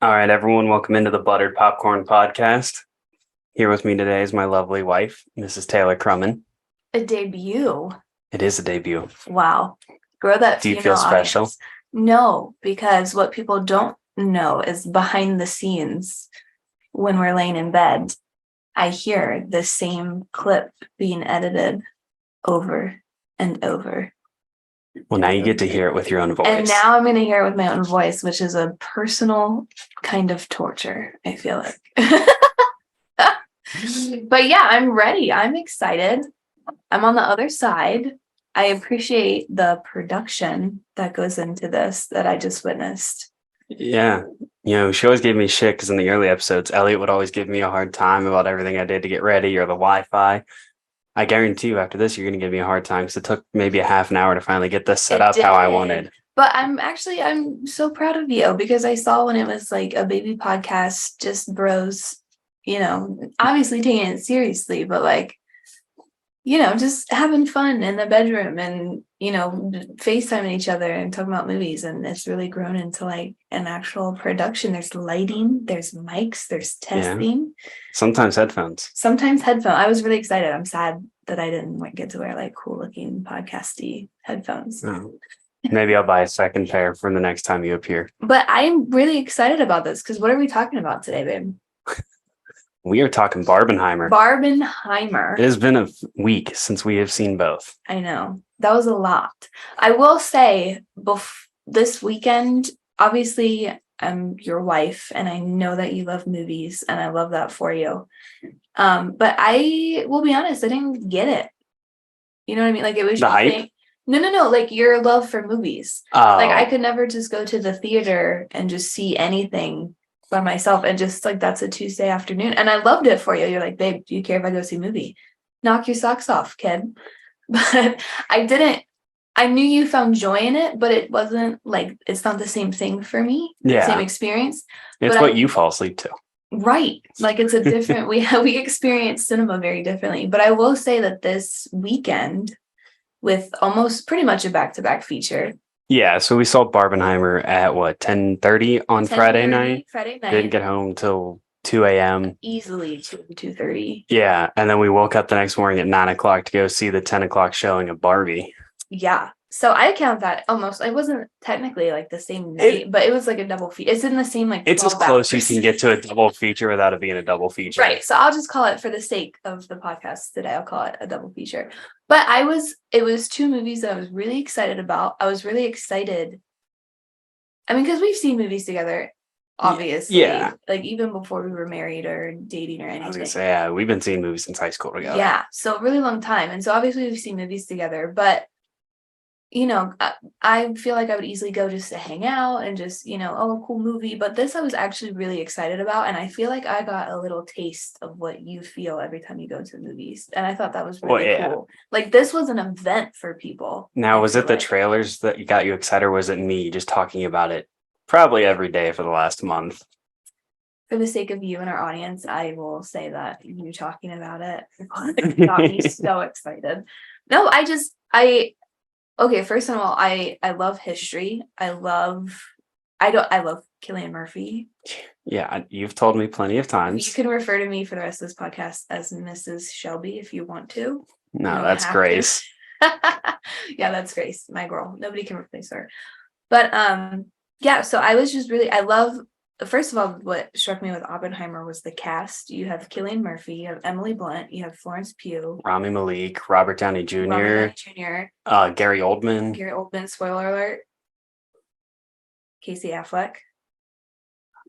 All right, everyone, welcome into the Buttered Popcorn Podcast. Here with me today is my lovely wife, Mrs. Taylor Crumman. A debut. It is a debut. Wow. Grow that Do you female feel special? audience. No, because what people don't know is behind the scenes when we're laying in bed, I hear the same clip being edited over and over. Well, now you get to hear it with your own voice. And now I'm going to hear it with my own voice, which is a personal kind of torture, I feel like. But yeah, I'm ready. I'm excited. I'm on the other side. I appreciate the production that goes into this that I just witnessed. Yeah. She always gave me shit because in the early episodes, Elliot would always give me a hard time about everything I did to get ready or the Wi-Fi. I guarantee you after this, you're going to give me a hard time because it took maybe a half an hour to finally get this set up how I wanted. But I'm so proud of you because I saw when it was like a baby podcast, just bros, obviously taking it seriously, but like, just having fun in the bedroom and, FaceTiming each other and talking about movies. And it's really grown into like an actual production. There's lighting, there's mics, there's testing. Yeah. Sometimes headphones. I was really excited. I'm sad that I didn't get to wear like cool looking podcasty headphones. Oh. Maybe I'll buy a second pair for the next time you appear. But I'm really excited about this because what are we talking about today, babe? We are talking Barbenheimer. Barbenheimer. It has been a week since we have seen both. I know. That was a lot. I will say, this weekend, obviously, I'm your wife, and I know that you love movies, and I love that for you. But I will be honest, I didn't get it. You know what I mean? Like, it was the hype? No. Like, your love for movies. Oh. Like, I could never just go to the theater and just see anything by myself and just like that's a Tuesday afternoon, and I loved it for you. You're like, babe, do you care if I go see a movie? Knock your socks off, kid. But I didn't. I knew you found joy in it, but it wasn't like it's not the same thing for me. Yeah, same experience. It's what you fall asleep to, right? Like it's a different. we experience cinema very differently. But I will say that this weekend, with almost pretty much a back-to-back feature. Yeah, so we saw Barbenheimer at 10:30 on Friday night. Didn't get home till 2 a.m. Easily 2:30. Yeah, and then we woke up the next morning at 9 o'clock to go see the 10 o'clock showing of Barbie. Yeah, so I count that almost. It wasn't technically like the same night, but it was like a double feature. It's in the same like. It's as close you can get to a double feature without it being a double feature. Right. So I'll just call it, for the sake of the podcast today, I'll call it a double feature. But it was two movies that I was really excited about. I was really excited. I mean, because we've seen movies together, obviously. Yeah. Like even before we were married or dating or anything. I was going to say, yeah, we've been seeing movies since high school together. Yeah. So a really long time. And so obviously we've seen movies together, but I feel like I would easily go just to hang out and just, oh, cool movie. But this I was actually really excited about. And I feel like I got a little taste of what you feel every time you go to the movies. And I thought that was really cool. Like this was an event for people. Now, was it the trailers that got you excited, or was it me just talking about it probably every day for the last month? For the sake of you and our audience, I will say that you talking about it got me so excited. No, okay, first of all, I love history. I love Cillian Murphy. Yeah, you've told me plenty of times. You can refer to me for the rest of this podcast as Mrs. Shelby if you want to. No, that's Grace. Yeah, that's Grace, my girl. Nobody can replace her. But yeah, so I was just really, first of all, what struck me with Oppenheimer was the cast. You have Cillian Murphy, you have Emily Blunt, you have Florence Pugh, Rami Malek, Robert Downey Jr., Gary Oldman, spoiler alert, Casey Affleck.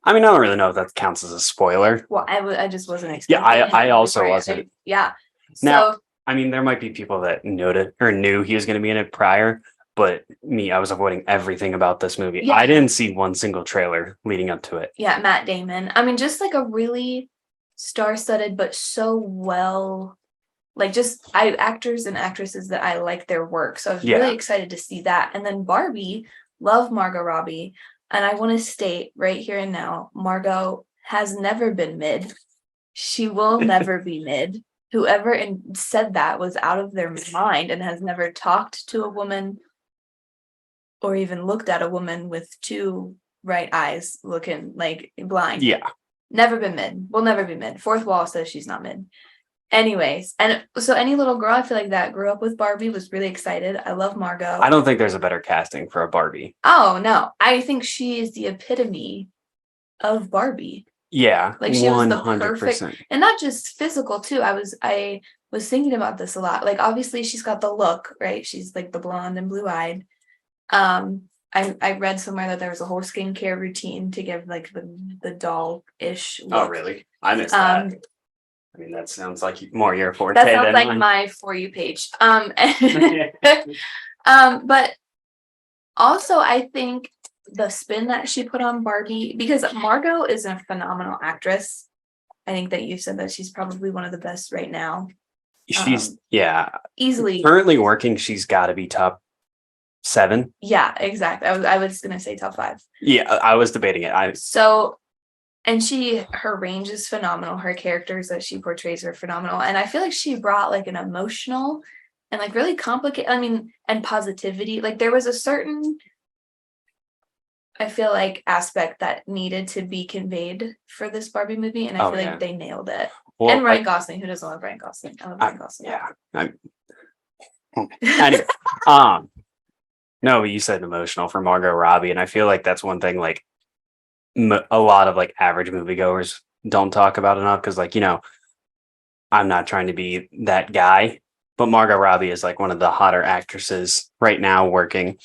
I mean, I don't really know if that counts as a spoiler. Well, I just wasn't expecting. Yeah, I also wasn't. Yeah. Now, I mean, there might be people that noted or knew he was going to be in it prior. But I was avoiding everything about this movie. Yeah. I didn't see one single trailer leading up to it. Yeah, Matt Damon. I mean, just like a really star-studded, but so well, like just actors and actresses that I like their work. So I was really excited to see that. And then Barbie, love Margot Robbie. And I want to state right here and now, Margot has never been mid. She will never be mid. Whoever said that was out of their mind and has never talked to a woman or even looked at a woman with two right eyes looking like blind. Yeah. Never been mid. Will never be mid. Fourth wall says she's not mid. Anyways, and so any little girl I feel like that grew up with Barbie was really excited. I love Margot. I don't think there's a better casting for a Barbie. Oh no, I think she is the epitome of Barbie. Yeah, like she 100%. Was the perfect, and not just physical too. I was thinking about this a lot. Like obviously she's got the look, right? She's like the blonde and blue-eyed. I read somewhere that there was a whole skincare routine to give like the doll-ish look. Oh really? I missed that. I mean, that sounds like more your forte. That sounds like my For You page. But also I think the spin that she put on Barbie, because Margot is a phenomenal actress. I think that you said that she's probably one of the best right now. She's easily currently working. She's got to be top 7. Yeah, exactly. I was gonna say top 5. Yeah, I was debating it. And her range is phenomenal. Her characters that she portrays are phenomenal. And I feel like she brought like an emotional and like really complicated, and positivity. Like there was a certain, I feel like, aspect that needed to be conveyed for this Barbie movie. And I feel like they nailed it. Well, and Ryan Gosling, who doesn't love Ryan Gosling? I love Ryan Gosling. Yeah. Anyway, no, but you said emotional for Margot Robbie. And I feel like that's one thing like a lot of like average moviegoers don't talk about enough, because like, I'm not trying to be that guy, but Margot Robbie is like one of the hotter actresses right now working.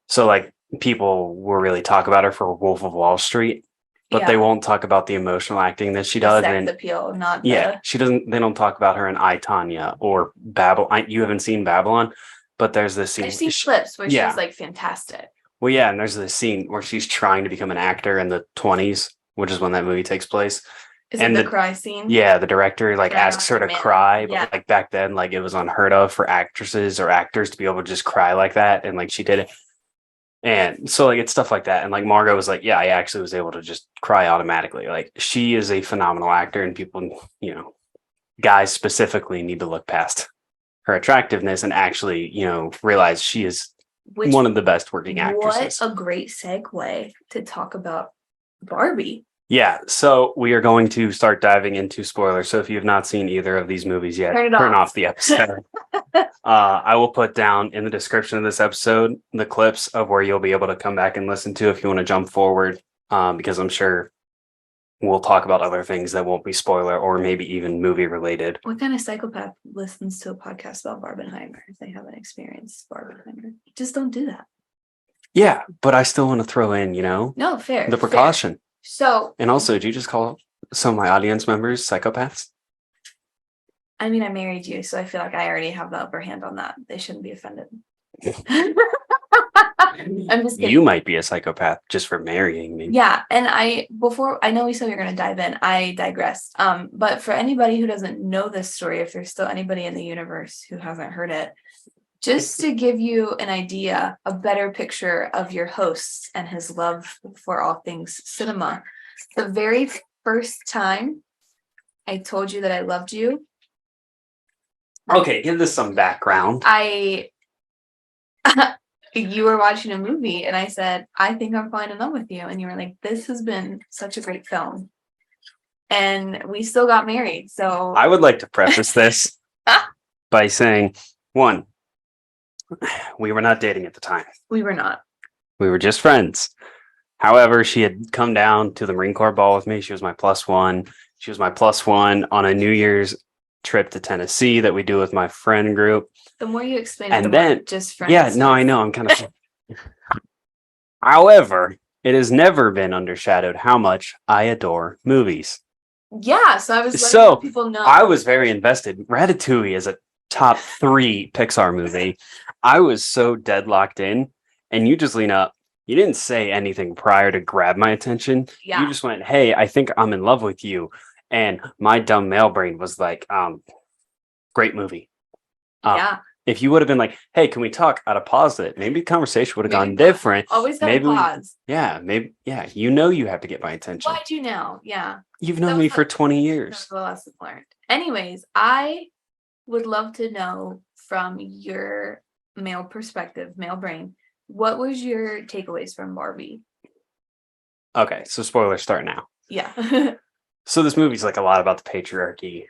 So like people will really talk about her for Wolf of Wall Street, but they won't talk about the emotional acting that she does. Sex appeal, not they don't talk about her in I, Tonya or Babylon. You haven't seen Babylon, but there's this scene. I've seen clips where she's like fantastic. Well, yeah, and there's this scene where she's trying to become an actor in the 20s, which is when that movie takes place. Is it the cry scene? Yeah, the director like asks her to cry, but like back then, like it was unheard of for actresses or actors to be able to just cry like that, and like she did it. And so like it's stuff like that. And like Margot was like, yeah, I actually was able to just cry automatically. Like she is a phenomenal actor, and people, guys specifically need to look past her attractiveness and actually, realize she is one of the best working actresses. What a great segue to talk about Barbie. Yeah, so we are going to start diving into spoilers. So if you have not seen either of these movies yet, turn off the episode. I will put down in the description of this episode the clips of where you'll be able to come back and listen to if you want to jump forward, because I'm sure we'll talk about other things that won't be spoiler or maybe even movie related. What kind of psychopath listens to a podcast about Barbenheimer if they haven't experienced Barbenheimer? Just don't do that. Yeah, but I still want to throw in, No, fair. The precaution. Fair. So, and also, did you just call some of my audience members psychopaths? I mean, I married you, so I feel like I already have the upper hand on that. They shouldn't be offended. I'm just kidding. You might be a psychopath just for marrying me. Yeah, and I know we said we were going to dive in. I digressed. But for anybody who doesn't know this story, if there's still anybody in the universe who hasn't heard it, just to give you an idea, a better picture of your host and his love for all things cinema. The very first time I told you that I loved you. Okay, give this some background. You were watching a movie and I said, I think I'm falling in love with you. And you were like, this has been such a great film. And we still got married. So I would like to preface this by saying, 1, we were not dating at the time. We were not. We were just friends. However, she had come down to the Marine Corps ball with me. She was my +1. She was my +1 on a New Year's trip to Tennessee that we do with my friend group. The more you explain it, the more just friends. Yeah, no, I know. I'm kind of. However, it has never been undershadowed how much I adore movies. Yeah, so I was letting people know. I was very invested. Ratatouille is a top 3 Pixar movie. I was so deadlocked in, and you just lean up. You didn't say anything prior to grab my attention. Yeah. You just went, hey, I think I'm in love with you. And my dumb male brain was like, great movie. Yeah. If you would have been like, hey, can we talk? I'd have paused it. Maybe the conversation would have gone different. Always gotta pause. You have to get my attention. Well, I do now. Yeah. You've known me for 20 years. That's the lesson learned. Anyways, I would love to know from your male perspective, male brain, what was your takeaways from Barbie? Okay, so spoilers start now. Yeah. So this movie's like a lot about the patriarchy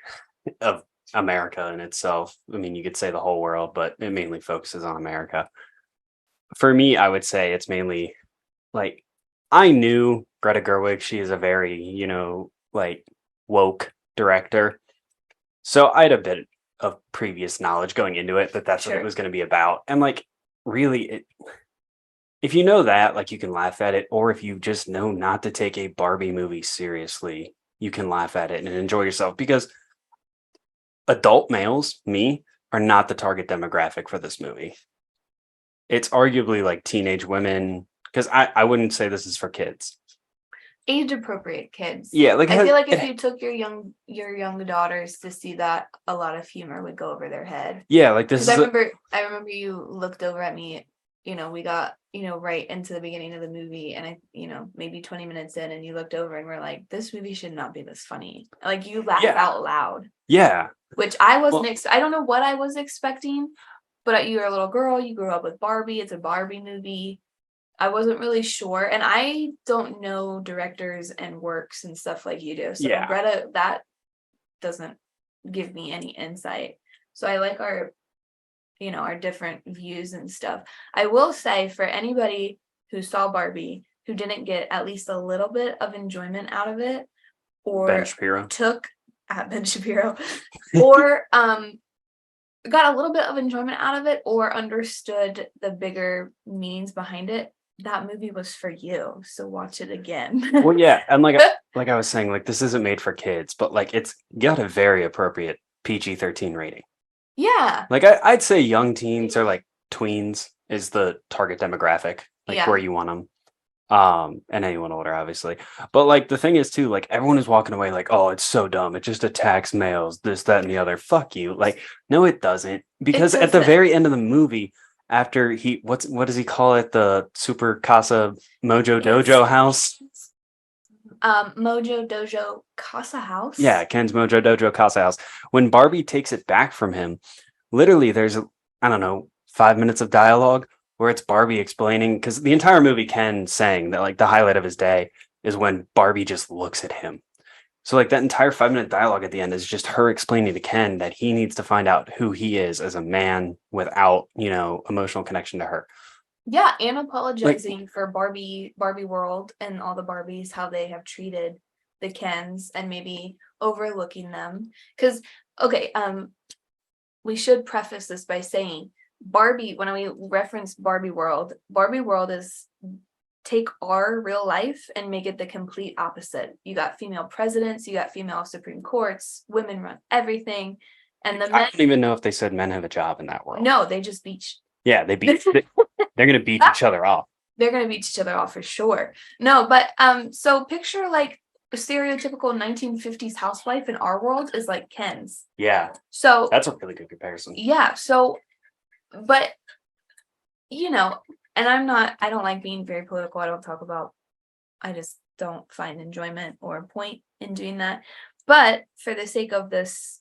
of America in itself. I mean, you could say the whole world, but it mainly focuses on America. For me, I would say it's mainly like I knew Greta Gerwig. She is a very, like woke director. So I had a bit of previous knowledge going into it that that's what it Sure. was going to be about. And like, really, if you know that, like, you can laugh at it, or if you just know not to take a Barbie movie seriously, you can laugh at it and enjoy yourself because adult males, me, are not the target demographic for this movie. It's arguably like teenage women because I wouldn't say this is for kids. Age appropriate kids. Yeah, like I feel like if you took your young daughters to see that, a lot of humor would go over their head. Yeah, like this Because is I remember you looked over at me. We got right into the beginning of the movie, and maybe 20 minutes in, and you looked over and were like, "This movie should not be this funny." Like you laugh out loud. Yeah, which I wasn't. I don't know what I was expecting, but you're a little girl. You grew up with Barbie. It's a Barbie movie. I wasn't really sure, and I don't know directors and works and stuff like you do. So Greta, that doesn't give me any insight. So I like our different views and stuff. I will say for anybody who saw Barbie who didn't get at least a little bit of enjoyment out of it, or Ben Shapiro took at Ben Shapiro, or got a little bit of enjoyment out of it, or understood the bigger meanings behind it, that movie was for you. So watch it again. Well, yeah, and like I was saying, like this isn't made for kids, but like it's got a very appropriate PG-13 rating. Yeah. Like I'd say young teens or like tweens is the target demographic, like where you want them. And anyone older, obviously. But like the thing is too, like everyone is walking away like, oh, it's so dumb. It just attacks males, this, that, and the other. Fuck you. Like, no, it doesn't. Because at the very end of the movie, after what does he call it? The Super Casa Mojo Dojo house. Mojo Dojo Casa House. Yeah, Ken's Mojo Dojo Casa house. When Barbie takes it back from him, literally there's I don't know, 5 minutes of dialogue where it's Barbie explaining, because the entire movie Ken saying that like the highlight of his day is when Barbie just looks at him. So like that entire 5 minute dialogue at the end is just her explaining to Ken that he needs to find out who he is as a man without, emotional connection to her. Yeah, and apologizing for Barbie World and all the Barbies, how they have treated the Kens and maybe overlooking them. Because, okay, we should preface this by saying Barbie, when we reference Barbie World is take our real life and make it the complete opposite. You got female presidents, you got female Supreme Courts, women run everything. And the men, I don't even know if they said men have a job in that world. No, they just beat. Yeah, they beat. They're gonna beat each other off. They're gonna beat each other off for sure. No, but so picture like a stereotypical 1950s housewife in our world is like Ken's. Yeah. So that's a really good comparison. Yeah. So, but and I don't like being very political. I just don't find enjoyment or point in doing that. But for the sake of this,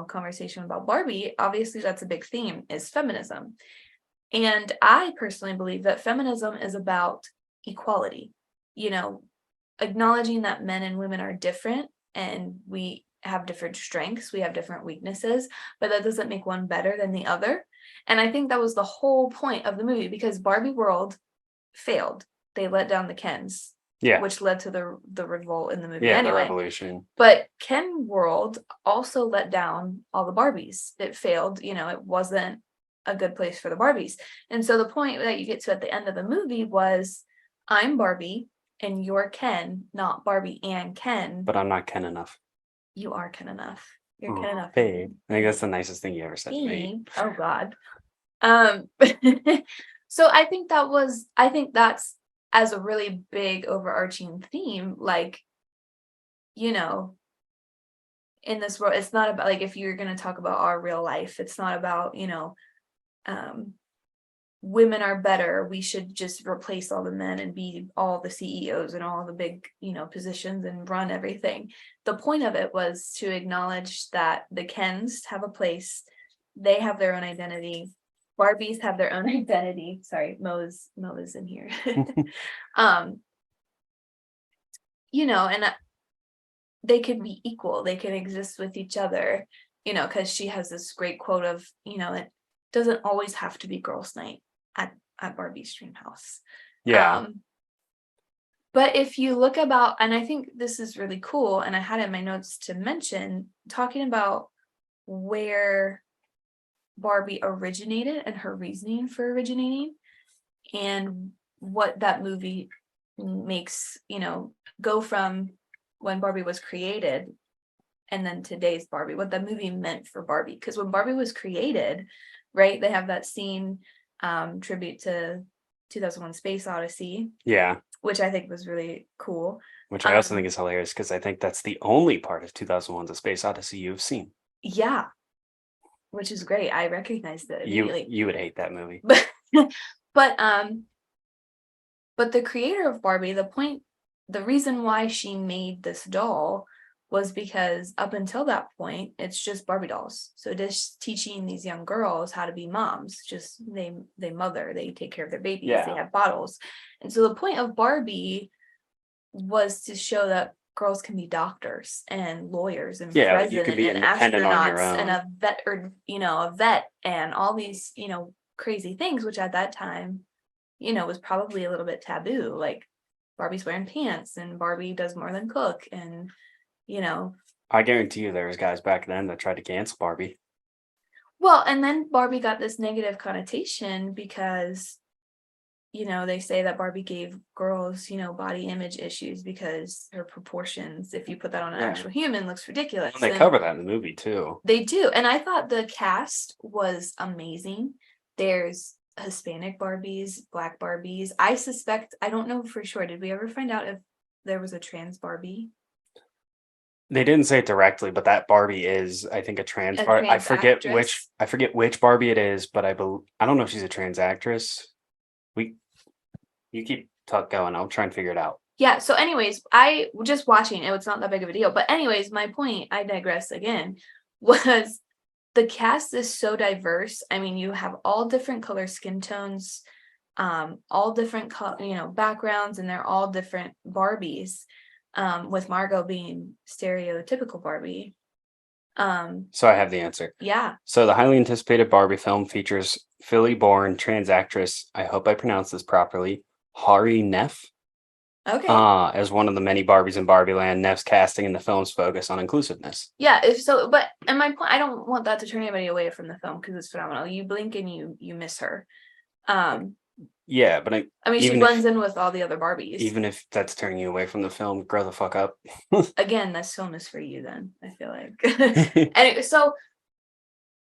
conversation about Barbie, obviously that's a big theme is feminism. And I personally believe that feminism is about equality, acknowledging that men and women are different and we have different strengths, we have different weaknesses, but that doesn't make one better than the other. And I think that was the whole point of the movie because Barbie World failed. They let down the Kens. Yeah. Which led to the revolt in the movie anyway. The revolution. But Ken World also let down all the Barbies. It failed. It wasn't a good place for the Barbies. And so the point that you get to at the end of the movie was, I'm Barbie and you're Ken, not Barbie and Ken. But I'm not Ken enough. You are Ken enough. You're Ken enough. Babe. I think that's the nicest thing you ever said to me. Oh God. So I think that's as a really big overarching theme, like, in this world, it's not about like, if you're going to talk about our real life, it's not about, women are better. We should just replace all the men and be all the CEOs and all the big, positions and run everything. The point of it was to acknowledge that the Kens have a place. They have their own identity. Barbies have their own identity. Sorry, Mo is in here. and they could be equal. They can exist with each other, because she has this great quote of, it doesn't always have to be girls' night at Barbie's dream house. Yeah. But if you look about, and I think this is really cool, and I had it in my notes to mention, talking about where Barbie originated and her reasoning for originating, and what that movie makes, go from when Barbie was created and then today's Barbie, what that movie meant for Barbie. Because when Barbie was created, right, they have that scene, tribute to 2001 Space Odyssey. Yeah. Which I think was really cool. Which I also think is hilarious because I think that's the only part of 2001's A Space Odyssey you've seen. Yeah. Which is great. I recognized it immediately. You would hate that movie. But the creator of Barbie, the reason why she made this doll was because up until that point, it's just Barbie dolls. So just teaching these young girls how to be moms, just they mother, they take care of their babies, they have bottles. And so the point of Barbie was to show that girls can be doctors and lawyers and presidents you could be and independent on your astronauts own. and a vet, or a vet, and all these crazy things, which at that time was probably a little bit taboo. Like Barbie's wearing pants and Barbie does more than cook, and I guarantee you there was guys back then that tried to cancel Barbie. Well, and then Barbie got this negative connotation because they say that Barbie gave girls body image issues because her proportions, if you put that on an actual human, looks ridiculous. And they cover that in the movie too. They do. And I thought the cast was amazing. There's Hispanic Barbies, Black Barbies. I don't know for sure, did we ever find out if there was a trans Barbie? They didn't say it directly, but that Barbie is, I think, a trans Barbie. I forget which Barbie it is, but I don't know if she's a trans actress. You keep going. I'll try and figure it out. Yeah. So, anyways, I just watching it. It's not that big of a deal. But, anyways, my point, I digress again, was the cast is so diverse. I mean, you have all different color skin tones, all different backgrounds, and they're all different Barbies. With Margot being stereotypical Barbie. So I have the answer. Yeah. So the highly anticipated Barbie film features Philly-born trans actress, I hope I pronounced this properly, Hari Neff. Okay. As one of the many Barbies in Barbie Land, Neff's casting in the film's focus on inclusiveness. Yeah, and my point, I don't want that to turn anybody away from the film because it's phenomenal. You blink and you miss her. Yeah, but she blends in with all the other Barbies. Even if that's turning you away from the film, grow the fuck up. Again, this film is for you then, I feel like. Anyway,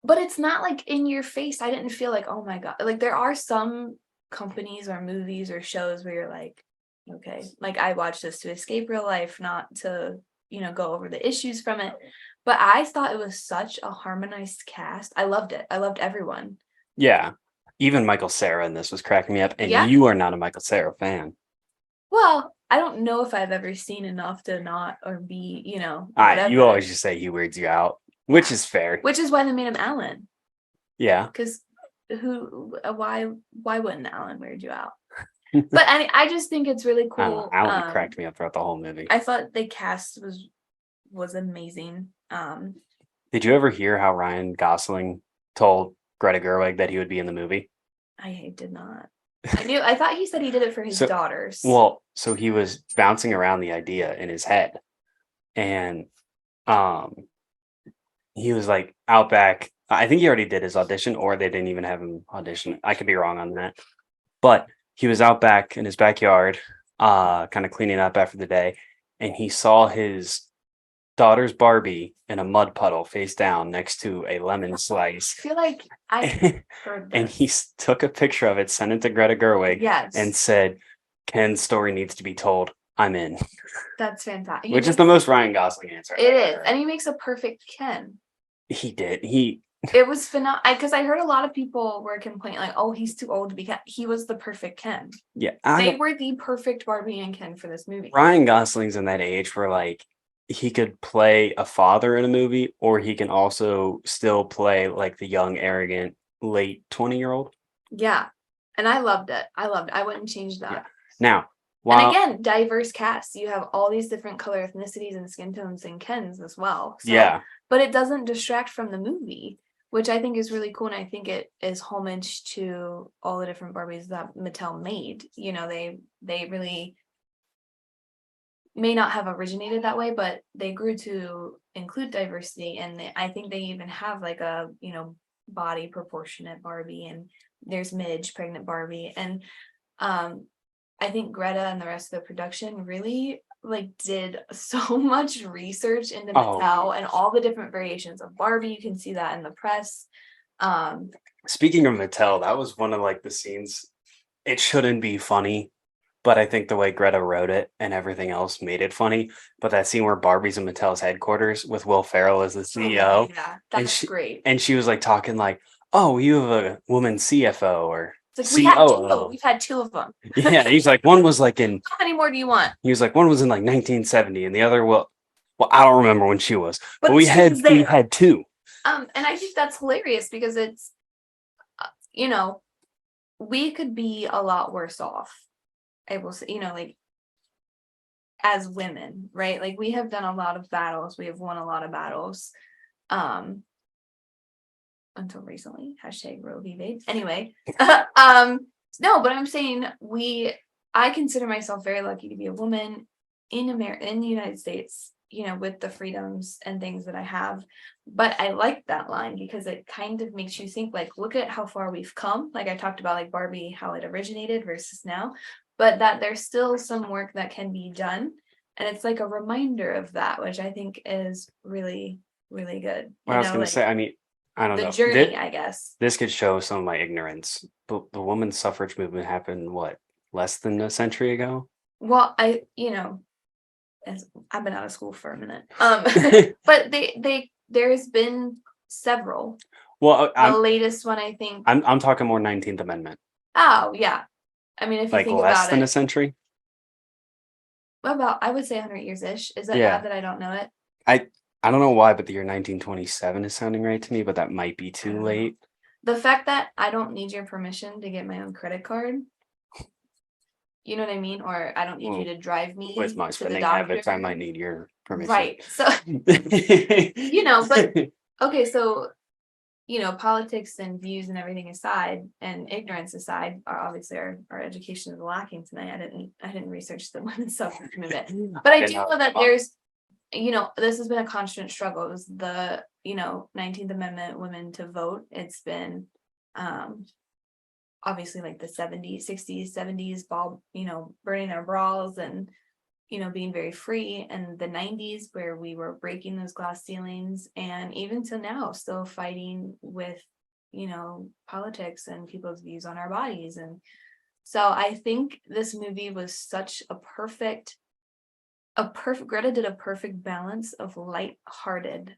but it's not like in your face. I didn't feel like, oh my God. Like there are some companies or movies or shows where you're like, okay, like I watched this to escape real life, not to, go over the issues from it. But I thought it was such a harmonized cast. I loved it. I loved everyone. Yeah. Even Michael Cera in this was cracking me up, and you are not a Michael Cera fan. Well, I don't know if I've ever seen enough to not or be, you always just say he weirds you out, which is fair. Which is why they made him Alan. Yeah. Because why wouldn't Alan weird you out? But I just think it's really cool. Alan cracked me up throughout the whole movie. I thought the cast was amazing. Did you ever hear how Ryan Gosling told Greta Gerwig that he would be in the movie? I did not. I thought he said he did it for his daughters. Well, so he was bouncing around the idea in his head, and he was like out back. I think he already did his audition, or they didn't even have him audition. I could be wrong on that, but he was out back in his backyard, kind of cleaning up after the day, and he saw his daughter's Barbie in a mud puddle face down next to a lemon slice. I feel like I heard this. And he took a picture of it, sent it to Greta Gerwig, and said, Ken's story needs to be told. I'm in. That's fantastic. Which is the most Ryan Gosling answer. It is. And he makes a perfect Ken. He did. It was phenomenal. Because I heard a lot of people were complaining, like, oh, he's too old to be Ken. He was the perfect Ken. Yeah. They were the perfect Barbie and Ken for this movie. Ryan Gosling's in that age where, like, he could play a father in a movie, or he can also still play like the young, arrogant, late 20-year-old. Yeah. And I loved it. I wouldn't change that. Yeah. Now, And again, diverse casts. You have all these different color ethnicities and skin tones and Kens as well. So, but it doesn't distract from the movie, which I think is really cool. And I think it is homage to all the different Barbies that Mattel made. You know, they really may not have originated that way, but they grew to include diversity. And I think they even have like a, you know, body proportionate Barbie, and there's Midge, pregnant Barbie. And I think Greta and the rest of the production really like did so much research into Mattel and all the different variations of Barbie. You can see that in the press. Speaking of Mattel, that was one of like the scenes. It shouldn't be funny, but I think the way Greta wrote it and everything else made it funny. But that scene where Barbie's in Mattel's headquarters with Will Ferrell as the CEO, yeah, that's great. And she was like talking like, "Oh, you have a woman CFO or it's like, we've had two of them." Yeah, he's like, one was like in. How many more do you want? He was like, one was in like 1970, and the other, well, I don't remember when she was, but we had two. And I think that's hilarious because it's, you know, we could be a lot worse off. I will say, you know, like as women, right? Like we have done a lot of battles. We have won a lot of battles. Until recently, hashtag Roe v. Wade. Anyway, no, but I'm saying I consider myself very lucky to be a woman in the United States, you know, with the freedoms and things that I have. But I like that line because it kind of makes you think like, look at how far we've come. Like I talked about like Barbie, how it originated versus now, but that there's still some work that can be done. And it's like a reminder of that, which I think is really, really good. I was going to say, I mean, I don't know. The journey, I guess. This could show some of my ignorance. But the women's suffrage movement happened, what, less than a century ago? Well, I've been out of school for a minute. But there's been several. Well, the latest one, I think. I'm talking more 19th Amendment. Oh, yeah. I mean, if you think about it. Like less than a century? About, I would say 100 years-ish. Is that bad that I don't know it? I don't know why, but the year 1927 is sounding right to me, but that might be too late. The fact that I don't need your permission to get my own credit card, you know what I mean? Or I don't need you to drive me with my spending habits, I might need your permission. Right. So, you know, but okay, so, you know, politics and views and everything aside, and ignorance aside, are obviously our education is lacking tonight. I didn't research the women's suffrage movement, but I do know that there's, you know, this has been a constant struggle. It was the, you know, 19th Amendment women to vote. It's been obviously like the 70s, 60s, 70s, ball, you know, burning their bras and, you know, being very free, and the 90s where we were breaking those glass ceilings, and even to now still fighting with, you know, politics and people's views on our bodies. And so I think this movie was such a perfect Greta did a perfect balance of light-hearted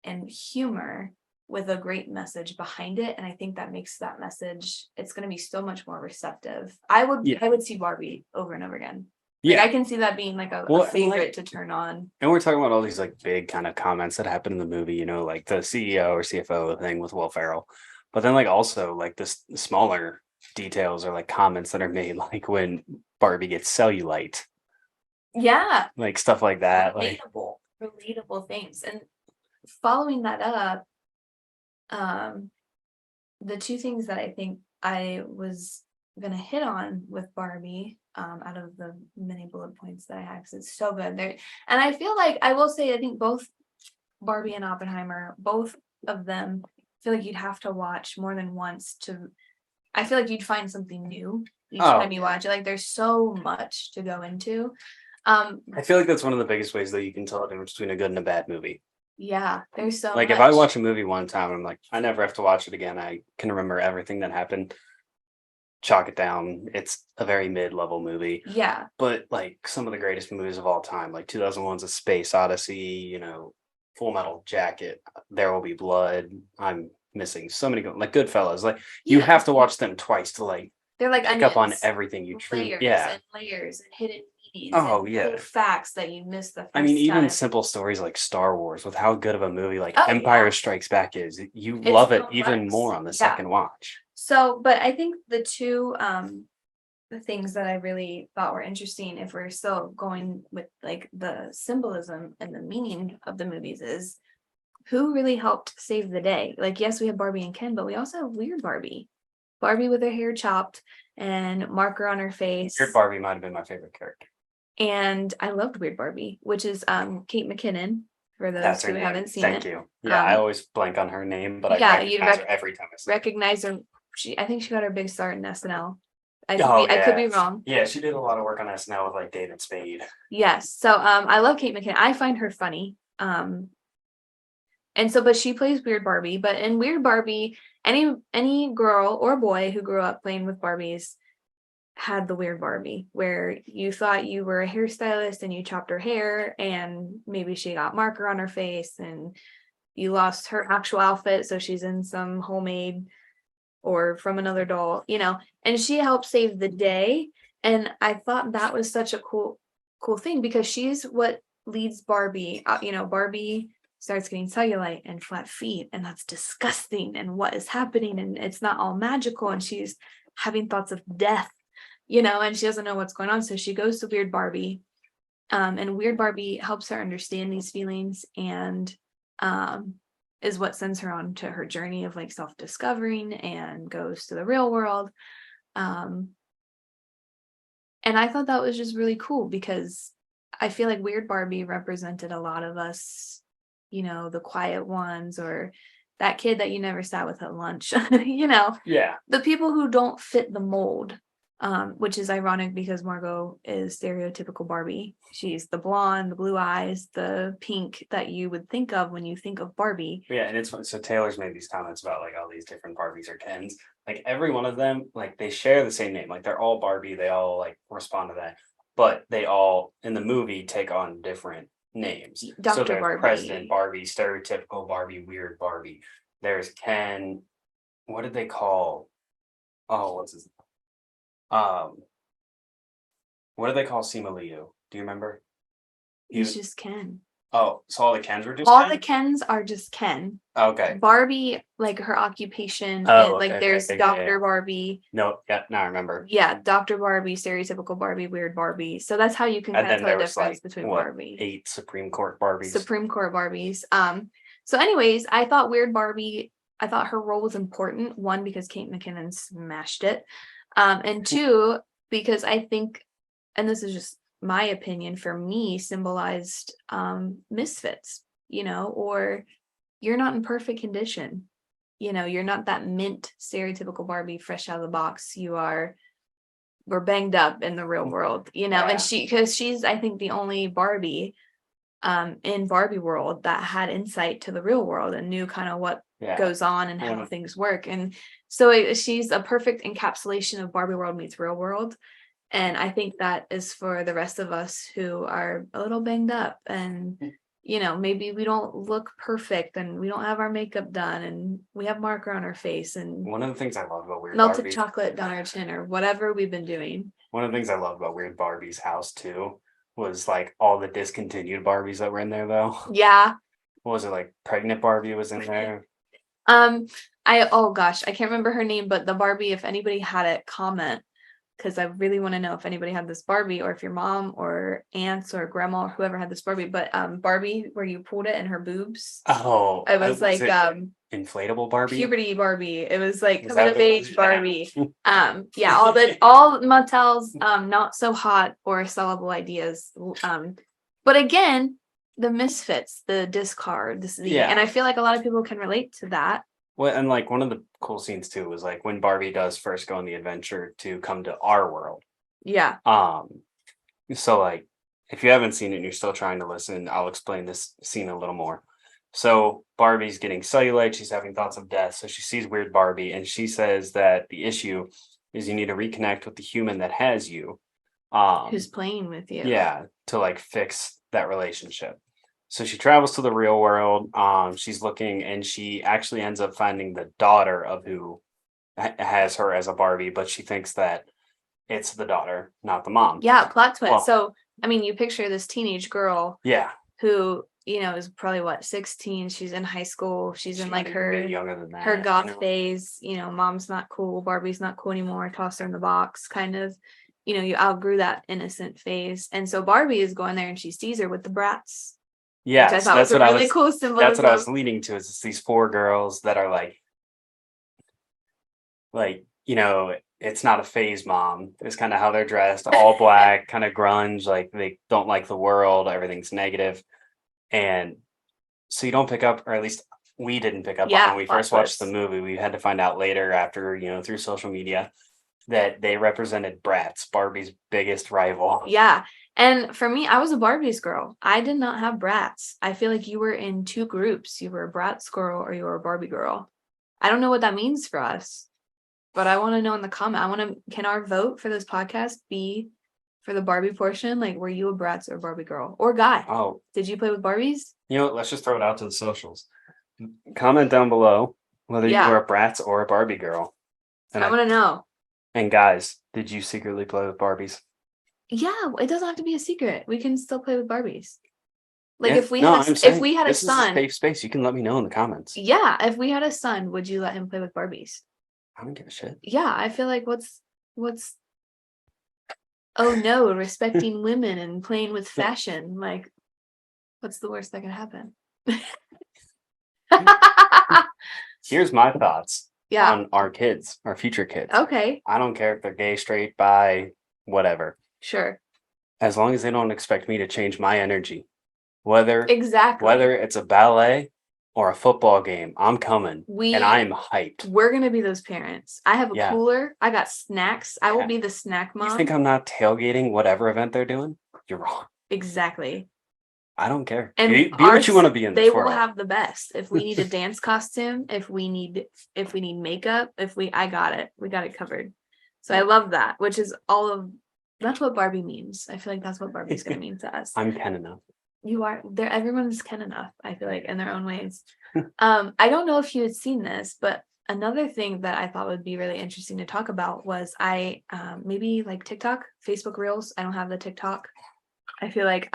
and humor with a great message behind it. And I think that makes that message, it's going to be so much more receptive. I would see Barbie over and over again. Like, I can see that being like a favorite to turn on. And we're talking about all these like big kind of comments that happen in the movie, you know, like the CEO or CFO thing with Will Ferrell. But then like also like the smaller details or like comments that are made, like when Barbie gets cellulite. Yeah. Like stuff like that. Relatable things. And following that up, the two things that I think I was gonna hit on with Barbie, out of the many bullet points that I have, because it's so good there. And I feel like, I will say, I think both Barbie and Oppenheimer, both of them, I feel like you'd have to watch more than once I feel like you'd find something new each time you watch it. Like there's so much to go into. I feel like that's one of the biggest ways that you can tell the difference between a good and a bad movie. Yeah, there's so like much. If I watch a movie one time, I'm like, I never have to watch it again. I can remember everything that happened. Chalk it down. It's a very mid-level movie. Yeah. But like some of the greatest movies of all time, like 2001's A Space Odyssey, you know, Full Metal Jacket, There Will Be Blood. I'm missing so many, like Goodfellas. Like you have to watch them twice to like they're like pick up on everything you truly and layers and hidden meanings. Oh, and facts that you missed the first I mean, even time. simple stories like Star Wars, with how good of a movie like Empire Strikes Back is, it's love it even more on the second watch. So, but I think the the things that I really thought were interesting, if we're still going with like the symbolism and the meaning of the movies, is who really helped save the day. Like, yes, we have Barbie and Ken, but we also have Weird Barbie. Barbie with her hair chopped and marker on her face. Weird Barbie might have been my favorite character. And I loved Weird Barbie, which is Kate McKinnon, for those who haven't seen it. Thank you. Yeah, I always blank on her name, but I recognize her every time I see recognize her. I think she got her big start in SNL. I could be wrong. Yeah, she did a lot of work on SNL with like David Spade. Yes. So I love Kate McKinnon. I find her funny. And so, but she plays Weird Barbie. But in Weird Barbie, any girl or boy who grew up playing with Barbies had the Weird Barbie, where you thought you were a hairstylist and you chopped her hair, and maybe she got marker on her face, and you lost her actual outfit, so she's in some homemade or from another doll, and she helped save the day. And I thought that was such a cool thing, because she's what leads Barbie. Barbie starts getting cellulite and flat feet, and that's disgusting, and what is happening, and it's not all magical, and she's having thoughts of death, and she doesn't know what's going on. So she goes to Weird Barbie, and Weird Barbie helps her understand these feelings, and is what sends her on to her journey of like self-discovering, and goes to the real world. And I thought that was just really cool, because I feel like Weird Barbie represented a lot of us, the quiet ones, or that kid that you never sat with at lunch, Yeah. The people who don't fit the mold, which is ironic because Margot is stereotypical Barbie. She's the blonde, the blue eyes, the pink that you would think of when you think of Barbie. Yeah, and it's funny. So Taylor's made these comments about like all these different Barbies or Kens. Like every one of them, like they share the same name. Like they're all Barbie. They all like respond to that, but they all in the movie take on different names. Dr. So there's Barbie. President Barbie, stereotypical Barbie, Weird Barbie. There's Ken. What did they call? Oh, what's his? What do they call Simu Liu? Do you remember? He's just Ken. Oh, so all the Kens were just all Ken? the Kens are just Ken. Okay. Barbie, like her occupation, there's Dr. Barbie. No, yeah, now I remember. Yeah, Dr. Barbie, stereotypical Barbie, Weird Barbie. So that's how you can kind of tell the difference between Barbie. 8 Supreme Court Barbies. Supreme Court Barbies. So anyways, I thought Weird Barbie, I thought her role was important. One, because Kate McKinnon smashed it. And two, because I think, and this is just my opinion, for me, symbolized misfits, or you're not in perfect condition. You're not that mint stereotypical Barbie fresh out of the box. We're banged up in the real world, Yeah. And because she's, I think, the only Barbie in Barbie world that had insight to the real world and knew kind of what goes on and how things work. And so she's a perfect encapsulation of Barbie world meets real world. And I think that is for the rest of us who are a little banged up, and maybe we don't look perfect, and we don't have our makeup done, and we have marker on our face, and one of the things I love about Weird melted Barbie, chocolate down our chin, or whatever we've been doing. One of the things I love about Weird Barbie's house too was like all the discontinued Barbies that were in there though. Yeah. What was it, like pregnant Barbie was in there? Oh gosh, I can't remember her name, but the Barbie, if anybody had it, comment, because I really want to know if anybody had this Barbie, or if your mom or aunts or grandma or whoever had this Barbie. But Barbie, where you pulled it in her boobs. Oh, it was like inflatable Barbie, puberty Barbie. It was like coming of age Barbie. Yeah, all Mattel's not so hot or sellable ideas. But again, the misfits, the discards, and I feel like a lot of people can relate to that. Well, and like one of the cool scenes too was like when Barbie does first go on the adventure to come to our world. Yeah. So like if you haven't seen it and you're still trying to listen, I'll explain this scene a little more. So Barbie's getting cellulite, she's having thoughts of death. So she sees Weird Barbie, and she says that the issue is you need to reconnect with the human that has you. Who's playing with you. Yeah, to like fix that relationship. So she travels to the real world. She's looking, and she actually ends up finding the daughter of who has her as a Barbie, but she thinks that it's the daughter, not the mom. Yeah, plot twist. Well, so, I mean, you picture this teenage girl. Yeah. Who, is probably 16. She's in high school. She's in like her younger than that, her goth phase. Mom's not cool. Barbie's not cool anymore. Toss her in the box, kind of. you outgrew that innocent phase. And so Barbie is going there and she sees her with the brats. Yeah, which I thought was a really cool symbolism. That's what I was leading to, is it's these 4 girls that are like, it's not a phase mom. It's kind of how they're dressed, all black, kind of grunge, like they don't like the world, everything's negative. And so you don't pick up, or at least we didn't pick up on when we first watched the movie. We had to find out later after, through social media, that they represented brats, Barbie's biggest rival. Yeah. And for me, I was a Barbie's girl. I did not have brats. I feel like you were in 2 groups. You were a Bratz girl or you were a Barbie girl. I don't know what that means for us, but I want to know in the comment. Can our vote for this podcast be for the Barbie portion? Like, were you a Bratz or Barbie girl or guy? Oh, did you play with Barbies? Let's just throw it out to the socials. Comment down below whether you were a Bratz or a Barbie girl. And I want to know. And guys, did you secretly play with Barbies? Yeah, it doesn't have to be a secret. We can still play with Barbies. Like if we had a son, this is a safe space. You can let me know in the comments. Yeah, if we had a son, would you let him play with Barbies? I don't give a shit. Yeah, I feel like what's oh no, respecting women and playing with fashion. Like, what's the worst that can happen? Here's my thoughts Yeah. on our kids, our future kids. Okay. I don't care if they're gay, straight, bi, whatever. Sure. As long as they don't expect me to change my energy. Whether it's a ballet or a football game, I'm coming. And I'm hyped. We're gonna be those parents. I have a cooler. I got snacks. I will be the snack mom. You think I'm not tailgating whatever event they're doing? You're wrong. Exactly. I don't care. And be what you want to be in this world. They will have the best. If we need a dance costume, if we need makeup, I got it. We got it covered. So I love that, which is that's what Barbie means. I feel like that's what Barbie's gonna mean to us. I'm Ken enough. You are there. Everyone's Ken enough, I feel like, in their own ways. I don't know if you had seen this, but another thing that I thought would be really interesting to talk about was maybe like TikTok, Facebook Reels. I don't have the TikTok. I feel like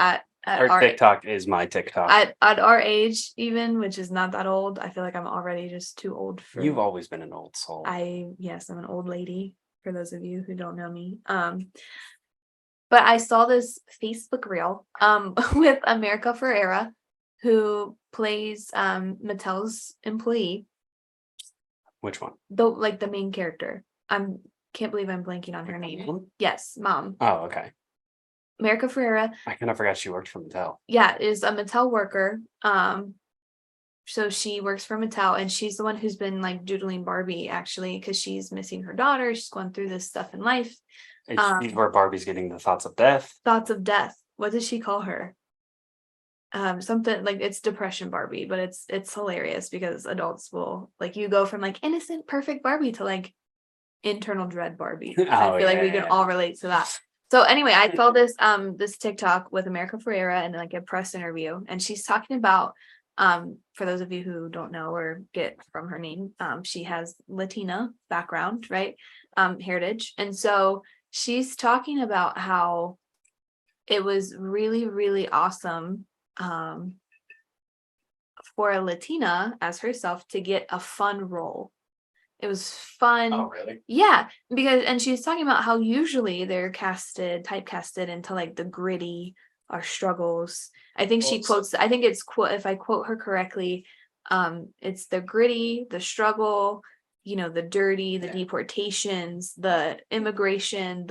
our TikTok is my TikTok. At our age, even, which is not that old, I feel like I'm already just too old for. You've always been an old soul. Yes, I'm an old lady. For those of you who don't know me, but I saw this Facebook reel with America Ferrera, who plays Mattel's employee. Which one? The main character. Can't believe I'm blanking on her name. Mom? Yes, mom. Oh, okay. America Ferrera. I kind of forgot she worked for Mattel. Yeah, is a Mattel worker. So she works for Mattel, and she's the one who's been like doodling Barbie, actually, because she's missing her daughter. She's going through this stuff in life. It's where Barbie's getting the thoughts of death. Thoughts of death. What does she call her? Something like, it's depression Barbie, but it's hilarious because adults will, like, you go from like innocent, perfect Barbie to like internal dread Barbie. I feel like we can all relate to that. So anyway, I saw this TikTok with America Ferrera and like a press interview, and she's talking about, for those of you who don't know or get from her name, she has Latina background, right? Heritage. And so she's talking about how it was really, really awesome for a Latina as herself to get a fun role. It was fun. Oh, really? Yeah, and she's talking about how usually they're typecasted into like the gritty, our struggles. I think if I quote her correctly, it's the gritty, the struggle, the dirty, the deportations, the immigration,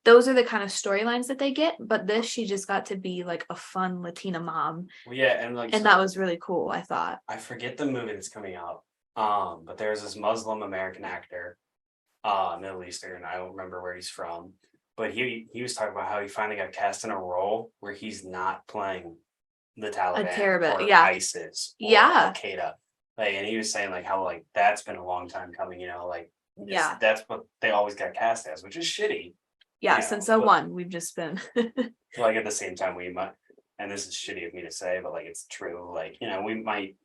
those are the kind of storylines that they get. But she just got to be like a fun Latina mom. Well, yeah, and that was really cool, I thought. I forget the movie that's coming out. But there's this Muslim American actor, Middle Eastern. I don't remember where he's from, but he was talking about how he finally got cast in a role where he's not playing the Taliban or ISIS or Al Qaeda. Like, and he was saying like how like that's been a long time coming. That's what they always got cast as, which is shitty. Yeah, since 01, we've just been. Like at the same time, we might, and this is shitty of me to say, but like it's true. Like we might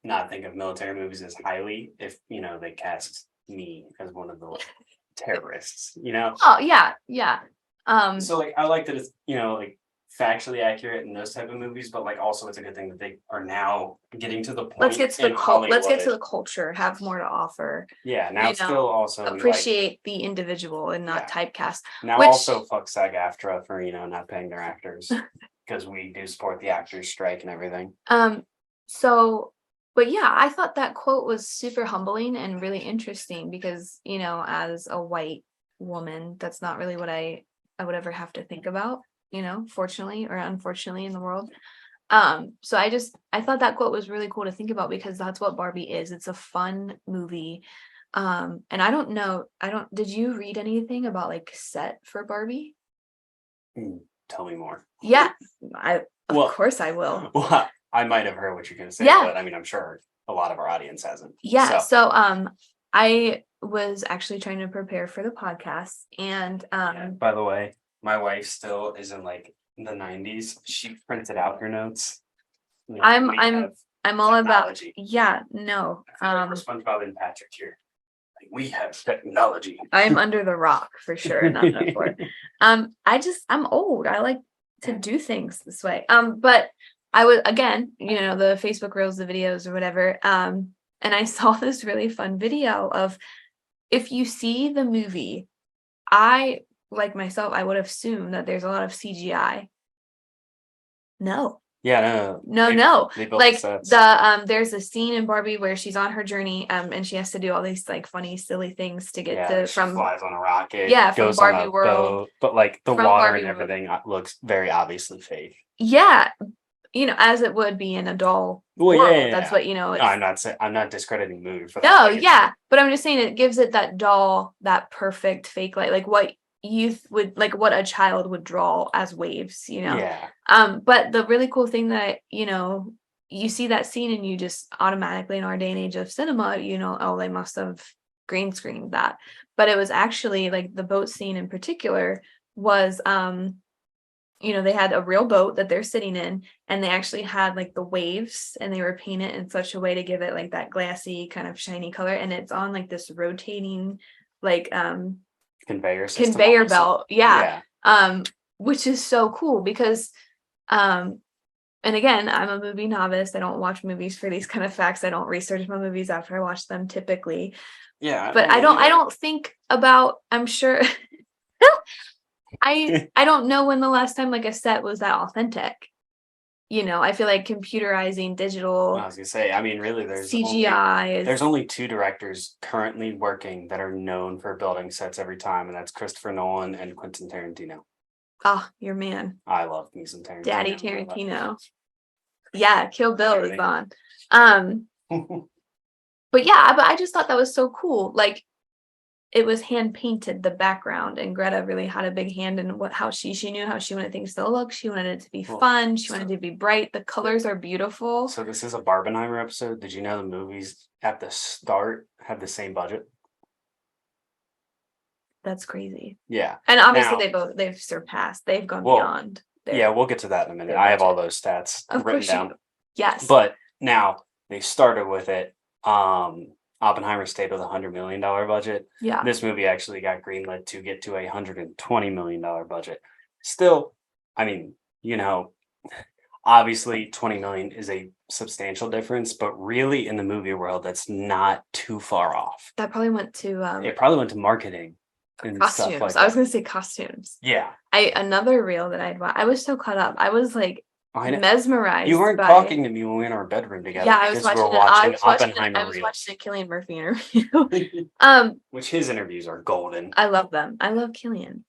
not think of military movies as highly if they cast me as one of the terrorists. Oh yeah. So like I like that it's like factually accurate in those type of movies, but like also it's a good thing that they are now getting to the point. Let's get to in Hollywood. let's get to the culture, have more to offer. Yeah, now it's still also appreciate the individual and not typecast. Now also fuck SAG-AFTRA for not paying their actors because we do support the actors strike and everything. So, but yeah, I thought that quote was super humbling and really interesting because as a white woman, that's not really what I would ever have to think about. Fortunately or unfortunately in the world. So I thought that quote was really cool to think about because that's what Barbie is. It's a fun movie. And did you read anything about like set for Barbie? Tell me more. Yeah, of course I will. Well, I might have heard what you're going to say, but I mean, I'm sure a lot of our audience hasn't. Yeah. So I was actually trying to prepare for the podcast and by the way, my wife still is in like the 90s. She printed out her notes. I'm all about no. SpongeBob and Patrick here. Like, we have technology. I'm under the rock for sure, not before. I'm old. I like to do things this way. But I was again, the Facebook reels, the videos or whatever. And I saw this really fun video of if you see the movie, like myself, I would assume that there's a lot of CGI. No. Yeah, no. They like there's a scene in Barbie where she's on her journey, and she has to do all these like funny, silly things to get from flies on a rocket. Yeah, from Barbie world. Boat, but like the water Barbie and everything looks very obviously fake. Yeah, as it would be in a doll world. That's what I'm not discrediting the movie for that. No, but I'm just saying it gives it that doll, that perfect fake light, like what youth would like, what a child would draw as waves. But the really cool thing that you see that scene and you just automatically in our day and age of cinema, they must have green screened that, but it was actually like the boat scene in particular was they had a real boat that they're sitting in and they actually had like the waves and they were painted in such a way to give it like that glassy kind of shiny color, and it's on like this rotating like conveyor belt. Which is so cool because and again, I'm a movie novice. I don't watch movies for these kind of facts. I don't research my movies after I watch them typically. But I don't think about, I'm sure I don't know when the last time like a set was that authentic. I feel like computerizing digital. I was gonna say, I mean, really, there's CGI. There's only two directors currently working that are known for building sets every time, and that's Christopher Nolan and Quentin Tarantino. Oh, your man. I love me some Tarantino. Daddy Tarantino. Yeah, Kill Bill is on. But I just thought that was so cool. Like, it was hand painted, the background, and Greta really had a big hand in how she knew how she wanted things to look. She wanted it to be fun. She wanted it to be bright. The colors are beautiful. So this is a Barbenheimer episode. Did you know the movies at the start have the same budget? That's crazy. Yeah. And obviously they've surpassed. They've gone beyond. We'll get to that in a minute. I have all those stats written down. Yes. But now they started with it. Oppenheimer stayed with $100 million budget. Yeah. This movie actually got greenlit to get to a $120 million budget. Still, I mean, obviously 20 million is a substantial difference, but really in the movie world, that's not too far off. That probably went to it probably went to marketing and costumes. Stuff like I was gonna say costumes. Yeah. Another reel that I was so caught up. I was like mesmerized. You weren't talking to me when we were in our bedroom together. Yeah, I was watching Oppenheimer. I was watching a Cillian Murphy interview. Which his interviews are golden. I love them. I love Cillian.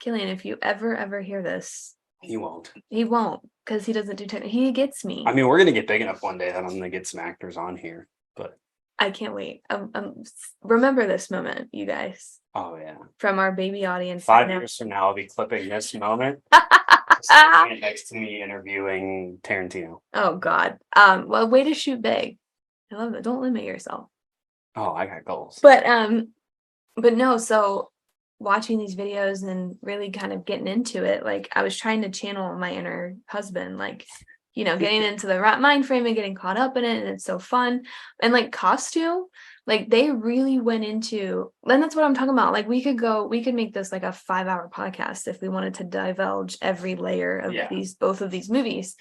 Cillian, if you ever hear this, he won't. He won't, because he doesn't do he gets me. I mean, we're gonna get big enough one day that I'm gonna get some actors on here, but I can't wait. Remember this moment, you guys. Oh yeah. From our baby audience. 5 years from now, I'll be clipping this moment. Next to me interviewing Tarantino. Oh God. Well, way to shoot big. I love it. Don't limit yourself. Oh, I got goals. But no, so watching these videos and really kind of getting into it, like I was trying to channel my inner husband, like, getting into the right mind frame and getting caught up in it, and it's so fun. And like costume, Like they really went into, and that's what I'm talking about. Like we could make this like a 5-hour podcast if we wanted to divulge every layer of both of these movies.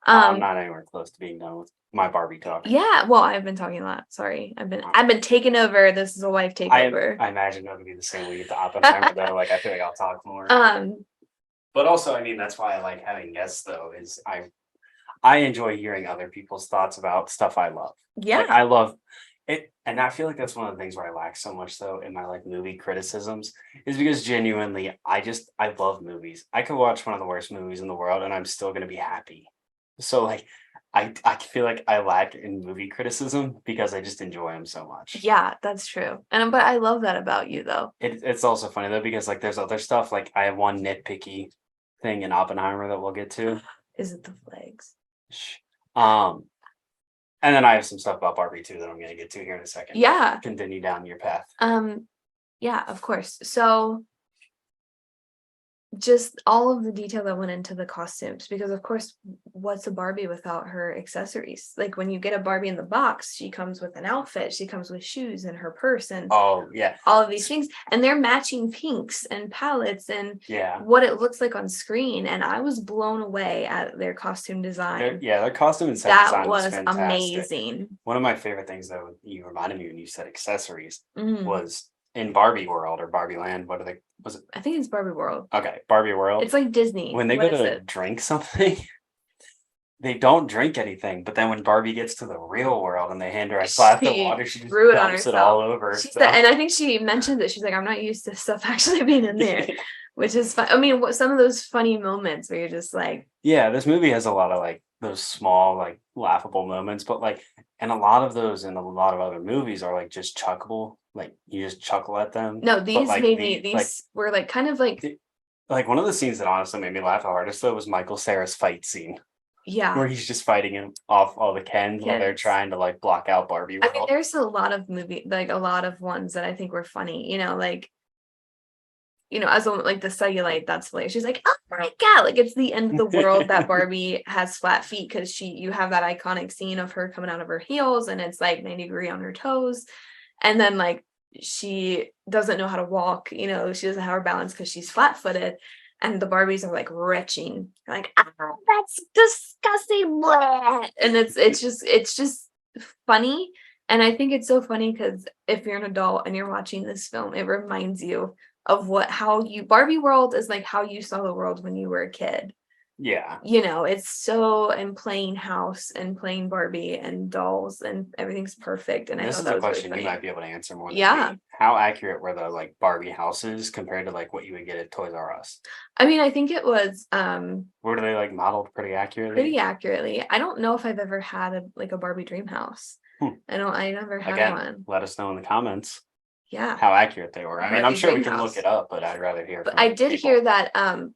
I'm not anywhere close to being done with my Barbie talk. Yeah, well, I've been talking a lot. Sorry, I've been taking over. This is a wife takeover. I imagine that would be the same way with the Oppenheimer though. Like I feel like I'll talk more. But also, I mean, that's why I like having guests though. Is I enjoy hearing other people's thoughts about stuff I love. Yeah, like, I love it, and I feel like that's one of the things where I lack so much though in my like movie criticisms is because genuinely I love movies. I could watch one of the worst movies in the world and I'm still gonna be happy. So like I feel like I lack in movie criticism because I just enjoy them so much. Yeah, that's true. But I love that about you though. It's also funny though because like there's other stuff like I have one nitpicky thing in Oppenheimer that we'll get to. Is it the flags? And then I have some stuff about Barbie too that I'm gonna get to here in a second. Yeah. Continue down your path. Yeah, of course. So just all of the detail that went into the costumes, because of course, what's a Barbie without her accessories? Like when you get a Barbie in the box, she comes with an outfit, she comes with shoes and her purse and all of these things, and they're matching pinks and palettes and what it looks like on screen. And I was blown away at their costume design. Their costume and set design was amazing. One of my favorite things though, you reminded me when you said accessories, was in Barbie World or Barbie Land. What are they? Was it? I think it's Barbie World. Okay, Barbie World. It's like Disney. When they go to drink something, they don't drink anything. But then when Barbie gets to the real world and they hand her a glass of water, she just dumps it all over. And I think she mentioned that she's like, I'm not used to stuff actually being in there, which is fun. I mean, some of those funny moments where you're just like, yeah, this movie has a lot of like those small like laughable moments, but like, and a lot of those in a lot of other movies are like just chuckable. Like you just chuckle at them. No, these like, these were like kind of like one of the scenes that honestly made me laugh the hardest though was Michael Cera's fight scene. Yeah, where he's just fighting him off all the Kens while they're trying to like block out Barbie World. I mean, there's a lot of like a lot of ones that I think were funny. As like the cellulite, that's hilarious. She's like, oh my god, like it's the end of the world that Barbie has flat feet because you have that iconic scene of her coming out of her heels and it's like 90-degree on her toes. And then like she doesn't know how to walk, she doesn't have her balance because she's flat-footed. And the Barbies are like retching, like, oh, that's disgusting. Blah. And it's just funny. And I think it's so funny because if you're an adult and you're watching this film, it reminds you of Barbie World is like how you saw the world when you were a kid. Yeah. It's so in plain house and plain Barbie and dolls and everything's perfect. And this is a question you might be able to answer more than me. How accurate were the like Barbie houses compared to like what you would get at Toys R Us? I mean, I think it was were they like modeled pretty accurately? I don't know if I've ever had a Barbie dream house. I never had one. Let us know in the comments. Yeah. How accurate they were. I mean, I'm sure we can look it up, but I'd rather hear from I did people. Hear that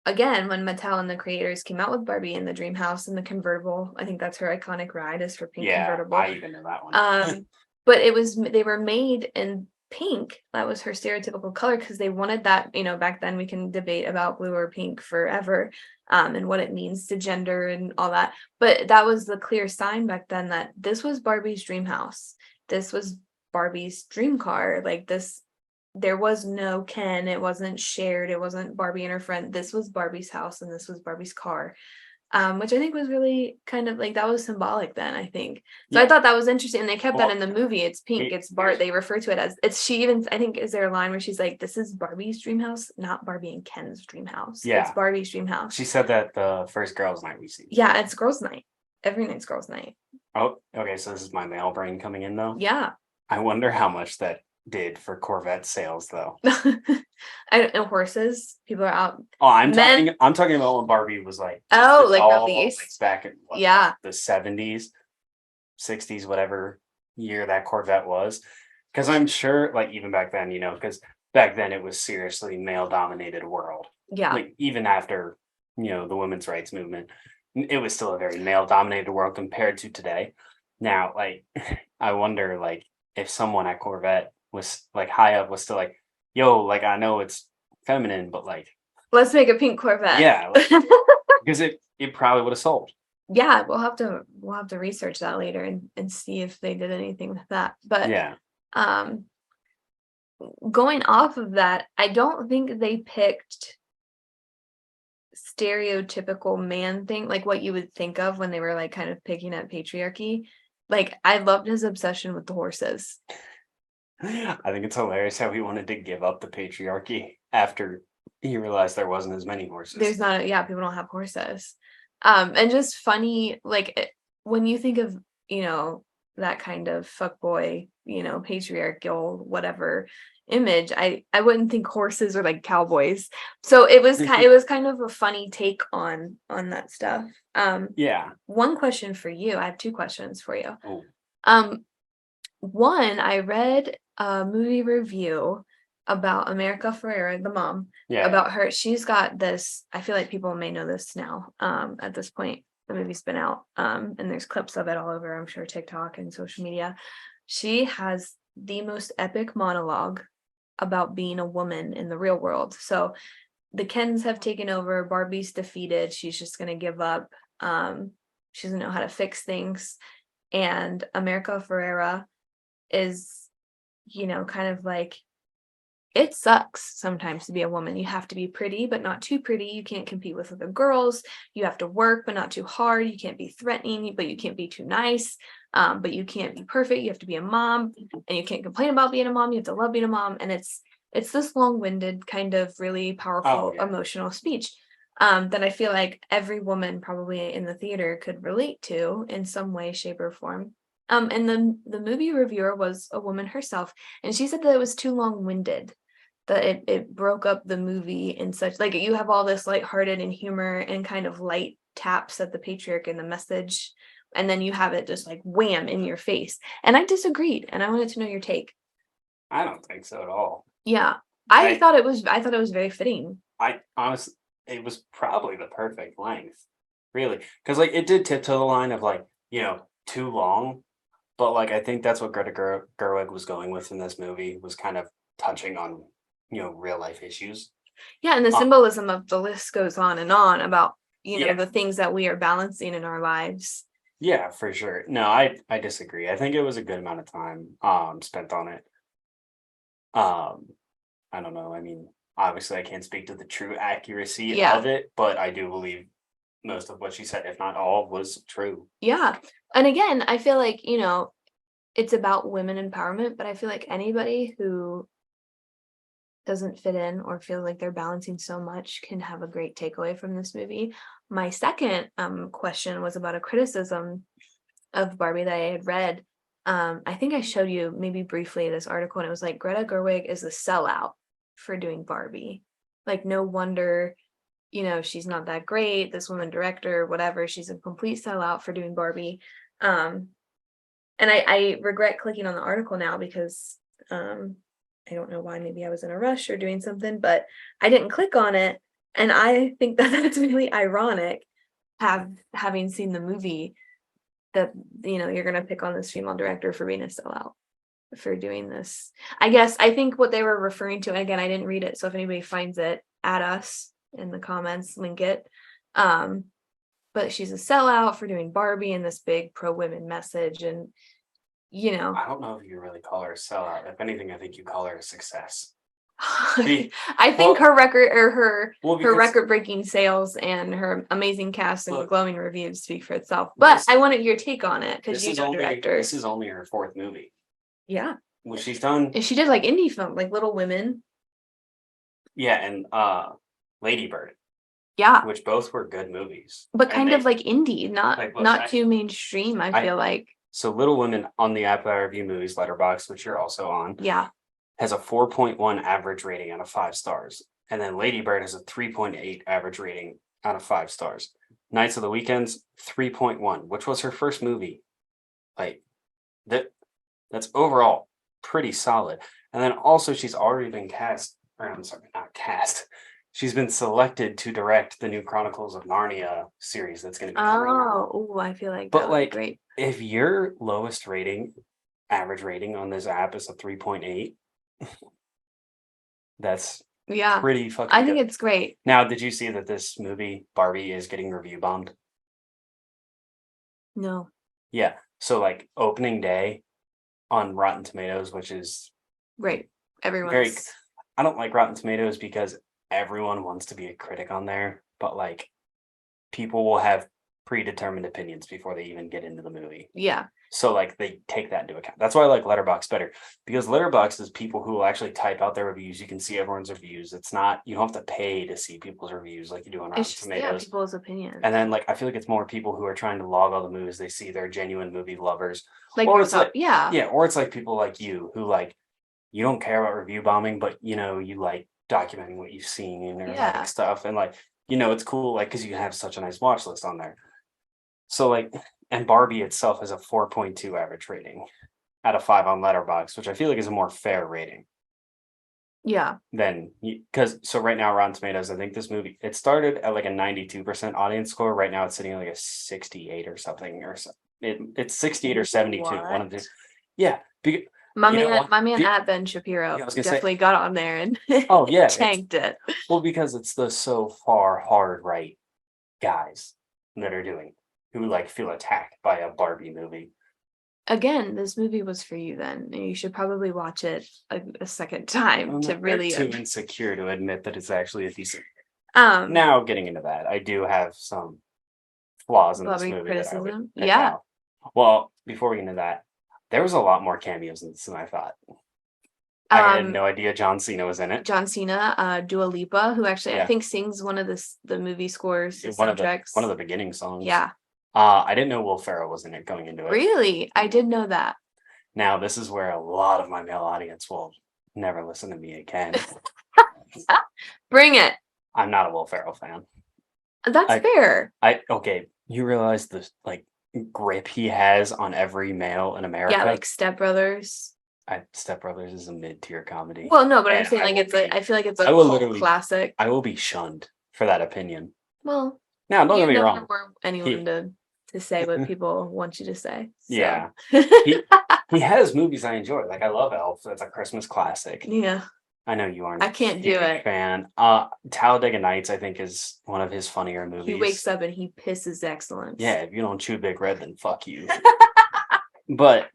again, when Mattel and the creators came out with Barbie in the dream house and the convertible, I think that's her iconic ride is for pink convertible. I even know that one. But they were made in pink. That was her stereotypical color because they wanted that, back then we can debate about blue or pink forever, and what it means to gender and all that. But that was the clear sign back then that this was Barbie's dream house. This was Barbie's dream car. Like this, there was no Ken, it wasn't shared, it wasn't Barbie and her friend. This was Barbie's house and this was Barbie's car, which I think was really kind of like, that was symbolic then, I think. So I thought that was interesting, and they kept that in the movie. It's pink, it's they refer to it as, she even, I think, is there a line where she's like, this is Barbie's dream house, not Barbie and Ken's dream house. It's Barbie's dream house. She said that the first girls' night we see. Yeah, it's girls' night. Every night's girls' night. Oh, okay, so this is my male brain coming in though. Yeah. I wonder how much that did for Corvette sales though. And horses, people are out. Oh, I'm talking about when Barbie was like, released back in the 70s, 60s, whatever year that Corvette was. Because I'm sure, like, even back then, because back then it was seriously male dominated world. Yeah. Like even after, the women's rights movement, it was still a very male dominated world compared to today. Now, like, I wonder, like, if someone at Corvette was like high up was still like, yo, like I know it's feminine, but like let's make a pink Corvette. Yeah. Because it probably would have sold. Yeah, we'll have to research that later and see if they did anything with that. But Yeah. um going off of that, I don't think they picked stereotypical man thing, like what you would think of when they were like kind of picking at patriarchy. Like I loved his obsession with the horses. I think it's hilarious how he wanted to give up the patriarchy after he realized there wasn't as many horses. There's not, yeah, people don't have horses. And just funny, like when you think of, you know, that kind of fuckboy, patriarchal, whatever image, I wouldn't think horses are like cowboys. So it was kind of a funny take on that stuff. Yeah. One question for you. I have two questions for you. Oh, Um, One, I read a movie review about America Ferrera, the mom, yeah. about her. She's got this, I feel like people may know this now, at this point. The movie's been out, and there's clips of it all over, I'm sure, TikTok and social media. She has the most epic monologue about being a woman in the real world. So the Kens have taken over, Barbie's defeated, she's just gonna give up. She doesn't know how to fix things. And America Ferrera is, kind of like, it sucks sometimes to be a woman. You have to be pretty, but not too pretty. You can't compete with other girls. You have to work, but not too hard. You can't be threatening, but you can't be too nice. But you can't be perfect. You have to be a mom, and you can't complain about being a mom. You have to love being a mom. And it's this long-winded, kind of really Oh, powerful, yeah. emotional speech that I feel like every woman probably in the theater could relate to in some way, shape, or form. And the movie reviewer was a woman herself, and she said that it was too long-winded, that it broke up the movie in such, like, you have all this lighthearted and humor and kind of light taps at the patriarch and the message, and then you have it just like wham in your face. And I disagreed, and I wanted to know your take. I don't think so at all. Yeah. I I thought it was very fitting. I honestly, it was probably the perfect length, really, because like it did tiptoe the line of like too long, but like I think that's what Greta Gerwig was going with in this movie was kind of touching on real life issues. Yeah, and the Uh, symbolism of the list goes on and on about, yeah, the things that we are balancing in our lives. yeah, for sure. No, I disagree. I think it was a good amount of time spent on it. Um, I don't know. I mean, obviously, I can't speak to the true accuracy Yeah. of it, but I do believe most of what she said, if not all, was true. Yeah. And again, I feel like, it's about women empowerment, but I feel like anybody who doesn't fit in or feel like they're balancing so much can have a great takeaway from this movie. My second question was about a criticism of Barbie that I had read. I think I showed you maybe briefly this article, and it was like Greta Gerwig is a sellout for doing Barbie. Like, no wonder, she's not that great. This woman director, whatever, she's a complete sellout for doing Barbie. And I regret clicking on the article now because I don't know why. Maybe I was in a rush or doing something, but I didn't click on it. And I think that that's really ironic, having seen the movie, that you're gonna pick on this female director for being a sellout for doing this. I think what they were referring to, and again, I didn't read it, so if anybody finds it, add us in the comments, link it. But she's a sellout for doing Barbie and this big pro women message, and I don't know if you really call her a sellout. If anything, I think you call her a success. I think Well, her record, or her because record-breaking sales and her amazing cast and look, glowing reviews speak for itself. But I wanted your take on it because this directors. is only her fourth movie. Yeah, What she's done, and she did like indie film, like Little Women. yeah, and Lady Bird, Yeah, which both were good movies, but and kind of like indie, not like look, not too mainstream. I feel like. so Little Women on the Apple Review Movies letterbox, which you're also on, Yeah. has a 4.1 average rating out of 5 stars, and then Lady Bird has a 3.8 average rating out of 5 stars. Nights of the Weekends 3.1, which was her first movie. Like that's overall pretty solid. And then also she's already been cast, or I'm sorry, not cast. She's been selected to direct the new Chronicles of Narnia series that's going to be coming out. Oh, I feel like that But would be like, great. if your lowest rating, average rating on this app is a 3.8, that's Yeah, pretty fucking I think good. it's great. Now, did you see that this movie Barbie is getting review bombed? No. Yeah. So like opening day on Rotten Tomatoes, which is Right. very, Everyone's. I don't like Rotten Tomatoes because everyone wants to be a critic on there, but like people will have predetermined opinions before they even get into the movie. Yeah. So like they take that into account. That's why I like Letterboxd better, because Letterboxd is people who will actually type out their reviews. You can see everyone's reviews. It's not, you don't have to pay to see people's reviews like you do on Rotten It's just, yeah, Tomatoes. people's opinions. And then like I feel like it's more people who are trying to log all the movies they see. They're genuine movie lovers. Like Or we it's like, yeah. yeah, or it's like people like you who like, you don't care about review bombing, but you know, you like documenting what you've seen or Yeah. like stuff. And like, you know, it's cool, like, because you have such a nice watch list on there. So like, and Barbie itself has a 4.2 average rating out of 5 on Letterboxd, which I feel like is a more fair rating Yeah. than, because so right now Rotten Tomatoes, I think this movie, it started at like a 92% audience score. Right now it's sitting at like a 68 or something, or so. It's 68 or 72. One of these. Yeah. My You know man, what? my man at Ben Shapiro Yeah, I was gonna say- definitely got on there and Oh yeah, tanked it. well, because it's the so far hard right guys that are doing, who like feel attacked by a Barbie movie. Again, this movie was for you then. And you should probably watch it a second time to They're really too insecure to admit that it's actually a decent. um Now getting into that, I do have some flaws in this Barbie movie that I would criticism. pick Yeah. out. Well, before we get into that, there was a lot more cameos in this than I thought. I had no idea John Cena was in it. John Cena, Dua Lipa, who actually I Yeah. think sings one of the movie scores, the One of soundtracks. the beginning songs. Yeah. I didn't know Will Ferrell was in it going into it. Really? I did know that. Now, this is where a lot of my male audience will never listen to me again. Bring it. I'm not a Will Ferrell fan. That's fair. Okay, you realize the like grip he has on every male in America? Yeah, like Step Brothers. Step Brothers is a mid-tier comedy. Well, no, but I'm And saying I like will it's a I feel like it's a I will cult literally- classic. I will be shunned for that opinion. Well, Now, don't you get me never wrong. were anyone to say what people want you to say. So. Yeah. He has movies I enjoy. Like I love Elf. That's a Christmas classic. Yeah. I know you aren't. I can't do a it. Fan. Talladega Nights, I think, is one of his funnier movies. He wakes up and he pisses excellence. Yeah, if you don't chew Big Red, then fuck you. But,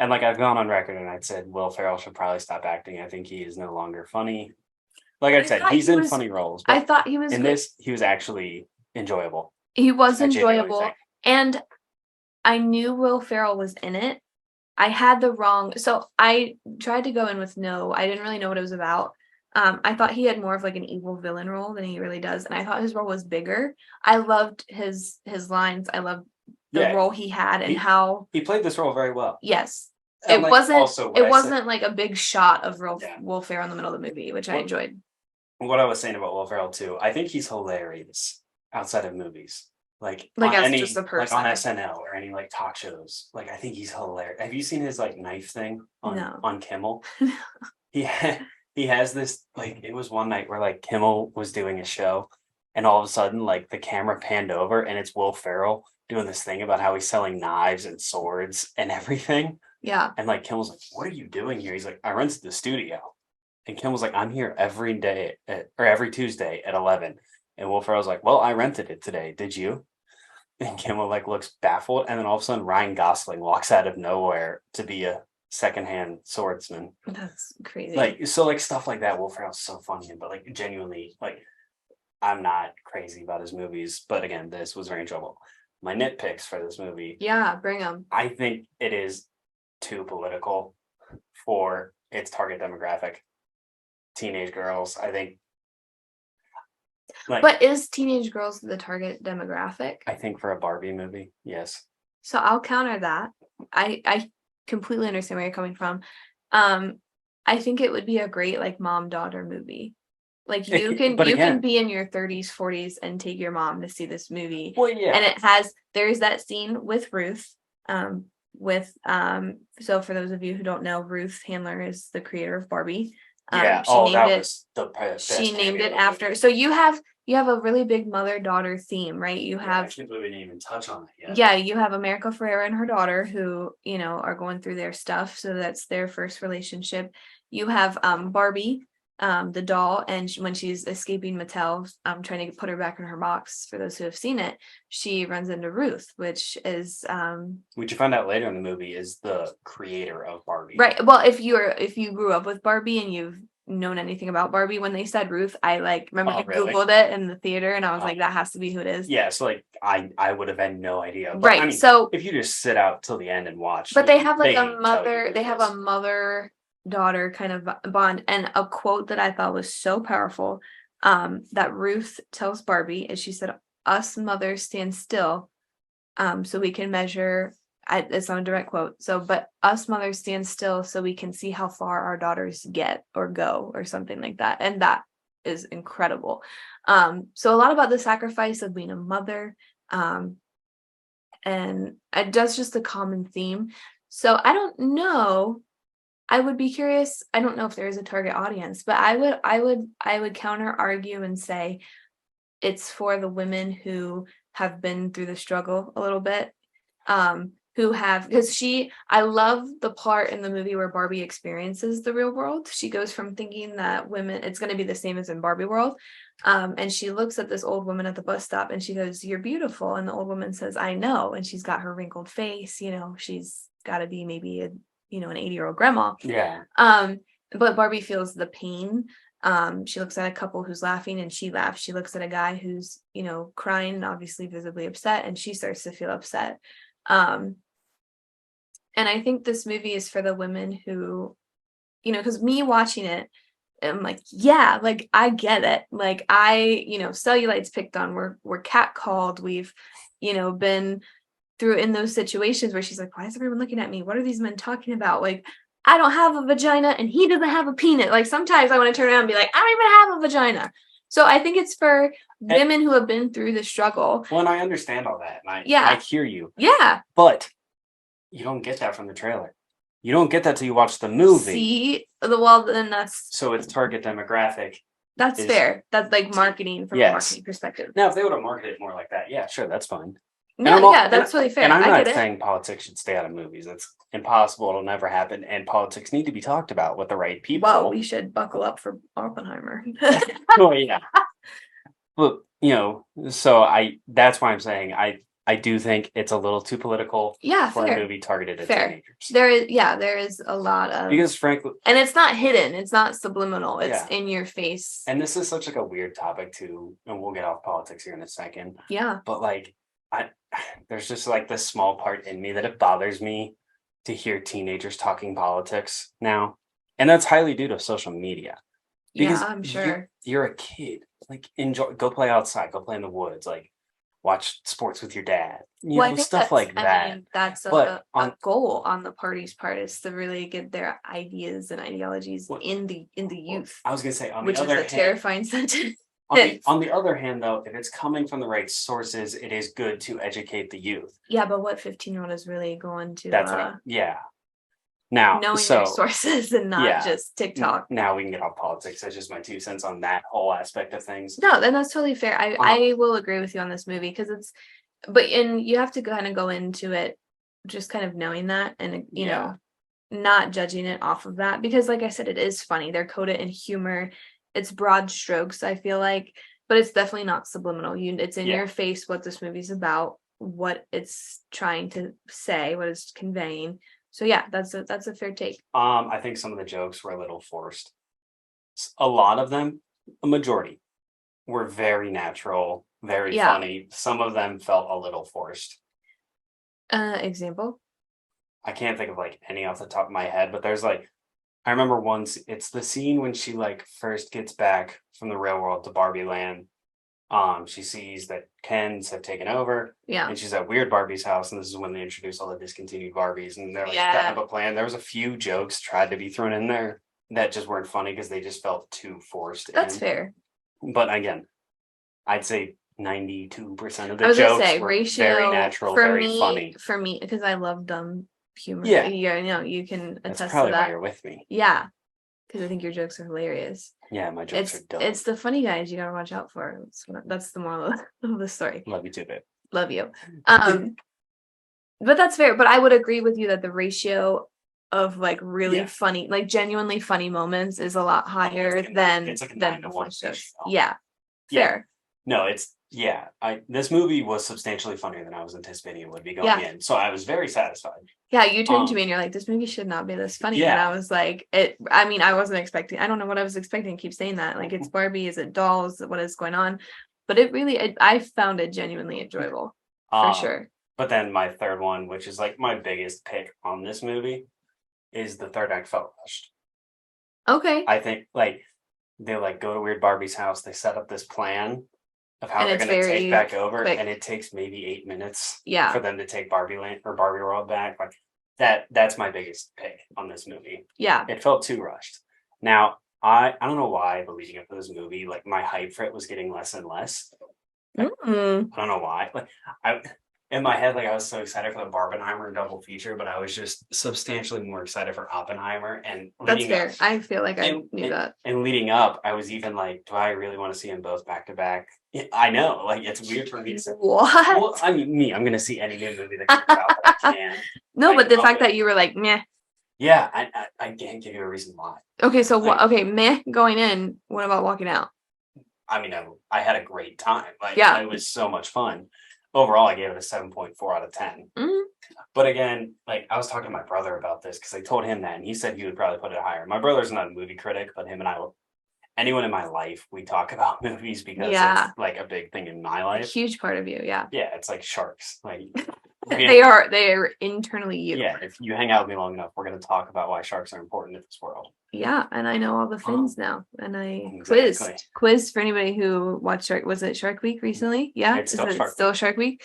and like I've gone on record and I'd said Will Ferrell should probably stop acting. I think he is no longer funny. Like I said, he's in funny roles. I thought he was in this. He was actually enjoyable. He was I genuinely enjoyable, think. and I knew Will Ferrell was in it. I had the wrong, so I tried to go in with no. I didn't really know what it was about. I thought he had more of like an evil villain role than he really does, and I thought his role was bigger. I loved his lines. I loved the role he had and how he played this role very well. Yes, And it like, wasn't. also It wasn't like a big shot of Yeah. Will Ferrell in the middle of the movie, which I enjoyed. What I was saying about Will Ferrell too, I think he's hilarious outside of movies. Like as just a person, like on SNL or any like talk shows. Like I think he's hilarious. Have you seen his like knife thing on Kimmel? he has this like, it was one night where like Kimmel was doing a show and all of a sudden like the camera panned over and it's Will Ferrell doing this thing about how he's selling knives and swords and everything. Yeah. And like Kimmel's like, what are you doing here? He's like, I rented the studio. And Kim was like, I'm here every day or every Tuesday at 11. And Will Ferrell's like, well, I rented it today. Did you? And Kimmel like looks baffled. And then all of a sudden Ryan Gosling walks out of nowhere to be a secondhand swordsman. That's crazy. Like, so like stuff like that. Will Ferrell's so funny, but like genuinely, like I'm not crazy about his movies. But again, this was very enjoyable. My nitpicks for this movie. Yeah, bring them. I think it is too political for its target demographic. Teenage girls, I think. Like, but is teenage girls the target demographic? I think for a Barbie movie, yes. So I'll counter that. I completely understand where you're coming from. I think it would be a great like mom-daughter movie. Like you can be in your 30s, 40s and take your mom to see this movie. Well, yeah. And there's that scene with Ruth. So for those of you who don't know, Ruth Handler is the creator of Barbie. Yeah. She named it after. So you have a really big mother-daughter theme, right? You have. I can't believe we didn't even touch on that yet. Yeah, you have America Ferrera and her daughter who are going through their stuff. So that's their first relationship. You have Barbie, the doll, and when she's escaping Mattel, trying to put her back in her box. For those who have seen it, she runs into Ruth, which is which you find out later in the movie is the creator of Barbie. Right. Well, if you grew up with Barbie and you've known anything about Barbie, when they said Ruth, I remember I Googled it in the theater, and I was like, that has to be who it is. Yeah, so I would have had no idea. But, right. So if you just sit out till the end and watch, but they have a mother-daughter kind of bond, and a quote that I thought was so powerful, that Ruth tells Barbie, is she said, "Us mothers stand still, so we can measure." It's not a direct quote. So, but us mothers stand still so we can see how far our daughters get or go, or something like that. And that is incredible. So a lot about the sacrifice of being a mother. And that's just a common theme. So I don't know. I would be curious. I don't know if there is a target audience, but I would counter argue and say it's for the women who have been through the struggle a little bit. I love the part in the movie where Barbie experiences the real world. She goes from thinking that it's going to be the same as in Barbie world. And she looks at this old woman at the bus stop and she goes, "You're beautiful." And the old woman says, "I know." And she's got her wrinkled face, she's got to be maybe an 80-year-old grandma. Yeah. But Barbie feels the pain. She looks at a couple who's laughing and she laughs. She looks at a guy who's, crying and obviously visibly upset, and she starts to feel upset. And I think this movie is for the women who, because me watching it, I'm like, yeah, I get it. Cellulite's picked on, we're catcalled. We've, been through in those situations where she's like, why is everyone looking at me? What are these men talking about? I don't have a vagina and he doesn't have a penis. Sometimes I want to turn around and be like, I don't even have a vagina. So I think it's for women who have been through the struggle. Well, and I understand all that. And I hear you. Yeah. But you don't get that from the trailer. You don't get that till you watch the movie. See, then that's... So its target demographic. That's fair. That's marketing from a marketing perspective. Now, if they would have marketed it more like that, yeah, sure, that's fine. No, that's really fair. And I'm not saying politics should stay out of movies. That's impossible. It'll never happen. And politics need to be talked about with the right people. Well, we should buckle up for Barbenheimer. Oh, yeah. But, so that's why I'm saying I do think it's a little too political for a movie targeted at teenagers. There is a lot of... Because frankly... And it's not hidden. It's not subliminal. It's in your face. And this is such a weird topic too, and we'll get off politics here in a second. Yeah. But there's just this small part in me that it bothers me to hear teenagers talking politics now. And that's highly due to social media. Because I'm sure. You're a kid. Enjoy, go play outside, go play in the woods, watch sports with your dad. Stuff like that. I mean, that's a goal on the party's part, is to really get their ideas and ideologies in the youth. I was gonna say, which is a terrifying sentence. On the other hand, though, if it's coming from the right sources, it is good to educate the youth. Yeah, but what 15-year-old is really going to? That's Now, knowing your sources and not just TikTok. Now we can get off politics. That's just my 2 cents on that whole aspect of things. No, then that's totally fair. I will agree with you on this movie, because you have to kind of go into it just kind of knowing that, and not judging it off of that, because like I said, it is funny. They're coded in humor. It's broad strokes, I feel like, but it's definitely not subliminal. It's in your face what this movie's about, what it's trying to say, what it's conveying. So yeah, that's a fair take. I think some of the jokes were a little forced. A lot of them, a majority, were very natural, very funny. Some of them felt a little forced. Example? I can't think of any off the top of my head, but there's I remember once, it's the scene when she first gets back from the real world to Barbie Land. She sees that Kens have taken over. Yeah. And she's at Weird Barbie's house, and this is when they introduce all the discontinued Barbies, and they're setting up a plan. There was a few jokes tried to be thrown in there that just weren't funny because they just felt too forced. That's fair. But again, I'd say 92% of the jokes were very natural, very funny. For me, because I love dumb humor. Yeah. You can attest That's probably to that. why you're with me. Yeah. Because I think your jokes are hilarious. Yeah, my jokes are dumb. It's the funny guys you gotta watch out for. That's the moral of the story. Love you too, babe. Love you. But that's fair. But I would agree with you that the ratio of like really funny, like genuinely funny moments is a lot higher than it's like a than 9 to 1 shows. Yeah, fair. No, this movie was substantially funnier than I was anticipating it would be going in. So I was very satisfied. Yeah, you turned to me and you're like, this movie should not be this funny. Yeah. And I was like, I mean, I wasn't expecting, I don't know what I was expecting. I keep saying that. Like, it's Barbie, is it dolls? What is going on? But I found it genuinely enjoyable for sure. But then my third one, which is like my biggest pick on this movie, is the third act felt rushed. Okay. I think like they like go to Weird Barbie's house, they set up this plan of how they're gonna take back over, and it takes maybe 8 minutes for them to take Barbie Land or Barbie World back. Like that's my biggest pick on this movie. Yeah. It felt too rushed. Now, I don't know why, but leading up to this movie, like my hype for it was getting less and less. I don't know why. Like in my head, like I was so excited for the Barbenheimer double feature, but I was just substantially more excited for Oppenheimer. And that's fair. I feel like I knew that. And leading up, I was even like, do I really want to see them both back to back? I know, like it's weird for me to say. What? Well, I mean, I'm gonna see any new movie that comes out that I can. No, but the fact that you were like, meh. Yeah, I can't give you a reason why. Okay, so meh going in. What about walking out? I mean, I had a great time. Like, it was so much fun. Overall, I gave it a 7.4 out of 10. Mm-hmm. But again, like I was talking to my brother about this because I told him that, and he said he would probably put it higher. My brother's not a movie critic, but him and I will. Anyone in my life, we talk about movies because it's like a big thing in my life. A huge part of you, yeah. Yeah, it's like sharks. Like they are internally you. Yeah, if you hang out with me long enough, we're going to talk about why sharks are important in this world. Yeah, and I know all the things now. And I quiz for anybody who watched was it Shark Week recently? Yeah, it's still Shark Week.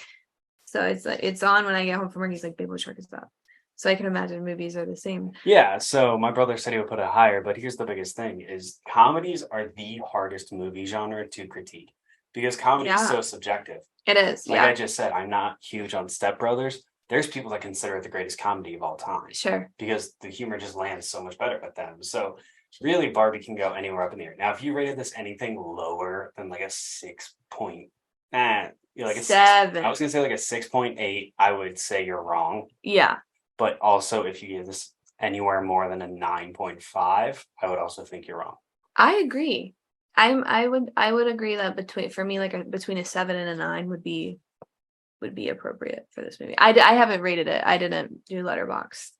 So it's on when I get home from work. He's like, babe, what shark is about? So I can imagine movies are the same. Yeah, so my brother said he would put it higher, but here's the biggest thing is comedies are the hardest movie genre to critique because comedy is so subjective. It is. Like I just said, I'm not huge on Step Brothers. There's people that consider it the greatest comedy of all time. Sure. Because the humor just lands so much better with them. So really Barbie can go anywhere up in the air. Now, if you rated this anything lower than like a 6 point, like a 7. I was gonna say like a 6.8, I would say you're wrong. Yeah. But also if you give this anywhere more than a 9.5, I would also think you're wrong. I agree. I would agree that between a 7 and a 9 would be appropriate for this movie. I haven't rated it. I didn't do Letterboxd.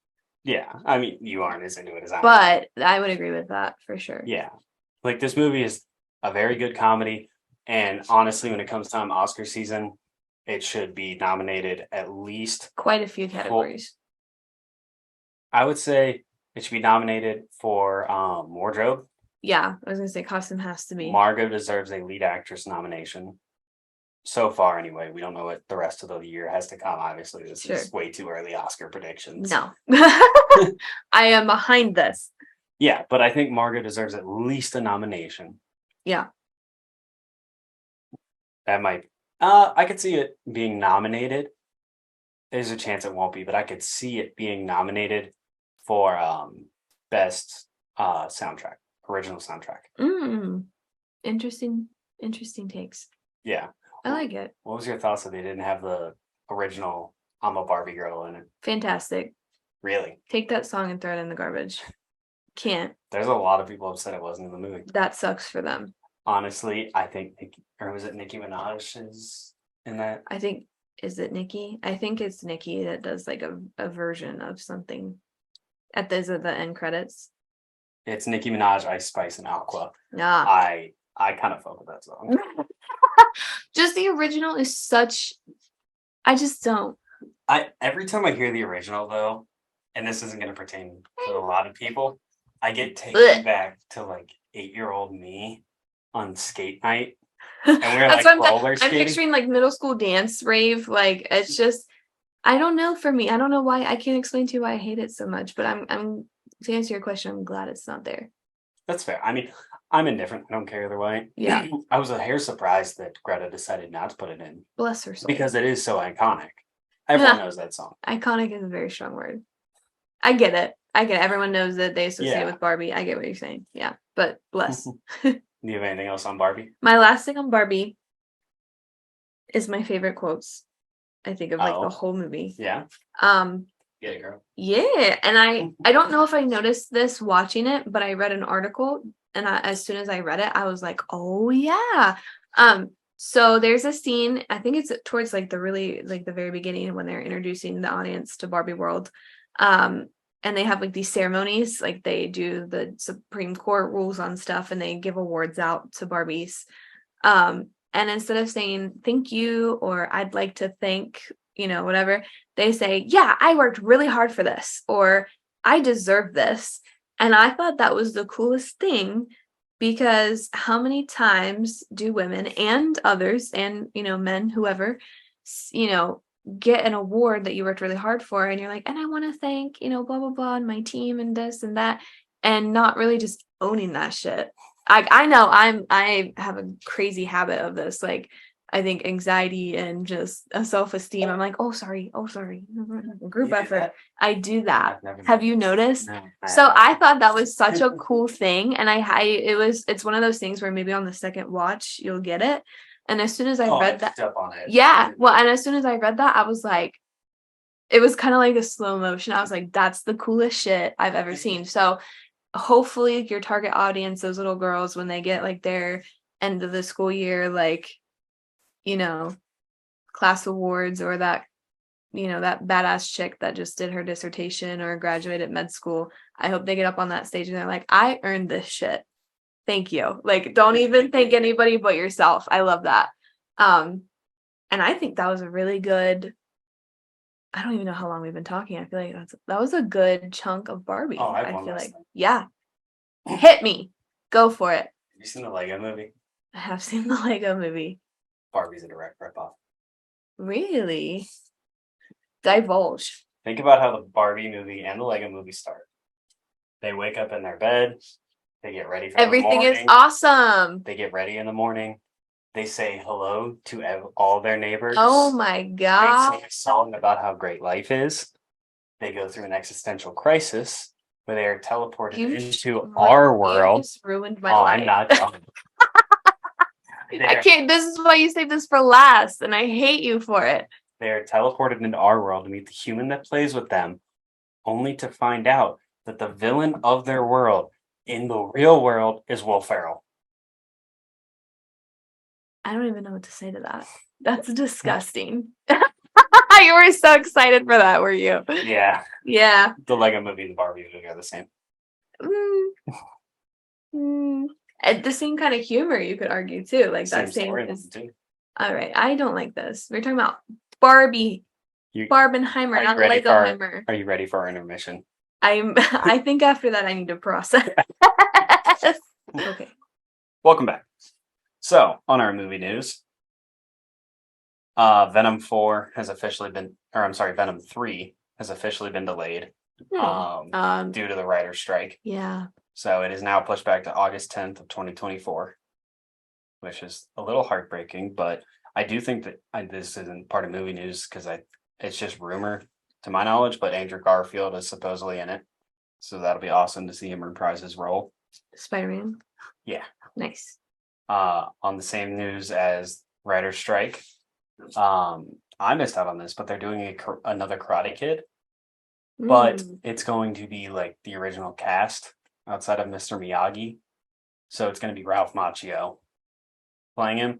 Yeah, I mean you aren't as into it as I am. But I would agree with that for sure. Yeah, like this movie is a very good comedy, and honestly, when it comes time Oscar season, it should be nominated at least quite a few categories. I would say it should be nominated for wardrobe. Yeah, I was gonna say costume has to be. Margot deserves a lead actress nomination. So far, anyway, we don't know what the rest of the year has to come. Obviously, this is way too early Oscar predictions. No, I am behind this. Yeah, but I think Margot deserves at least a nomination. Yeah, that might. I could see it being nominated. There's a chance it won't be, but I could see it being nominated for best soundtrack, original soundtrack. Interesting takes. Yeah. I like it. What was your thoughts that they didn't have the original I'm a Barbie Girl in it? Fantastic. Really? Take that song and throw it in the garbage. Can't. There's a lot of people upset it wasn't in the movie. That sucks for them. Honestly, I think, was it Nicki Minaj is in that? Is it Nicki? I think it's Nicki that does like a version of something at the end credits. It's Nicki Minaj, Ice Spice, and Aqua. Yeah. I kind of fuck with that song. Just the original is such. I just don't. Every time I hear the original though, and this isn't going to pertain to a lot of people, I get taken back to like 8-year-old me on skate night. And we're like roller skating. I'm picturing like middle school dance rave. Like it's just, I don't know for me. I don't know why. I can't explain to you why I hate it so much. But I'm to answer your question, I'm glad it's not there. That's fair. I mean, I'm indifferent. I don't care either way. Yeah. I was a hair surprised that Greta decided not to put it in. Bless her soul. Because it is so iconic. Everyone knows that song. Iconic is a very strong word. I get it. Everyone knows that they associate with Barbie. I get what you're saying. Yeah. But bless. Do you have anything else on Barbie? My last thing on Barbie is my favorite quotes. I think of like the whole movie. Yeah. Get it, girl. Yeah, and I don't know if I noticed this watching it, but I read an article, and as soon as I read it, I was like, "Oh yeah." So there's a scene, I think it's towards like the very beginning when they're introducing the audience to Barbie World. And they have like these ceremonies, like they do the Supreme Court rules on stuff and they give awards out to Barbies. And instead of saying thank you or I'd like to thank, whatever, they say, yeah, I worked really hard for this or I deserve this. And I thought that was the coolest thing because how many times do women and others and, men, whoever, get an award that you worked really hard for and you're like, and I want to thank, blah, blah, blah, and my team and this and that, and not really just owning that shit. I know I have a crazy habit of this. Like I think anxiety and just a self-esteem. I'm like, oh sorry, group effort. I do that. Have you noticed? No, So I thought that was such a cool thing. And it's one of those things where maybe on the second watch you'll get it. And as soon as I read that, up on it. yeah. Well, and as soon as I read that, I was like, it was kind of like a slow motion. I was like, that's the coolest shit I've ever seen. So hopefully your target audience, those little girls, when they get like their end of the school year, like, class awards or that, that badass chick that just did her dissertation or graduated med school, I hope they get up on that stage and they're like, I earned this shit. Thank you. Like, don't even thank anybody but yourself. I love that. And I think that was a really good, I don't even know how long we've been talking. I feel like that was a good chunk of Barbie. Oh, I feel like, yeah. Hit me. Go for it. Have you seen the Lego movie? I have seen the Lego movie. Barbie's a direct ripoff. Really? Divulge. Think about how the Barbie movie and the Lego movie start. They wake up in their bed. They get ready for everything the is awesome. They get ready in the morning. They say hello to all their neighbors. Oh my god! They sing a song about how great life is. They go through an existential crisis where they are teleported into our world. You just ruined my life. I'm not. I can't. This is why you saved this for last, and I hate you for it. They are teleported into our world to meet the human that plays with them, only to find out that the villain of their world in the real world is Will Ferrell. I don't even know what to say to that. That's disgusting. You were so excited for that, were you? Yeah. Yeah. The Lego movie and the Barbie movie are the same. The same kind of humor, you could argue, too. Like that same is... All right. I don't like this. We're talking about Barbie. Barbenheimer, not Legoheimer. Are you ready for our intermission? I think after that I need to process. Okay. Welcome back. So, on our movie news, Venom 4 has officially been, or I'm sorry, Venom 3 has officially been delayed due to the writer's strike. Yeah. So it is now pushed back to August 10th of 2024, which is a little heartbreaking, but I do think that this isn't part of movie news because it's just rumor to my knowledge, but Andrew Garfield is supposedly in it. So that'll be awesome to see him reprise his role. Spider-Man? Yeah. Nice. On the same news as writer's strike, I missed out on this, but they're doing another Karate Kid, but it's going to be like the original cast outside of Mr. Miyagi. So it's going to be Ralph Macchio playing him.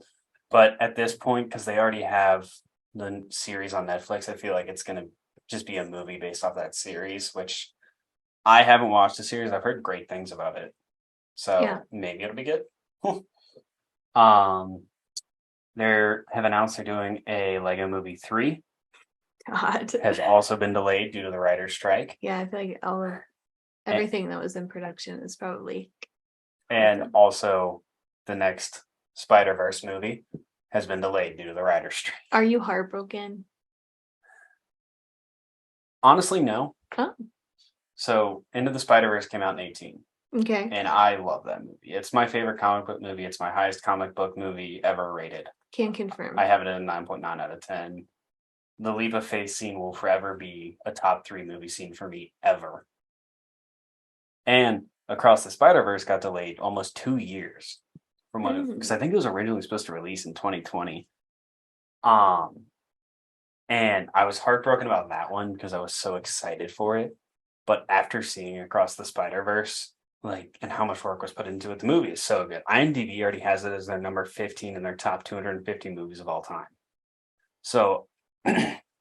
But at this point, because they already have the series on Netflix, I feel like it's going to just be a movie based off that series, which I haven't watched the series. I've heard great things about it. So maybe it'll be good. They have announced they're doing a Lego Movie 3. God. Has also been delayed due to the writer's strike. Yeah, I feel like everything that was in production is probably. And also the next Spider-Verse movie has been delayed due to the writer's strike. Are you heartbroken? Honestly, no. Oh. So Into the Spider-Verse came out in 2018. Okay. And I love that movie. It's my favorite comic book movie. It's my highest comic book movie ever rated. Can confirm. I have it at a 9.9 out of 10. The leap of faith scene will forever be a top 3 movie scene for me ever. And Across the Spider-Verse got delayed almost 2 years from when, because I think it was originally supposed to release in 2020. And I was heartbroken about that one because I was so excited for it. But after seeing Across the Spider-Verse, like, and how much work was put into it, the movie is so good. IMDb already has it as their number 15 in their top 250 movies of all time. So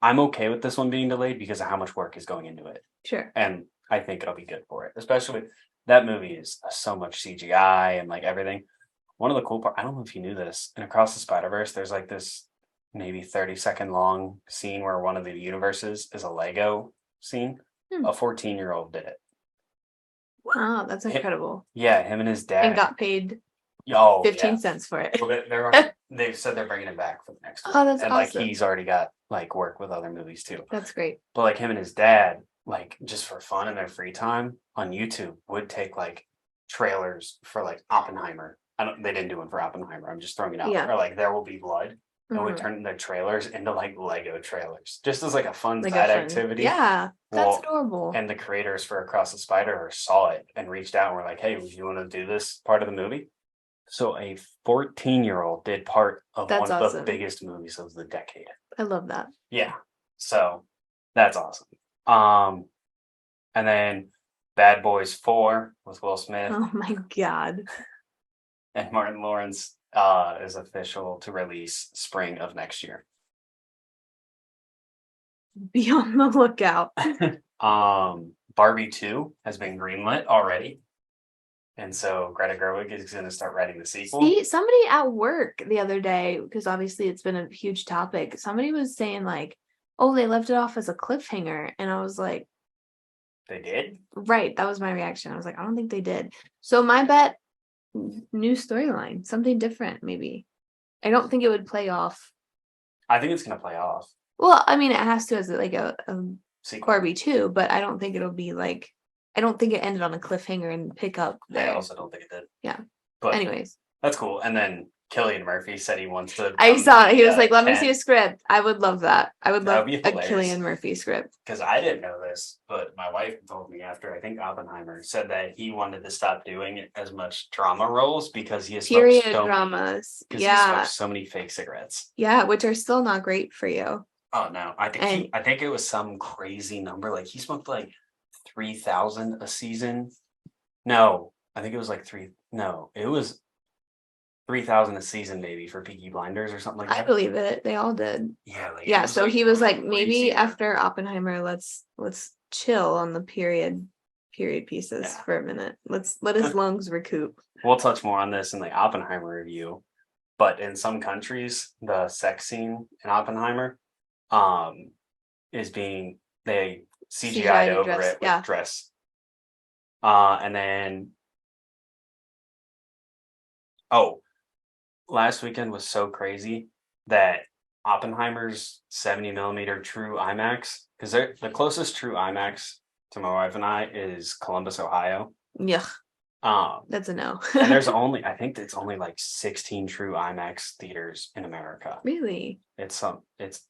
I'm okay with this one being delayed because of how much work is going into it. Sure. And I think it'll be good for it, especially with that movie is so much CGI and like everything. One of the cool parts, I don't know if you knew this, in Across the Spider-Verse, there's like this maybe 30-second long scene where one of the universes is a Lego scene. A 14-year-old did it. Wow, that's incredible. Yeah, him and his dad. And got paid 15 cents for it. Well, they've said they're bringing it back for the next one. Oh, that's and awesome. Like he's already got like work with other movies too. That's great. But like him and his dad, like just for fun in their free time on YouTube, would take like trailers for like Oppenheimer. They didn't do one for Oppenheimer. I'm just throwing it out. Yeah. Or like There Will Be Blood. And would turn their trailers into like Lego trailers, just as like a fun side activity. Yeah, that's adorable. And the creators for Across the Spider-Verse saw it and reached out and were like, "Hey, would you want to do this part of the movie?" So a 14-year-old did part of one of the biggest movies of the decade. I love that. Yeah, so that's awesome. And then Bad Boys 4 with Will Smith. Oh my God. And Martin Lawrence is official to release spring of next year. Be on the lookout. Barbie 2 has been greenlit already. And so Greta Gerwig is going to start writing the sequel. See, somebody at work the other day, because obviously it's been a huge topic, somebody was saying like, oh, they left it off as a cliffhanger. And I was like, they did? Right. That was my reaction. I was like, I don't think they did. So my bet, new storyline, something different, maybe. I don't think it would play off. I think it's going to play off. Well, I mean, it has to as like a sequel. Barbie 2, but I don't think it'll be like, I don't think it ended on a cliffhanger and pick up there. I also don't think it did. Yeah. But anyways. That's cool. And then Cillian Murphy said he wants to. I saw it. He was like, let me see a script. I would love that. I would love a Cillian Murphy script. Because I didn't know this, but my wife told me after, I think Oppenheimer said that he wanted to stop doing as much drama roles because he has period dramas. He smoked so many fake cigarettes. Yeah, which are still not great for you. Oh no. I think it was some crazy number. Like he smoked like 3,000 a season. No, I think it was like it was 3,000 a season maybe for Peaky Blinders or something like that. I believe it. They all did. Yeah. Yeah. So he was like, maybe after Oppenheimer, let's chill on the period pieces for a minute. Let his lungs recoup. We'll touch more on this in the Oppenheimer review, but in some countries, the sex scene in Oppenheimer, is being they CGI'd over it with dress. And then last weekend was so crazy that Oppenheimer's 70 millimeter true IMAX, because the closest true IMAX to my wife and I is Columbus, Ohio. Yeah. That's a no. And I think it's only like 16 true IMAX theaters in America. Really? It's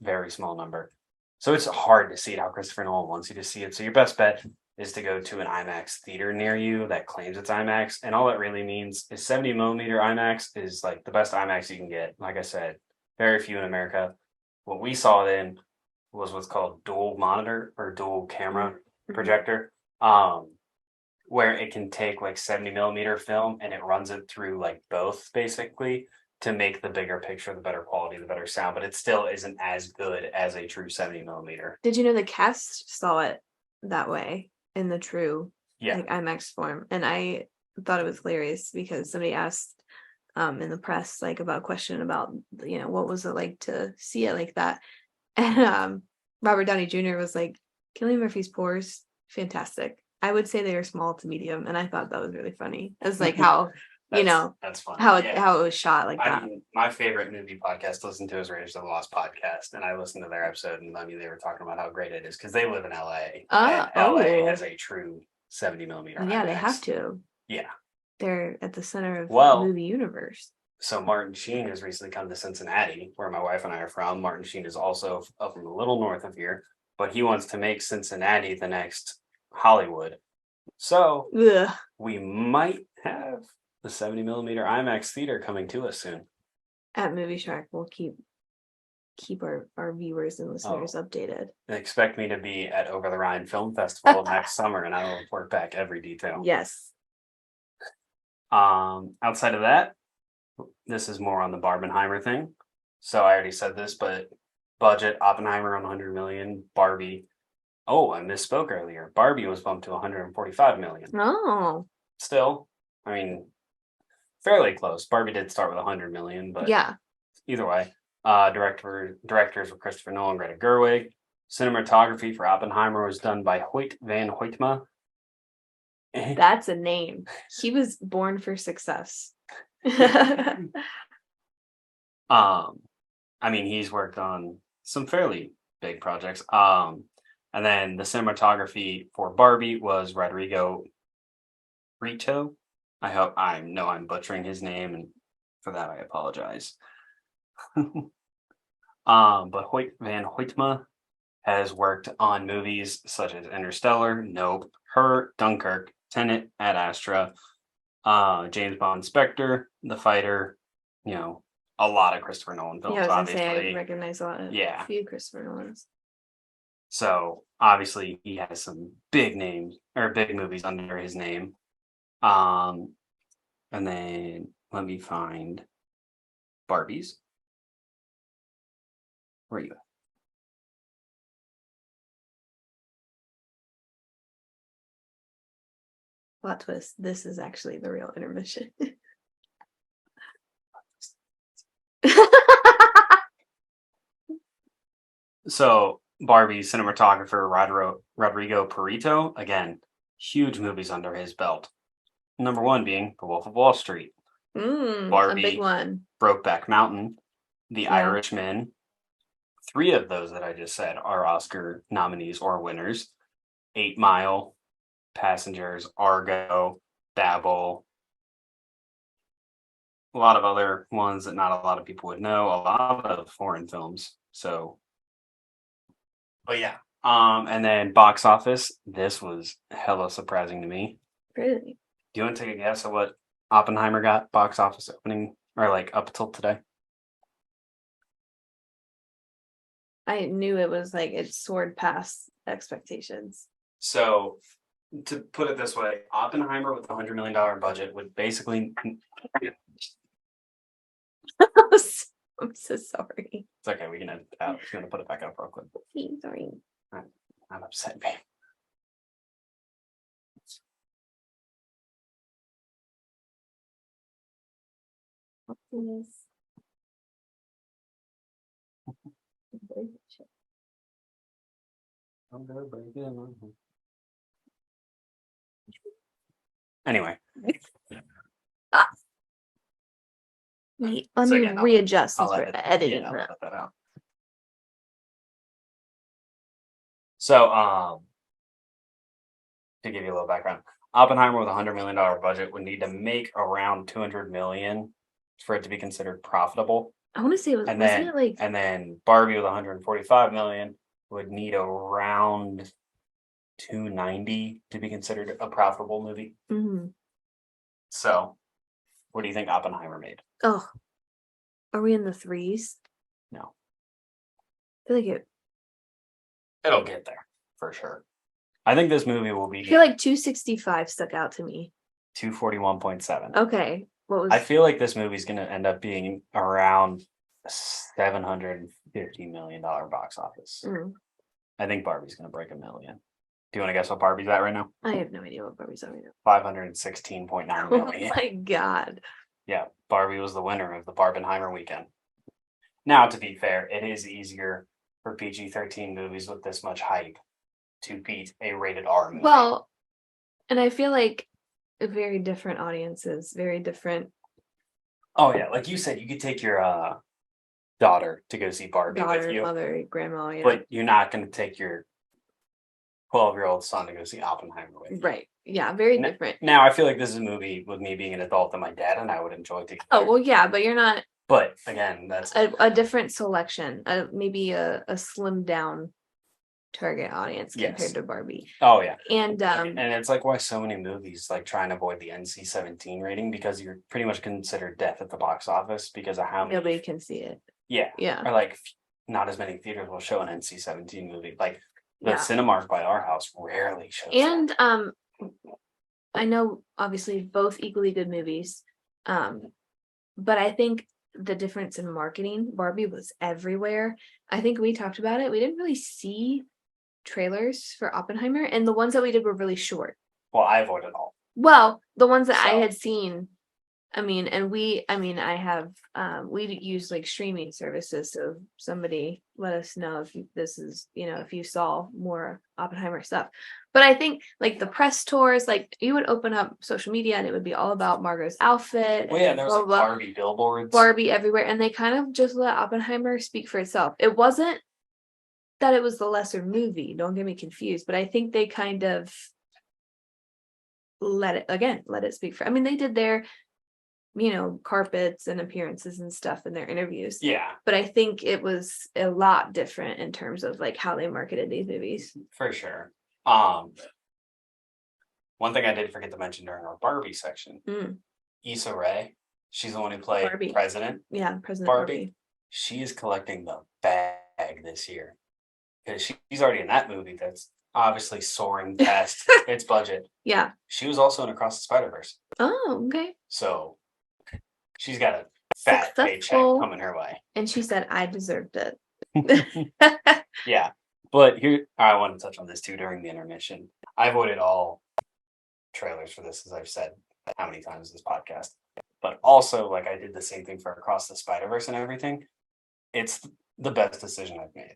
very small number. So it's hard to see it how Christopher Nolan wants you to see it. So your best bet is to go to an IMAX theater near you that claims it's IMAX. And all it really means is 70 millimeter IMAX is like the best IMAX you can get. Like I said, very few in America. What we saw it in was what's called dual monitor or dual camera projector, where it can take like 70 millimeter film and it runs it through like both basically to make the bigger picture, the better quality, the better sound, but it still isn't as good as a true 70 millimeter. Did you know the cast saw it that way in the true like IMAX form? And I thought it was hilarious because somebody asked in the press like about a question about what was it like to see it like that, and Robert Downey Jr. was like, Cillian Murphy's pores fantastic. I would say they are small to medium, and I thought that was really funny. It's like how that's funny. How it was shot like that. My favorite movie podcast to listen to is Raiders of the Lost podcast, and I listened to their episode, and they were talking about how great it is because they live in LA. And LA has a true 70 millimeter. Yeah, they have to. Yeah, they're at the center of the movie universe. So Martin Sheen has recently come to Cincinnati, where my wife and I are from. Martin Sheen is also up from a little north of here, but he wants to make Cincinnati the next Hollywood. So we might have the 70 millimeter IMAX theater coming to us soon. At Movie Shark, we'll keep keep our viewers and listeners updated. Expect me to be at Over the Rhine Film Festival next summer, and I will report back every detail. Yes. Outside of that, this is more on the Barbenheimer thing. So I already said this, but budget Oppenheimer on 100 million, Barbie. Oh, I misspoke earlier. Barbie was bumped to 145 million. Oh. Still, I mean, fairly close. Barbie did start with 100 million, but yeah. Either way, directors were Christopher Nolan, Greta Gerwig. Cinematography for Oppenheimer was done by Hoyt van Hoytma. That's a name. He was born for success. I mean, he's worked on some fairly big projects. And then the cinematography for Barbie was Rodrigo Rito. I know I'm butchering his name, and for that I apologize. But Hoyt van Hoytma has worked on movies such as Interstellar, Nope, Her, Dunkirk, Tenet, Ad Astra, James Bond, Spectre, The Fighter. You know, a lot of Christopher Nolan films. Yeah, I was obviously, gonna say I recognize a lot of a few Christopher Nolans. So obviously, he has some big names or big movies under his name. And then let me find Barbies. Where are you at? Plot twist. This is actually the real intermission. So Barbie cinematographer Rodrigo Prieto, again, huge movies under his belt. Number one being The Wolf of Wall Street. Barbie, a big one. Brokeback Mountain, The Irishman. 3 of those that I just said are Oscar nominees or winners. 8 Mile, Passengers, Argo, Babel. A lot of other ones that not a lot of people would know. A lot of foreign films. So, but yeah. And then box office. This was hella surprising to me. Really? Do you want to take a guess at what Oppenheimer got box office opening or like up till today? I knew it was like it soared past expectations. So to put it this way, Oppenheimer with a $100 million budget would basically. I'm so sorry. It's okay. We can edit it out. I'm going to put it back up real quick. Sorry. I'm upset, babe. Anyway. Wait, let me readjust this for editing. I'll cut that out. So, to give you a little background, Oppenheimer with a $100 million budget would need to make around $200 million for it to be considered profitable. I want to say wasn't it like, and then Barbie with 145 million would need around 290 to be considered a profitable movie. Mm-hmm. So, what do you think Oppenheimer made? Oh, are we in the 3s? No, I feel like it'll get there for sure. I think this movie will be. I feel like 265 stuck out to me. 241.7. Okay. What was? I feel like this movie's going to end up being around $750 million box office. Mm. I think Barbie's going to break $1 million. Do you want to guess what Barbie's at right now? I have no idea what Barbie's at right now. 516.9 million. Oh my god. Yeah, Barbie was the winner of the Barbenheimer weekend. Now, to be fair, it is easier for PG-13 movies with this much hype to beat a rated R movie. Well, and I feel like very different audiences, very different. Oh yeah, like you said, you could take your daughter to go see Barbie with you. Mother, grandma, yeah. But you're not going to take your 12-year-old son to go see Oppenheimer with you. Right. Yeah, very different. Now, I feel like this is a movie with me being an adult and my dad and I would enjoy together. Oh, well, yeah, but you're not. But again, that's a different selection. Maybe a slimmed down target audience compared to Barbie. Oh yeah. And it's like why so many movies like try and avoid the NC-17 rating, because you're pretty much considered death at the box office because of how many. Nobody can see it. Yeah. Yeah. Or like not as many theaters will show an NC-17 movie. Like the Cinemark by our house rarely shows. And I know obviously both equally good movies, but I think the difference in marketing, Barbie was everywhere. I think we talked about it. We didn't really see trailers for Oppenheimer, and the ones that we did were really short. Well, I avoided all. Well, the ones that I had seen, I have, we use like streaming services. So somebody let us know if this is, if you saw more Oppenheimer stuff. But I think like the press tours, like you would open up social media and it would be all about Margot's outfit. Well, yeah, and there was like Barbie billboards. Barbie everywhere. And they kind of just let Oppenheimer speak for itself. It wasn't that it was the lesser movie. Don't get me confused. But I think they kind of let it speak for. I mean, they did their carpets and appearances and stuff in their interviews. Yeah. But I think it was a lot different in terms of like how they marketed these movies. For sure. One thing I did forget to mention during our Barbie section, Issa Rae, she's the one who played Barbie. President. Yeah, President Barbie. She is collecting the bag this year. Because she's already in that movie that's obviously soaring past its budget. Yeah. She was also in Across the Spider-Verse. Oh, okay. So she's got a fat paycheck coming her way. And she said, I deserved it. Yeah. But here, I want to touch on this too during the intermission. I avoided all trailers for this, as I've said how many times in this podcast. But also, like, I did the same thing for Across the Spider-Verse and everything. It's the best decision I've made.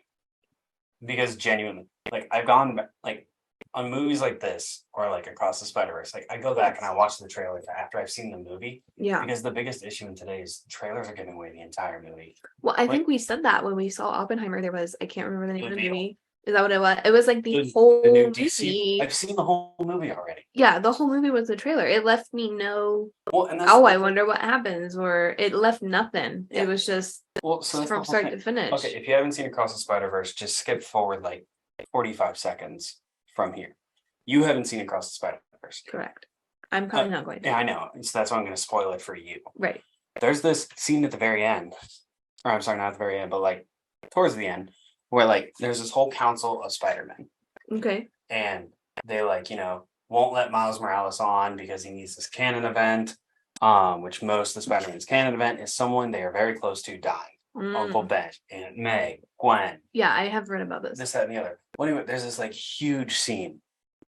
Because genuinely, like, I've gone, like, on movies like this, or like Across the Spider-Verse, like, I go back and I watch the trailer after I've seen the movie. Yeah. Because the biggest issue in today is trailers are giving away the entire movie. Well, I think we said that when we saw Oppenheimer. There was, I can't remember the name of the movie. Is that what it was? It was like the whole new movie. DC. I've seen the whole movie already. Yeah, the whole movie was the trailer. It left me no. Well, and I wonder what happens, or it left nothing. Yeah. It was just from start to finish. Okay, if you haven't seen Across the Spider-Verse, just skip forward like 45 seconds from here. You haven't seen Across the Spider-Verse. Correct. I'm probably not going to. Yeah, I know. So that's why I'm going to spoil it for you. Right. There's this scene at the very end, or I'm sorry, not at the very end, but like towards the end, where like there's this whole council of Spider-Men. Okay. And they like, won't let Miles Morales on because he needs this canon event, which most of the Spider-Man's canon event is someone they are very close to dying. Uncle Ben, Aunt May, Gwen. Yeah, I have read about this. This, that, and the other. Well, anyway, there's this like huge scene.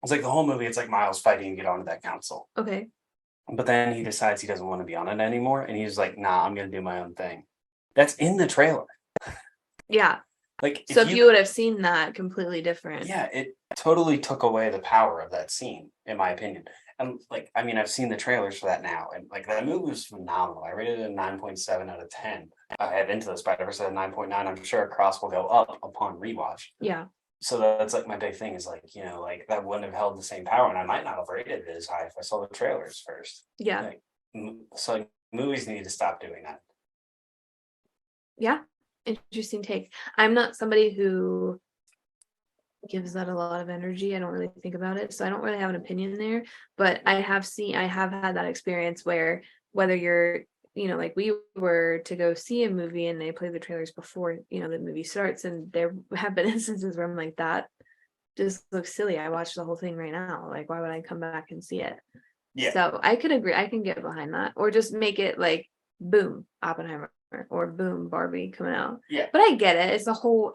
It's like the whole movie, it's like Miles fighting to get onto that council. Okay. But then he decides he doesn't want to be on it anymore. And he's like, nah, I'm going to do my own thing. That's in the trailer. Yeah. Like, so if you would have seen that, completely different. Yeah, it totally took away the power of that scene, in my opinion. And like, I mean, I've seen the trailers for that now, and like that movie was phenomenal. I rated it a 9.7 out of 10. I have Into the Spider-Verse at a 9.9. I'm sure Across will go up upon rewatch. Yeah. So that's like my big thing is like, like that wouldn't have held the same power, and I might not have rated it as high if I saw the trailers first. Yeah. Like, so movies need to stop doing that. Yeah. Interesting take. I'm not somebody who gives that a lot of energy. I don't really think about it, so I don't really have an opinion there. But I have had that experience where whether you're, like we were to go see a movie and they play the trailers before, the movie starts, and there have been instances where I'm like, that just looks silly. I watched the whole thing right now. Like, why would I come back and see it? Yeah. So I could agree. I can get behind that, or just make it like, boom, Oppenheimer. Or boom, Barbie coming out. Yeah. But I get it. It's a whole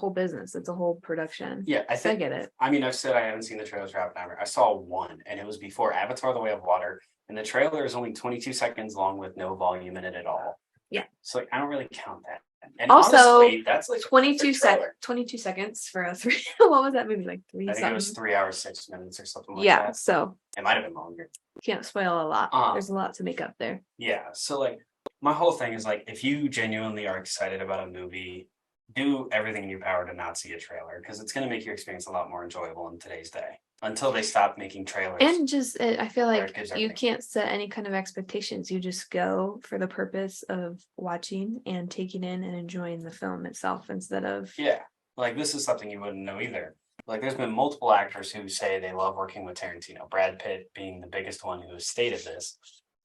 business. It's a whole production. Yeah, I get it. I mean, I've said I haven't seen the trailers for Oppenheimer. I saw one, and it was before Avatar: The Way of Water, and the trailer is only 22 seconds long with no volume in it at all. Yeah. So like, I don't really count that. And also, honestly, that's like 22 seconds for a 3. What was that movie? Like 3 I think something? It was 3 hours 6 minutes or something like that. Yeah. So it might have been longer. Can't spoil a lot. There's a lot to make up there. Yeah. So like, my whole thing is like, if you genuinely are excited about a movie, do everything in your power to not see a trailer, because it's going to make your experience a lot more enjoyable in today's day until they stop making trailers. And just, I feel like you can't set any kind of expectations. You just go for the purpose of watching and taking in and enjoying the film itself instead of. Yeah. Like, this is something you wouldn't know either. Like, there's been multiple actors who say they love working with Tarantino, Brad Pitt being the biggest one who has stated this.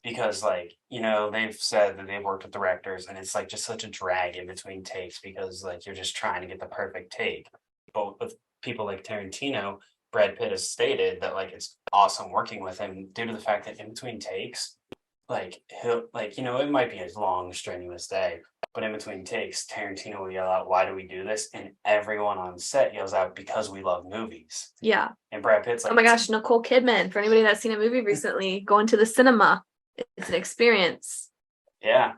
because like, you know, they've said that they've worked with directors and it's like just such a drag in between takes because like you're just trying to get the perfect take. But with people like Tarantino, Brad Pitt has stated that like it's awesome working with him due to the fact that in between takes, like he'll like, you know, it might be a long, strenuous day, but in between takes, Tarantino will yell out, "Why do we do this?" And everyone on set yells out, "Because we love movies." Yeah. And Brad Pitt's like, oh my gosh, Nicole Kidman. For anybody that's seen a movie recently, going to the cinema, it's an experience. yeah.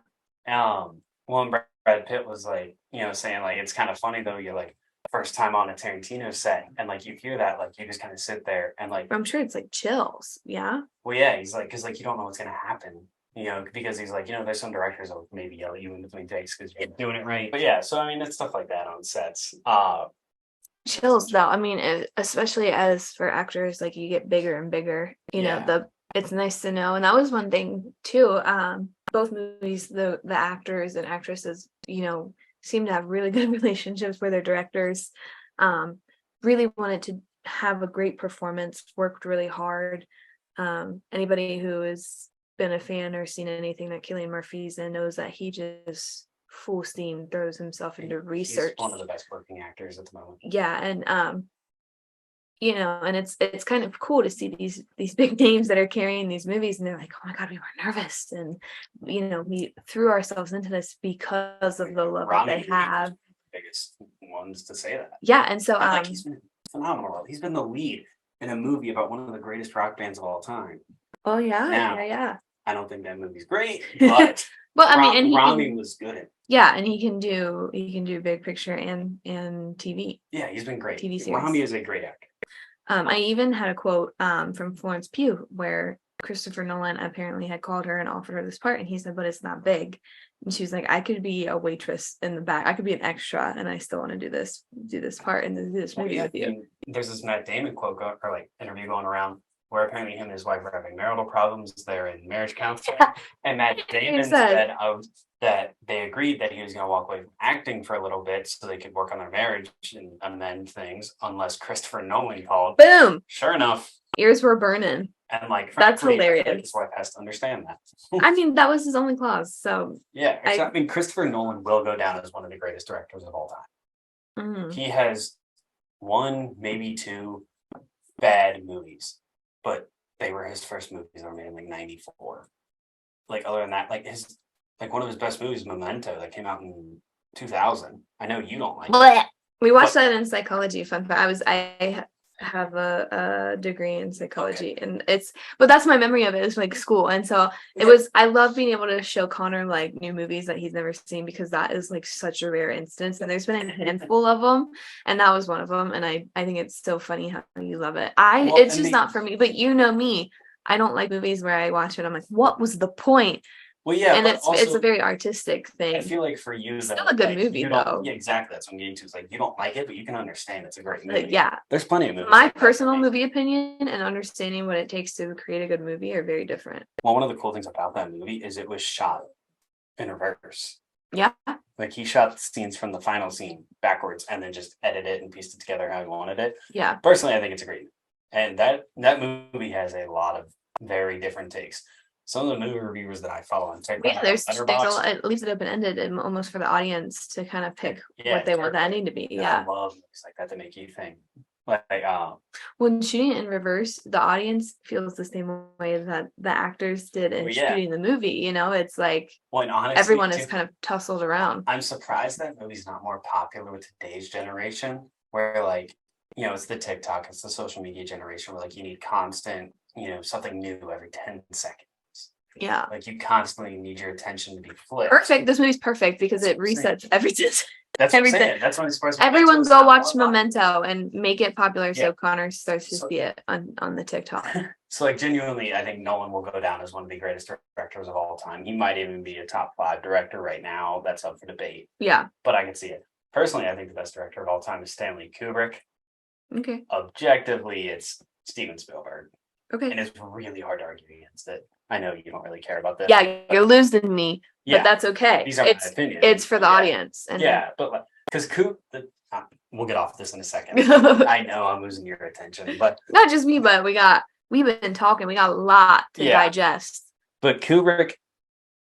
Well, and Brad Pitt was like, you know, saying like it's kind of funny though. You're like first time on a Tarantino set, and like you hear that, like you just kind of sit there and like, I'm sure it's like chills. Yeah. well, yeah, he's like, because like you don't know what's gonna happen, you know, because he's like, you know, there's some directors that will maybe yell at you in between takes because you're doing it right. But yeah, so I mean, it's stuff like that on sets. Chills though. I mean, especially as for actors, like you get bigger and bigger. You know, it's nice to know, and that was one thing too. Both movies, the actors and actresses, you know, seem to have really good relationships with their directors. Really wanted to have a great performance, worked really hard. Anybody who has been a fan or seen anything that Cillian Murphy's in knows that he just full steam throws himself into research. He's one of the best working actors at the moment. Yeah, and you know, and it's kind of cool to see these big names that are carrying these movies, and they're like, oh my god, we were nervous, and you know, we threw ourselves into this because of the love that they have. Biggest ones to say that. Yeah, and so like he's been phenomenal. He's been the lead in a movie about one of the greatest rock bands of all time. Oh yeah, now, yeah. I don't think that movie's great, but well, I mean, and Rami was good. Yeah, and he can do big picture and TV. Yeah, he's been great. TV series. Rami is a great actor. I even had a quote from Florence Pugh where Christopher Nolan apparently had called her and offered her this part, and he said, "But it's not big." And she was like, "I could be a waitress in the back. I could be an extra, and I still want to do this part and do this movie with you." There's this Matt Damon quote or like interview going around where apparently him and his wife are having marital problems. They're in marriage counseling, and Matt Damon said that they agreed that he was going to walk away from acting for a little bit so they could work on their marriage and amend things, unless Christopher Nolan called. Boom! Sure enough, ears were burning. And like that's hilarious. Like his wife has to understand that. I mean, that was his only clause. So yeah, I mean, Christopher Nolan will go down as one of the greatest directors of all time. Mm-hmm. He has one, maybe two bad movies, but they were his first movies that were made in like '94. Like other than that, like one of his best movies, Memento, that came out in 2000. I know you don't like it. We watched that in psychology. Fun fact. I have a degree in psychology, and but that's my memory of it. It's like school, and so it was. I love being able to show Conor like new movies that he's never seen because that is like such a rare instance, and there's been a handful of them, and that was one of them. And I think it's so funny how you love it. It's just not for me, but you know me. I don't like movies where I watch it. I'm like, what was the point? Well, yeah, and it's a very artistic thing. I feel like for you, it's still a good movie, though. Yeah, exactly. That's what I'm getting to. It's like you don't like it, but you can understand it's a great movie. Yeah, there's plenty of movies. My personal movie opinion and understanding what it takes to create a good movie are very different. Well, one of the cool things about that movie is it was shot in reverse. Yeah, like he shot scenes from the final scene backwards and then just edited it and pieced it together how he wanted it. Yeah, personally, I think it's a great movie. And that movie has a lot of very different takes. Some of the movie reviewers that I follow on TikTok, there's a lot, it leaves it open-ended and almost for the audience to kind of pick what they want the ending to be. Yeah, I love movies like that to make you think. Like, when shooting it in reverse, the audience feels the same way that the actors did in shooting the movie. You know, it's like honestly, everyone is kind of tussled around. I'm surprised that movie's not more popular with today's generation, where like, you know, it's the TikTok, it's the social media generation where like you need constant, you know, something new every 10 seconds. Yeah, like you constantly need your attention to be flipped. Perfect. This movie's perfect because it resets everything. That's everything. That's what I'm supposed to. Everyone go watch Memento and make it popular so Conor starts to see it on the TikTok. So like genuinely, I think Nolan will go down as one of the greatest directors of all time. He might even be a top 5 director right now. That's up for debate. Yeah, but I can see it. Personally, I think the best director of all time is Stanley Kubrick. Okay. Objectively, it's Steven Spielberg. Okay. And it's really hard to argue against it. I know you don't really care about this. Yeah, you're losing me, but that's okay. These are my opinions. It's for the audience. And but like, because we'll get off this in a second. I know I'm losing your attention, but not just me, but we've been talking. We got a lot to digest. But Kubrick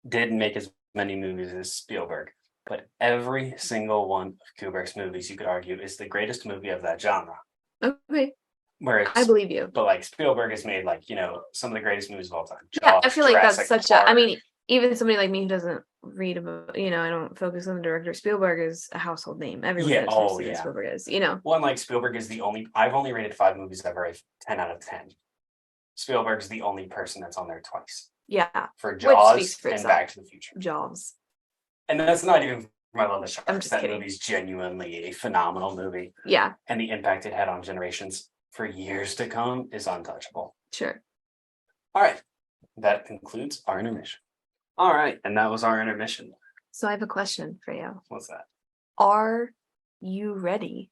didn't make as many movies as Spielberg. But every single one of Kubrick's movies, you could argue, is the greatest movie of that genre. Okay. Where I believe you. But like Spielberg has made like, some of the greatest movies of all time. Yeah, I feel like that's such Park. I mean, even somebody like me who doesn't read about, I don't focus on the director. Spielberg is a household name. Everyone knows who Spielberg is, One, like Spielberg is I've only rated 5 movies that are 10 out of 10. Spielberg's the only person that's on there twice. Yeah. For Jaws and Back to the Future. Jaws. And that's not even my love of sharks. I'm just kidding. That movie's genuinely a phenomenal movie. Yeah. And the impact it had on generations for years to come is untouchable. Sure. All right. That concludes our intermission. All right. And that was our intermission. So I have a question for you. What's that? Are you ready?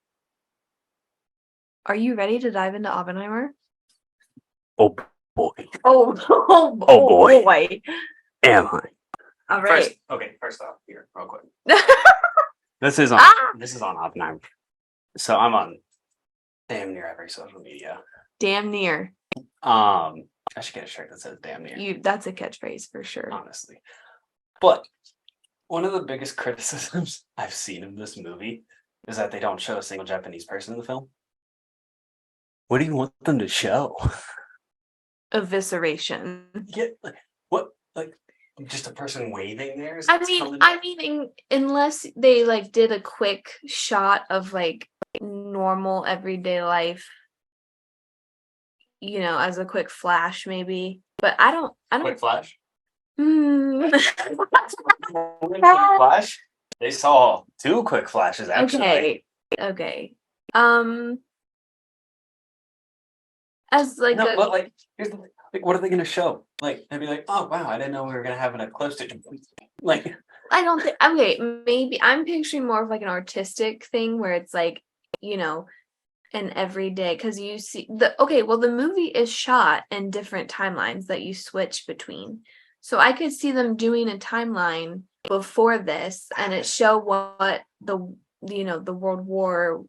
Are you ready to dive into Oppenheimer? Oh boy. Oh boy. Am I? All right. First off, here, real quick. This is on Oppenheimer. So I'm on damn near every social media. Damn near. I should get a shirt that says damn near. That's a catchphrase for sure. Honestly. But one of the biggest criticisms I've seen of this movie is that they don't show a single Japanese person in the film. What do you want them to show? Evisceration. Yeah, what? Like just a person waving there? Unless they like did a quick shot of like normal everyday life, as a quick flash maybe. But I don't quick flash? Flash? They saw 2 quick flashes actually. Okay. As like here's the thing. Like, what are they going to show? Like, they'd be like, "Oh wow, I didn't know we were going to have a close to." Like, I don't think. Okay, maybe I'm picturing more of like an artistic thing where it's like, an everyday, because you see the movie is shot in different timelines that you switch between. So I could see them doing a timeline before this, and it show what the World War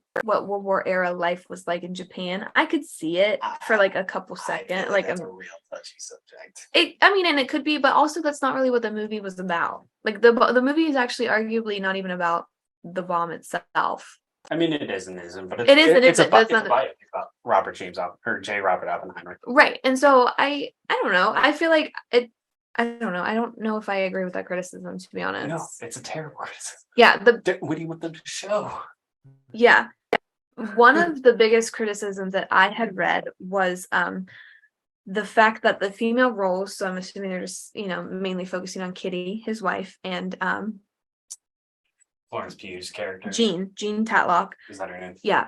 era life was like in Japan. I could see it for like a couple seconds. Like that's a real touchy subject. And it could be, but also that's not really what the movie was about. Like the movie is actually arguably not even about the bomb itself. I mean, it is and isn't, but it's a biopic about J. Robert Oppenheimer. Right. And so I don't know. I feel like it. I don't know. I don't know if I agree with that criticism, to be honest. No, it's a terrible criticism. Yeah. What do you want them to show? Yeah. One of the biggest criticisms that I had read was the fact that the female roles, so I'm assuming they're just, mainly focusing on Kitty, his wife, and Florence Pugh's character. Jean Tatlock. Is that her name? Yeah.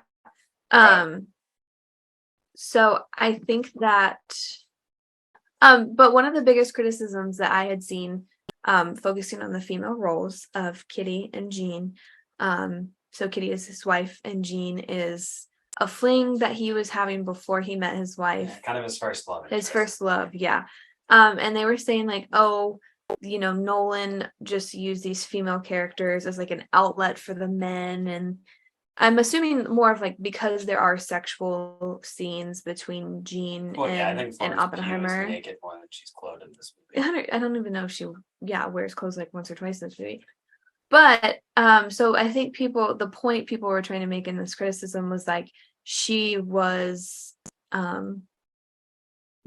So I think that but one of the biggest criticisms that I had seen focusing on the female roles of Kitty and Jean, so Kitty is his wife and Jean is a fling that he was having before he met his wife. Yeah, kind of his first love. First love, yeah. And they were saying like, Nolan just used these female characters as like an outlet for the men, and I'm assuming more of like because there are sexual scenes between Jean and Oppenheimer. Is naked more than she's clothed in this movie. I don't even know if she wears clothes like once or twice in this movie. But so I think the point people were trying to make in this criticism was like she was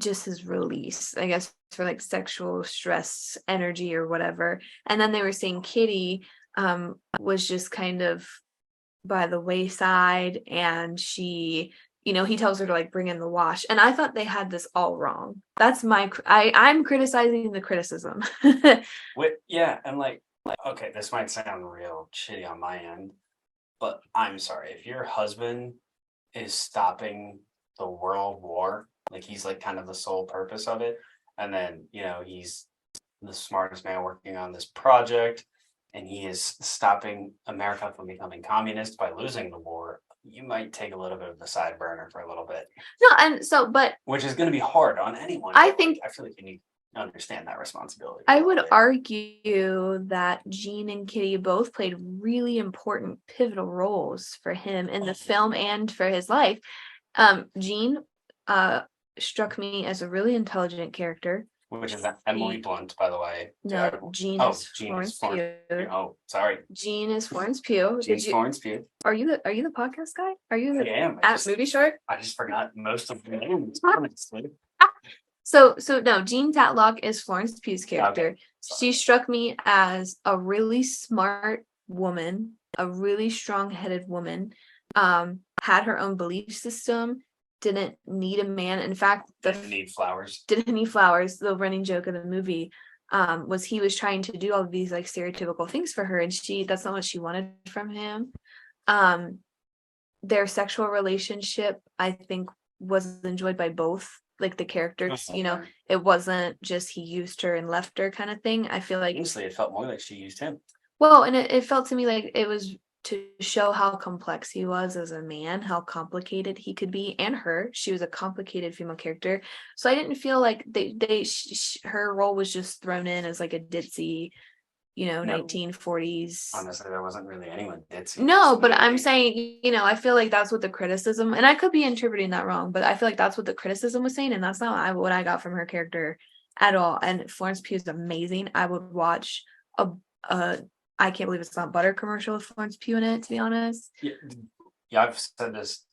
just his release, I guess, for like sexual stress, energy or whatever. And then they were saying Kitty was just kind of by the wayside, and she, he tells her to like bring in the wash. And I thought they had this all wrong. That's I'm criticizing the criticism. Yeah, and like, okay, this might sound real shitty on my end, but I'm sorry. If your husband is stopping the world war, like he's like kind of the sole purpose of it, and then, he's the smartest man working on this project, and he is stopping America from becoming communist by losing the war, you might take a little bit of the side burner for a little bit. No, and so, but which is going to be hard on anyone. I feel like you need to understand that responsibility. I would argue that Jean and Kitty both played really important pivotal roles for him in the film and for his life. Jean struck me as a really intelligent character. which is Emily Blunt, by the way. No, Jean is Florence Pugh. Oh, sorry. Jean is Florence Pugh. Florence Pugh. Are you the podcast guy? Are you I am. At Movie Shark? I just forgot most of the names. So no, Jean Tatlock is Florence Pugh's character. Okay. She struck me as a really smart woman, a really strong-headed woman, had her own belief system, didn't need a man. In fact, didn't need flowers. The running joke of the movie was he was trying to do all of these like stereotypical things for her, and that's not what she wanted from him. Their sexual relationship, I think, was enjoyed by both. Like the characters, it wasn't just he used her and left her kind of thing. I feel like honestly, it felt more like she used him. Well, and it felt to me like it was to show how complex he was as a man, how complicated he could be, and she was a complicated female character. So I didn't feel like her role was just thrown in as like a ditzy, 1940s. Honestly, there wasn't really anyone ditzy. No, but I'm saying, I feel like that's what the criticism, and I could be interpreting that wrong, but I feel like that's what the criticism was saying, and that's not what I got from her character at all. And Florence Pugh is amazing. I would watch a I can't believe it's not butter commercial with Florence Pugh in it, to be honest. Yeah, I've said this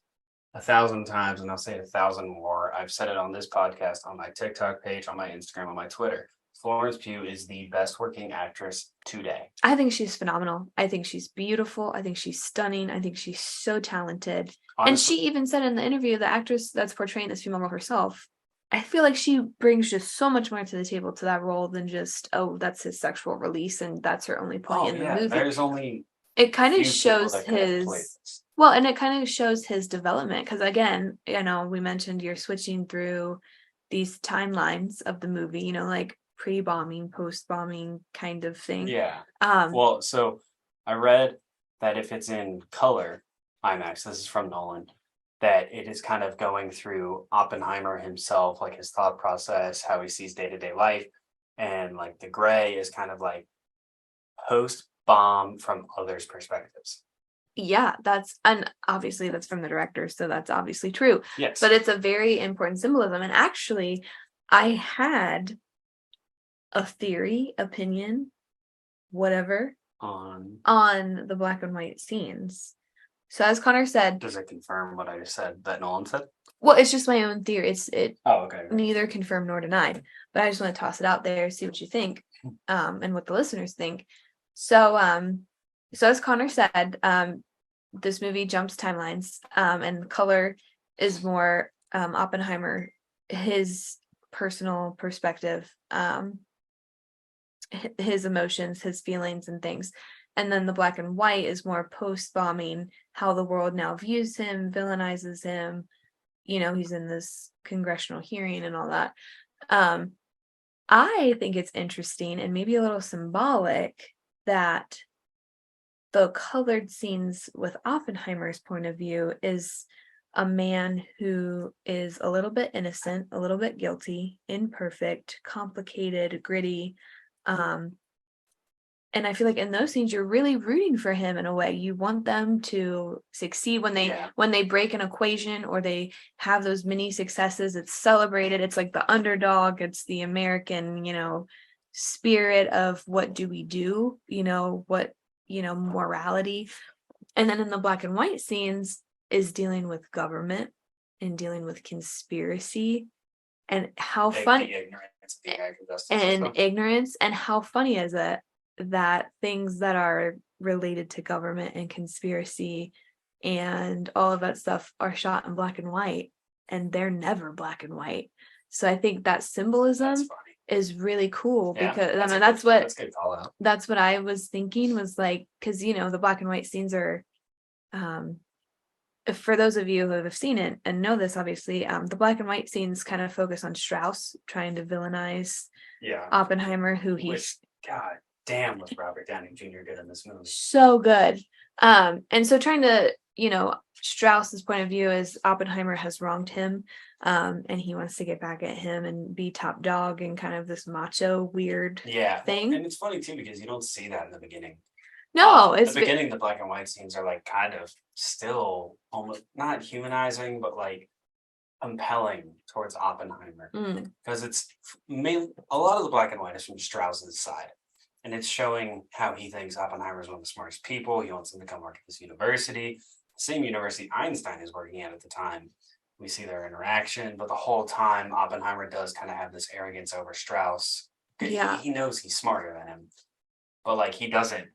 1,000 times, and I'll say it 1,000 more. I've said it on this podcast, on my TikTok page, on my Instagram, on my Twitter. Florence Pugh is the best working actress today. I think she's phenomenal. I think she's beautiful. I think she's stunning. I think she's so talented. Honestly, and she even said in the interview, the actress that's portraying this female role herself, I feel like she brings just so much more to the table to that role than just, that's his sexual release and that's her only point in the movie. There's only it kind of shows and it kind of shows his development, because again, we mentioned you're switching through these timelines of the movie, like pre-bombing, post-bombing kind of thing. Yeah. So I read that if it's in color IMAX, this is from Nolan, that it is kind of going through Oppenheimer himself, like his thought process, how he sees day-to-day life, and like the gray is kind of like post-bomb from others' perspectives. Yeah, and obviously that's from the director, so that's obviously true. Yes. But it's a very important symbolism. And actually, I had a theory, opinion, whatever, on the black and white scenes. So as Conor said, does it confirm what I just said that Nolan said? Well, it's just my own theory. Okay. Neither confirmed nor denied, but I just want to toss it out there, see what you think, and what the listeners think. So as Conor said, this movie jumps timelines, and color is more Oppenheimer, his personal perspective, his emotions, his feelings and things. And then the black and white is more post-bombing, how the world now views him, villainizes him. He's in this congressional hearing and all that. I think it's interesting and maybe a little symbolic that the colored scenes with Oppenheimer's point of view is a man who is a little bit innocent, a little bit guilty, imperfect, complicated, gritty. And I feel like in those scenes, you're really rooting for him in a way. You want them to succeed when they break an equation or they have those mini successes. It's celebrated. It's like the underdog. It's the American, spirit of what do we do? Morality. And then in the black and white scenes is dealing with government and dealing with conspiracy and how funny ignorance and how funny is it that things that are related to government and conspiracy and all of that stuff are shot in black and white, and they're never black and white. So I think that symbolism is really cool, because that's what I was thinking, was like, because the black and white scenes are, for those of you who have seen it and know this, obviously, the black and white scenes kind of focus on Strauss trying to villainize Oppenheimer, God damn, was Robert Downey Jr. good in this movie? So good. And so trying to, Strauss's point of view is Oppenheimer has wronged him, and he wants to get back at him and be top dog and kind of this macho weird thing. And it's funny too, because you don't see that in the beginning. No, it's the beginning. The black and white scenes are like kind of still almost not humanizing, but like compelling towards Oppenheimer Mm. because it's a lot of the black and white is from Strauss's side. And it's showing how he thinks Oppenheimer is one of the smartest people. He wants him to come work at this university, same university Einstein is working at the time. We see their interaction, but the whole time Oppenheimer does kind of have this arrogance over Strauss. Yeah. He knows he's smarter than him, but like he doesn't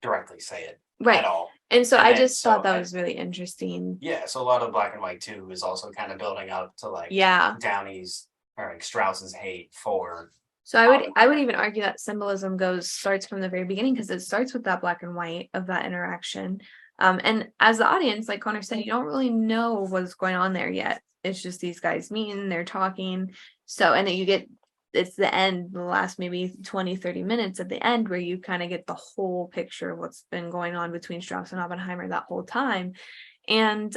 directly say it Right. at all. And so I just thought that was really interesting. Yeah, so a lot of black and white too is also kind of building up to like Downey's or like Strauss's hate for. So I would even argue that symbolism starts from the very beginning because it starts with that black and white of that interaction. And as the audience, like Conor said, you don't really know what's going on there yet. It's just these guys meeting, they're talking. So, and then it's the end, the last maybe 20, 30 minutes at the end where you kind of get the whole picture of what's been going on between Strauss and Oppenheimer that whole time. And,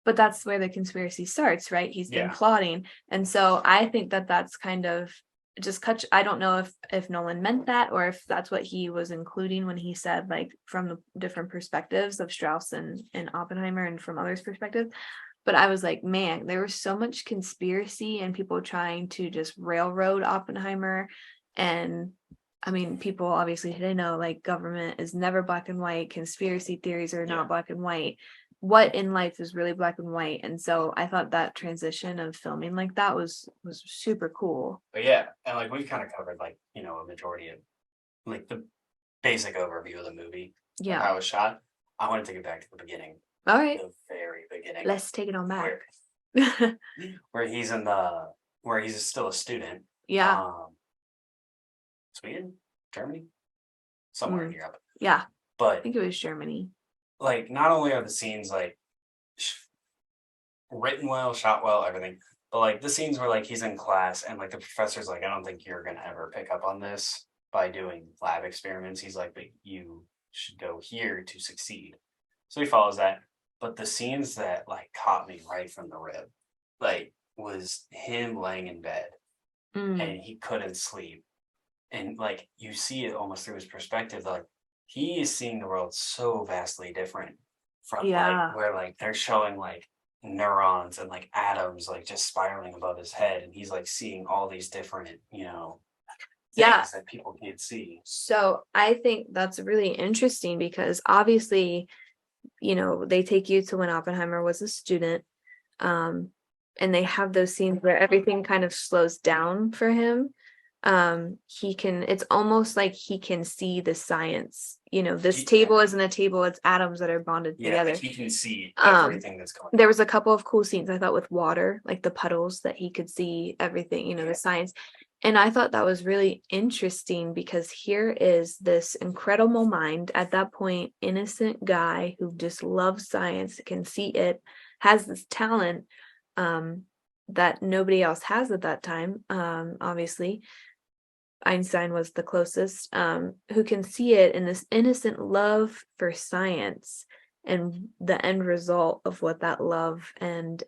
but that's where the conspiracy starts, right? He's been plotting. And so I think that that's kind of just I don't know if Nolan meant that or if that's what he was including when he said like from the different perspectives of Strauss and Oppenheimer and from others' perspectives. But I was like, man, there was so much conspiracy and people trying to just railroad Oppenheimer. And I mean, people obviously today know like government is never black and white. Conspiracy theories are not black and white. What in life is really black and white? And so I thought that transition of filming like that was super cool. But yeah, and like we've kind of covered like, you know, a majority of like the basic overview of the movie. Yeah. How it was shot. I want to take it back to the beginning. All right. The very beginning. Let's take it on back. Where he's still a student. Yeah. Sweden? Germany? Somewhere in Europe. Yeah. But I think it was Germany. Like, not only are the scenes like written well, shot well, everything, but like the scenes where like he's in class and like the professor's like, I don't think you're gonna ever pick up on this by doing lab experiments. He's like, but you should go here to succeed. So he follows that. But the scenes that like caught me right from the rib, like was him laying in bed and he couldn't sleep. And like you see it almost through his perspective, like he is seeing the world so vastly different from like where like they're showing like neurons and like atoms like just spiraling above his head, and he's like seeing all these different, you know, things that people can't see. So I think that's really interesting because obviously, you know, they take you to when Oppenheimer was a student, and they have those scenes where everything kind of slows down for him. It's almost like he can see the science. You know, this table isn't a table, it's atoms that are bonded together. Like he can see everything that's going on. There was a couple of cool scenes I thought with water, like the puddles, that he could see everything, you know, the science. And I thought that was really interesting because here is this incredible mind at that point, innocent guy who just loves science, can see it, has this talent that nobody else has at that time, obviously. Einstein was the closest, who can see it in this innocent love for science and the end result of what that love and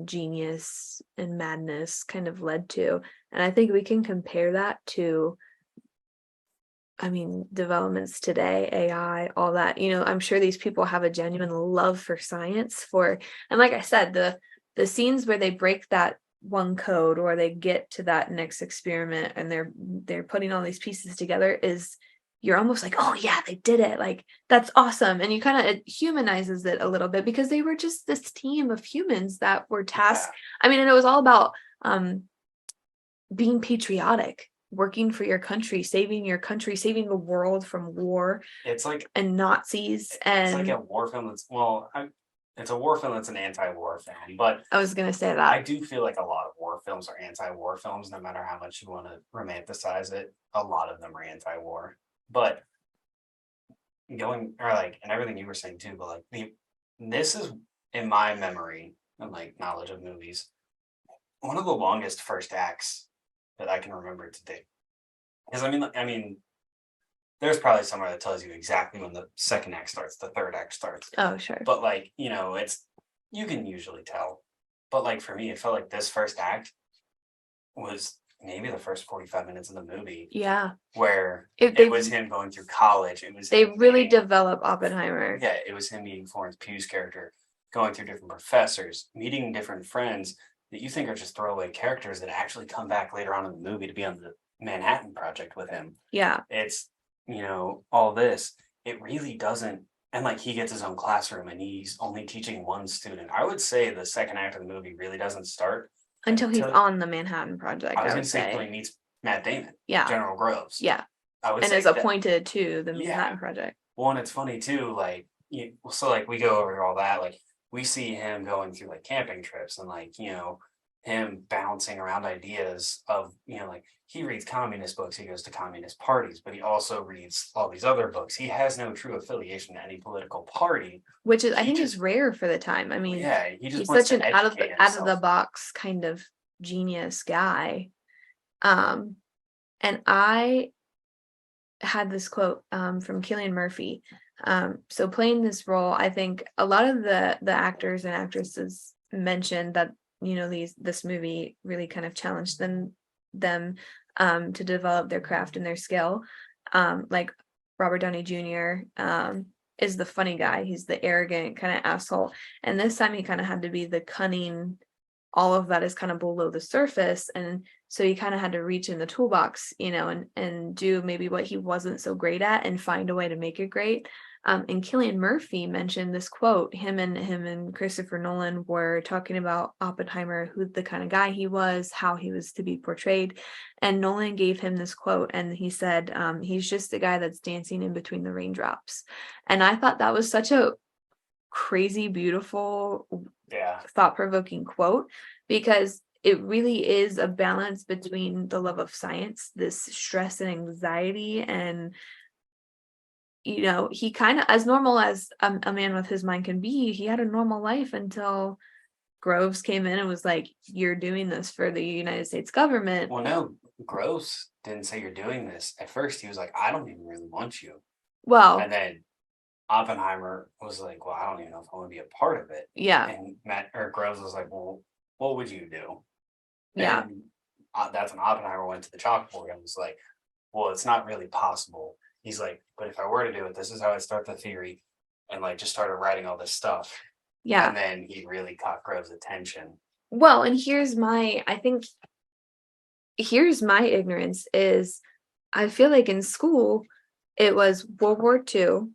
genius and madness kind of led to. And I think we can compare that to, I mean, developments today, AI, all that. You know, I'm sure these people have a genuine love for science and like I said, the scenes where they break that one code or they get to that next experiment and they're putting all these pieces together is you're almost like, oh yeah, they did it, like that's awesome. And you kind of, it humanizes it a little bit because they were just this team of humans that were tasked. I mean, and it was all about being patriotic, working for your country, saving the world from war. It's like and Nazis. It's like a war film that's it's a war film that's an anti-war film, but I was going to say that. I do feel like a lot of war films are anti-war films, no matter how much you want to romanticize it. A lot of them are anti-war, but and everything you were saying too, but like this is, in my memory and like knowledge of movies, one of the longest first acts that I can remember to date. Because I mean, there's probably somewhere that tells you exactly when the second act starts, the third act starts. Oh, sure. But like, you know, you can usually tell. But like for me, it felt like this first act was maybe the first 45 minutes of the movie. Yeah. Where it was him going through college. They really develop Oppenheimer. Yeah, it was him meeting Florence Pugh's character. going through different professors, meeting different friends that you think are just throwaway characters that actually come back later on in the movie to be on the Manhattan Project with him. Yeah. It's, all this. It really doesn't. And like he gets his own classroom and he's only teaching one student. I would say the second act of the movie really doesn't start Until he's until on the Manhattan Project, I was I going would to say until say. he meets Matt Damon, Yeah. General Groves. Yeah. I would And say is that, appointed to the yeah. Manhattan Project. Well, and it's funny too, like so like we go over all that, like we see him going through like camping trips and like, him bouncing around ideas of, like he reads communist books, he goes to communist parties, but he also reads all these other books. He has no true affiliation to any political party. Which I think just is rare for the time. I mean, yeah, he just he's wants such to an educate out of the himself. box kind of genius guy. And I had this quote from Cillian Murphy. So playing this role, I think a lot of the actors and actresses mentioned that this movie really kind of challenged them to develop their craft and their skill. Like Robert Downey Jr. Is the funny guy. He's the arrogant kind of asshole, and this time he kind of had to be the cunning. All of that is kind of below the surface, and so he kind of had to reach in the toolbox, and do maybe what he wasn't so great at and find a way to make it great. And Cillian Murphy mentioned this quote. Him and Christopher Nolan were talking about Oppenheimer, who the kind of guy he was, how he was to be portrayed. And Nolan gave him this quote, and he said, he's just the guy that's dancing in between the raindrops. And I thought that was such a crazy, beautiful, thought-provoking quote, because it really is a balance between the love of science, this stress and anxiety, and he kind of, as normal as a man with his mind can be, he had a normal life until Groves came in and was like, you're doing this for the United States government. Well, no, Groves didn't say you're doing this. At first he was like, I don't even really want you. Well, and then Oppenheimer was like, well, I don't even know if I want to be a part of it. Yeah. And Groves was like, well, what would you do? Yeah. And that's when Oppenheimer went to the chalkboard and was like, well, it's not really possible. He's like, but if I were to do it, this is how I start the theory. And like just started writing all this stuff. Yeah. And then he really caught Groves' attention. Well, and here's my ignorance is I feel like in school, it was World War II,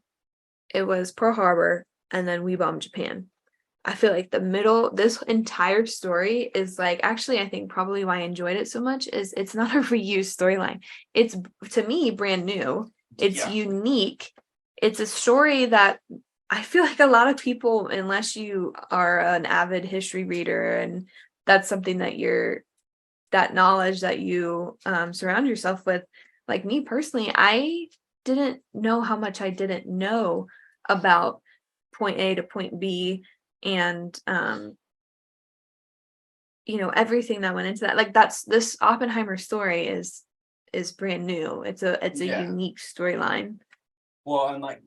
it was Pearl Harbor, and then we bombed Japan. I feel like this entire story is like, actually, I think probably why I enjoyed it so much is it's not a reused storyline. It's, to me, brand new. It's unique. It's a story that I feel like a lot of people, unless you are an avid history reader and that's something that knowledge that you surround yourself with, like me personally, I didn't know how much I didn't know about point A to point B, and everything that went into that. Like this Oppenheimer story is brand new. It's a unique storyline. Well, and like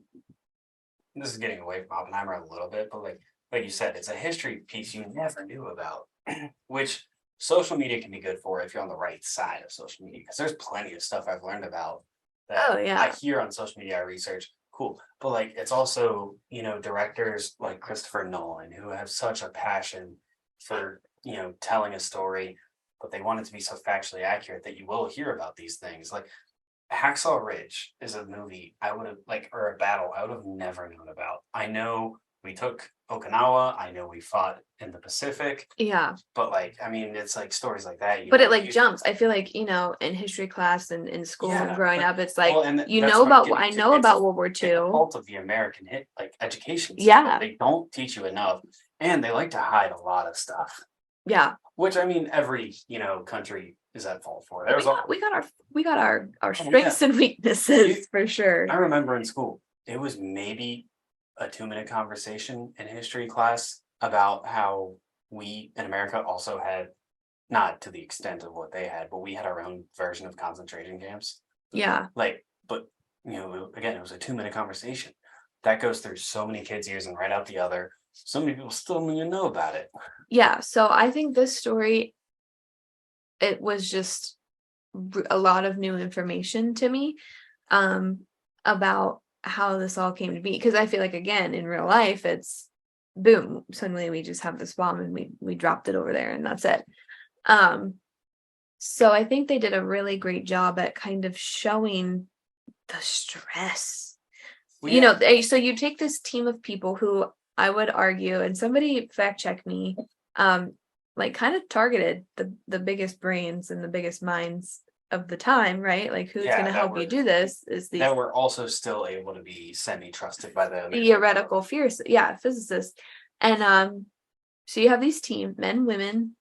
this is getting away from Oppenheimer a little bit, but like you said, it's a history piece you never knew about, which social media can be good for if you're on the right side of social media, because there's plenty of stuff I've learned about that I hear on social media, I research. Cool. But like it's also, directors like Christopher Nolan who have such a passion for, telling a story, but they want it to be so factually accurate that you will hear about these things. Like Hacksaw Ridge is a movie I would have or a battle I would have never known about. I know we took Okinawa. I know we fought in the Pacific. Yeah. But it's like stories like that. But it jumps. I feel like, in history class and in school and growing up, it's like, I know about World War II. It's the fault of the American education system. Yeah. They don't teach you enough, and they like to hide a lot of stuff. Yeah. Which every, country is at fault for. We got our strengths and weaknesses for sure. I remember in school, it was maybe a 2-minute conversation in history class about how we in America also had, not to the extent of what they had, but we had our own version of concentration camps. Yeah. But again, it was a 2-minute conversation that goes through so many kids' ears and right out the other. So many people still don't even know about it. Yeah. So I think this story, it was just a lot of new information to me about how this all came to be, because I feel like, again, in real life, it's boom, suddenly we just have this bomb and we dropped it over there and that's it. So I think they did a really great job at kind of showing the stress. So you take this team of people who I would argue, and somebody fact check me, like kind of targeted the biggest brains and the biggest minds of the time, right? Like who's going to help you do this is these that were also still able to be semi-trusted by the theoretical physicists. And so you have these team, men, women,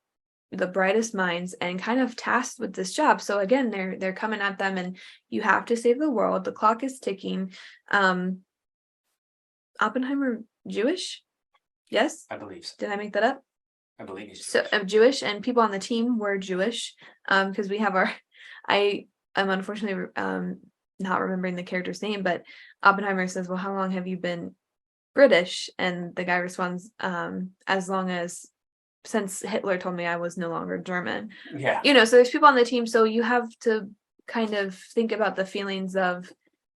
the brightest minds, and kind of tasked with this job. So again, they're coming at them and you have to save the world. The clock is ticking. Oppenheimer Jewish? Yes? I believe so. Did I make that up? I believe he's Jewish. So Jewish, and people on the team were Jewish. Because we have I'm unfortunately not remembering the character's name, but Oppenheimer says, well, how long have you been British? And the guy responds, as long as since Hitler told me I was no longer German. Yeah. So there's people on the team. So you have to kind of think about the feelings of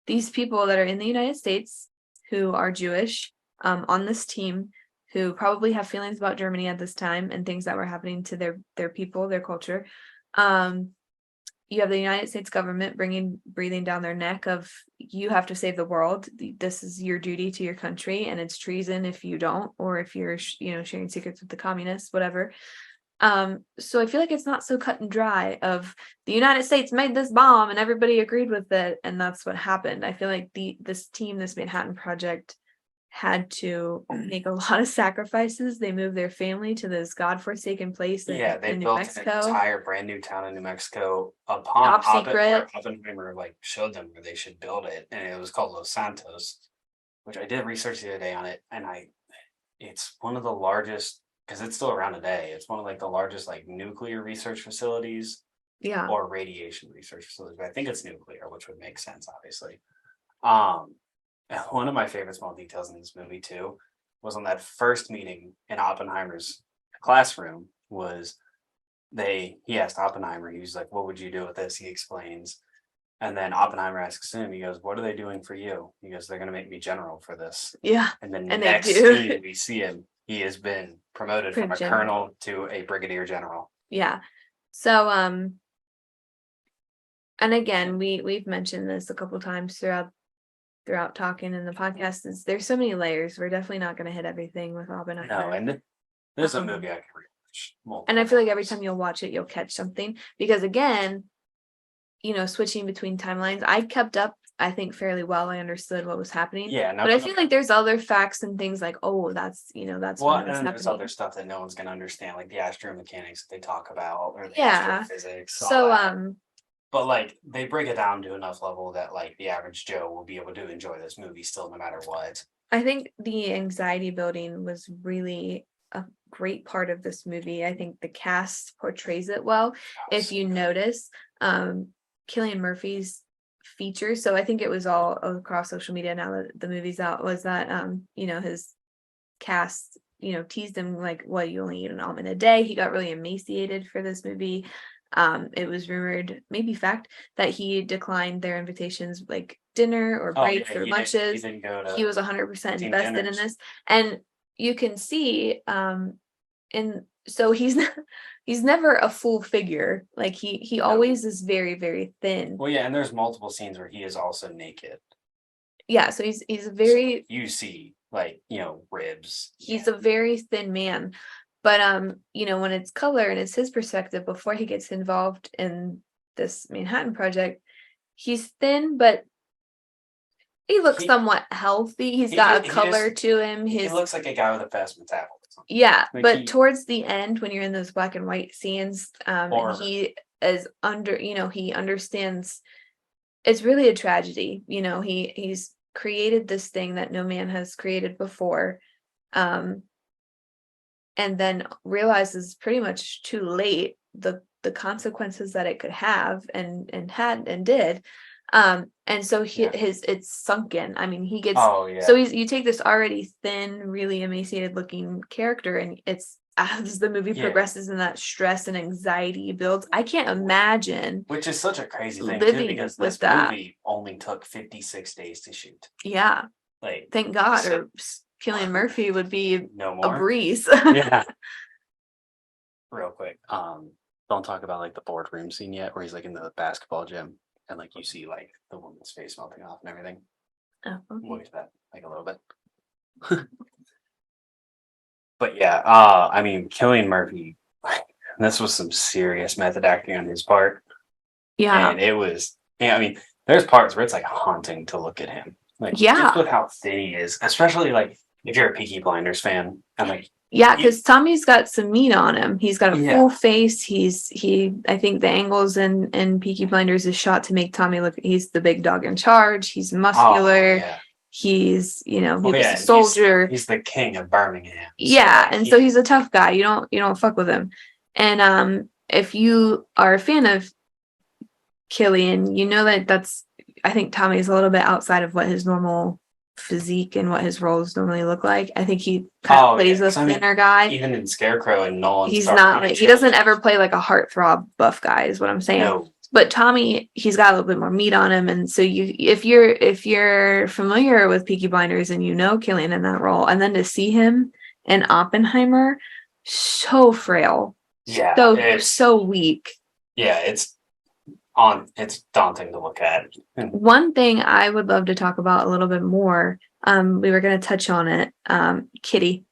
these people that are in the United States who are Jewish, on this team, who probably have feelings about Germany at this time and things that were happening to their people, their culture. You have the United States government breathing down their neck of, you have to save the world. This is your duty to your country, and it's treason if you don't, or if you're, sharing secrets with the communists, whatever. So I feel like it's not so cut and dry of the United States made this bomb and everybody agreed with it, and that's what happened. I feel like this Manhattan Project had to make a lot of sacrifices. They moved their family to this godforsaken place they in New built Mexico. an entire brand new town in New Mexico Top secret. Oppenheimer showed them where they should build it, and it was called Los Santos, which I did research the other day on it, and it's one of the largest, because it's still around today. It's one of the largest nuclear research facilities, or radiation research facilities. But I think it's nuclear, which would make sense, obviously. One of my favorite small details in this movie too was on that first meeting in Oppenheimer's classroom. He asked Oppenheimer, he was like, "What would you do with this?" He explains, and then Oppenheimer asks him, he goes, "What are they doing for you?" He goes, "They're going to make me general for this." Yeah, and then next scene we see him. He has been promoted from a colonel to a brigadier general. Yeah. So and again, we've mentioned this a couple of times throughout talking in the podcast, is there's so many layers. We're definitely not going to hit everything with Oppenheimer. No, and this is a movie I can rewatch. And I feel like every time you'll watch it, you'll catch something, because again, switching between timelines, I kept up, I think, fairly well. I understood what was happening. Yeah, but I feel like there's other facts and things like, oh, that's well, and there's other stuff that no one's going to understand, like the astromechanics that they talk about, or the astrophysics. So but they break it down to enough level that the average Joe will be able to enjoy this movie still, no matter what. I think the anxiety building was really a great part of this movie. I think the cast portrays it well. If you notice, Cillian Murphy's features, so I think it was all across social media now that the movie's out, was that his cast teased him like, "Well, you only eat an almond a day." He got really emaciated for this movie. It was rumored, maybe fact, that he declined their invitations, like dinner or breaks or lunches. He was 100% invested in this, and you can see, and so he's never a full figure. Like he always is very, very thin. Well, yeah, and there's multiple scenes where he is also naked. Yeah, so he's very. So you see, ribs. He's a very thin man. But when it's color and it's his perspective before he gets involved in this Manhattan Project, he's thin, but he looks somewhat healthy. He's got a color to him. He looks like a guy with a fast metabolism. Yeah, but towards the end, when you're in those black and white scenes, and he is he understands it's really a tragedy. He's created this thing that no man has created before. And then realizes pretty much too late the consequences that it could have and had and did. And so it's sunken. I mean, he gets so you take this already thin, really emaciated looking character, and it's as the movie progresses and that stress and anxiety builds. I can't imagine, which is such a crazy thing too, because this movie only took 56 days to shoot. Yeah. Thank God, or Cillian Murphy would be No a more. breeze. Yeah. Real quick. Don't talk about like the boardroom scene yet, where he's like in the basketball gym and like you see like the woman's face melting off and everything. Oh, okay. We'll get to that like a little bit. But yeah, I mean, Cillian Murphy, this was some serious method acting on his part. Yeah. And it was, yeah, I mean, there's parts where it's like haunting to look at him. Like, just with how thin he is, especially like if you're a Peaky Blinders fan. And like, yeah, because Tommy's got some meat on him. He's got a full face. I think the angles in Peaky Blinders is shot to make Tommy look, he's the big dog in charge. He's muscular. Yeah. He's, he was a soldier. He's the king of Birmingham. Yeah, so, like, so he's a tough guy. You don't fuck with him. And if you are a fan of Cillian, you know that's, I think Tommy's a little bit outside of what his normal physique and what his roles normally look like. I think he kind of plays a thinner guy. Even in Scarecrow and Nolan, he's not like, he doesn't ever play like a heartthrob buff guy, is what I'm saying. No. But Tommy, he's got a little bit more meat on him, and so if you're familiar with Peaky Blinders and you know Cillian in that role, and then to see him in Oppenheimer, so frail, so weak. Yeah, it's daunting to look at. One thing I would love to talk about a little bit more, we were going to touch on it, Kitty.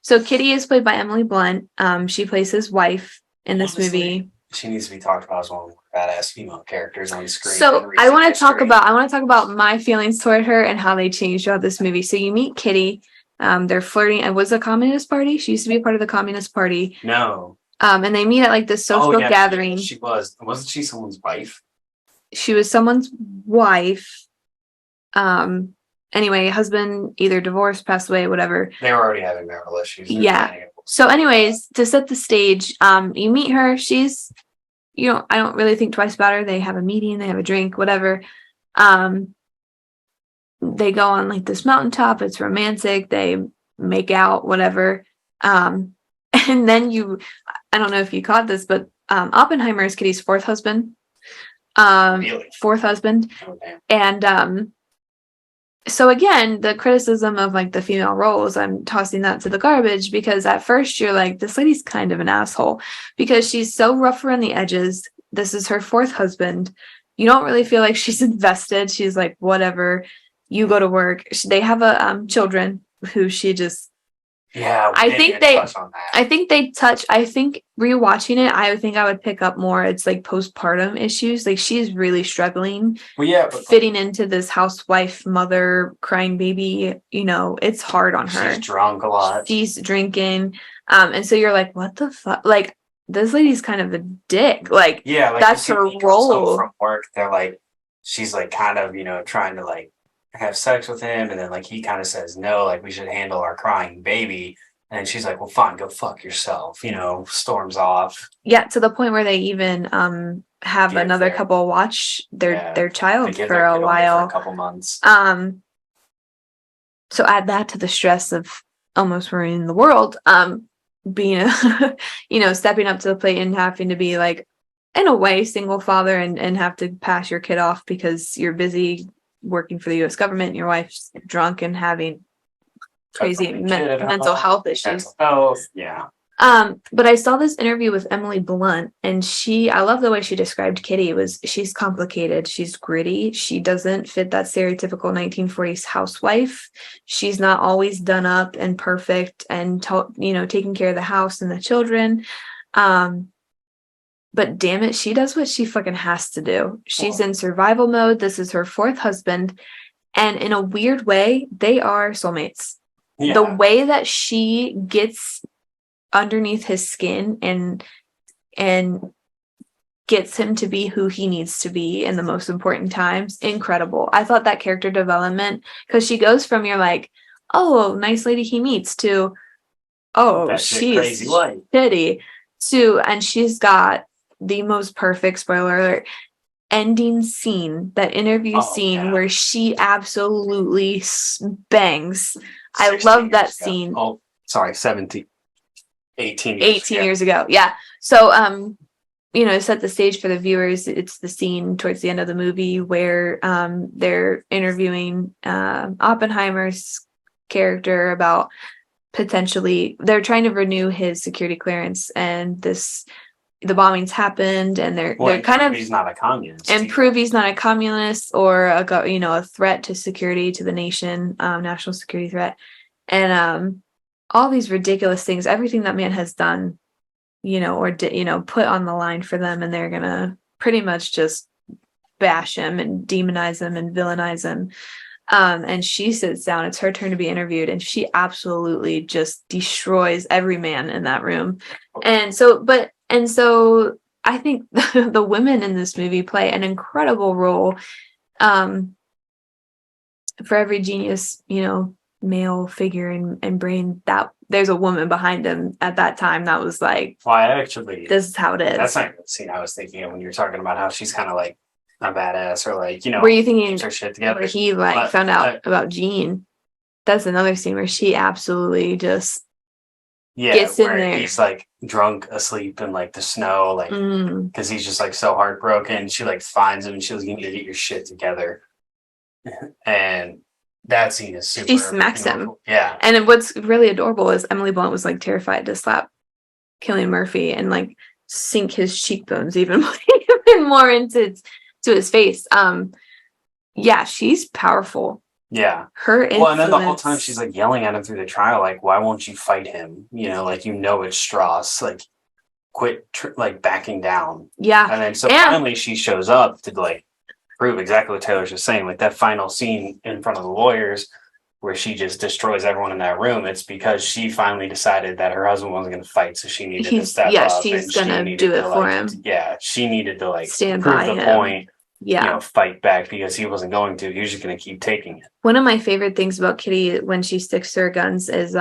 So Kitty is played by Emily Blunt. She plays his wife in this movie. She needs to be talked about as one of the badass female characters on screen. So I want to talk about my feelings toward her and how they changed throughout this movie. So you meet Kitty. They're flirting. It was a Communist Party. She used to be a part of the Communist Party. No. And they meet at like this social gathering. She wasn't she someone's wife? She was someone's wife. Anyway, husband either divorced, passed away, whatever. They were already having marital issues. Yeah. So anyways, to set the stage, you meet her. She's, I don't really think twice about her. They have a meeting, they have a drink, whatever. They go on like this mountaintop. It's romantic. They make out, whatever. And then I don't know if you caught this, but Oppenheimer is Kitty's fourth husband. Really? Fourth husband. Okay. And so again, the criticism of like the female roles, I'm tossing that to the garbage, because at first you're like, this lady's kind of an asshole because she's so rough around the edges. This is her fourth husband. You don't really feel like she's invested. She's like, whatever, you go to work. They have a children who she just, I think rewatching it, I think I would pick up more. It's like postpartum issues. Like she's really struggling. Well, yeah, fitting into this housewife, mother, crying baby. It's hard on her. She's drunk a lot. She's drinking. And so you're like, what the fuck? Like this lady's kind of a dick. Like, yeah, like that's her role. From work, they're like, she's like kind of, trying to like have sex with him, and then like he kind of says no, like we should handle our crying baby, and she's like, well, fine, go fuck yourself, storms off. Yeah, to the point where they even have another couple watch their child for a while, for a couple months. So add that to the stress of almost ruining the world, being stepping up to the plate and having to be like, in a way, single father and have to pass your kid off because you're busy working for the U.S. government and your wife's drunk and having crazy mental health issues. Yeah. But I saw this interview with Emily Blunt, and I love the way she described Kitty. She's complicated, she's gritty, she doesn't fit that stereotypical 1940s housewife. She's not always done up and perfect and taking care of the house and the children. But damn it, she does what she fucking has to do. She's in survival mode. This is her fourth husband. And in a weird way, they are soulmates. Yeah. The way that she gets underneath his skin and gets him to be who he needs to be in the most important times, incredible. I thought that character development, because she goes from you're like, oh, nice lady he meets, to, oh, she's shitty, to, and she's got the most perfect, spoiler alert, ending scene, that interview scene where she absolutely bangs. I love that scene. Oh, sorry, 18 years ago. Yeah. So set the stage for the viewers, it's the scene towards the end of the movie where they're interviewing Oppenheimer's character about potentially they're trying to renew his security clearance, and the bombings happened, and they're kind of he's not a communist and prove he's not a communist or a threat to security to the nation, national security threat, and all these ridiculous things, everything that man has done, put on the line for them, and they're gonna pretty much just bash him and demonize him and villainize him. And she sits down, it's her turn to be interviewed, and she absolutely just destroys every man in that room. And so I think the women in this movie play an incredible role. For every genius, male figure and brain, that there's a woman behind him at that time that was like, this is how it is. That's not the scene I was thinking of when you were talking about how she's kind of like a badass, or like, were you thinking her shit together? Where he found out about Jean? That's another scene where she absolutely just gets in there. He's like drunk, asleep in like the snow, like because he's just like so heartbroken. She like finds him and she was, "You need to get your shit together." And that scene is super. She smacks him. Yeah. And what's really adorable is Emily Blunt was like terrified to slap Cillian Murphy and like sink his cheekbones even more into his face. Yeah, she's powerful. Yeah. Her influence. Well, and then the whole time she's like yelling at him through the trial, like, "Why won't you fight him? Like it's Strauss. Like, quit like backing down." Yeah. And then finally she shows up to like prove exactly what Taylor's just saying. Like that final scene in front of the lawyers where she just destroys everyone in that room. It's because she finally decided that her husband wasn't going to fight, so she needed to step up. Yeah, she's going to do it for him. Yeah, she needed to like stand prove by the him. Point. Yeah, fight back, because he wasn't going to. He was just going to keep taking it. One of my favorite things about Kitty when she sticks to her guns is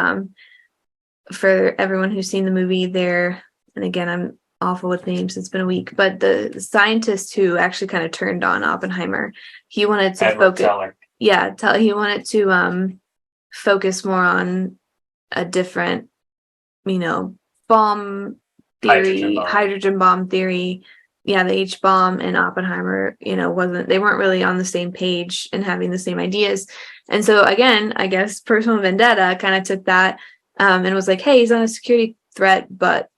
for everyone who's seen the movie there, and again, I'm awful with names, it's been a week, but the scientist who actually kind of turned on Oppenheimer, he wanted to focus. He wanted to focus more on a different, bomb theory, hydrogen bomb theory. Yeah, the H bomb, and Oppenheimer, they weren't really on the same page and having the same ideas. And so again, I guess Personal Vendetta kind of took that and was like, hey, he's not a security threat, but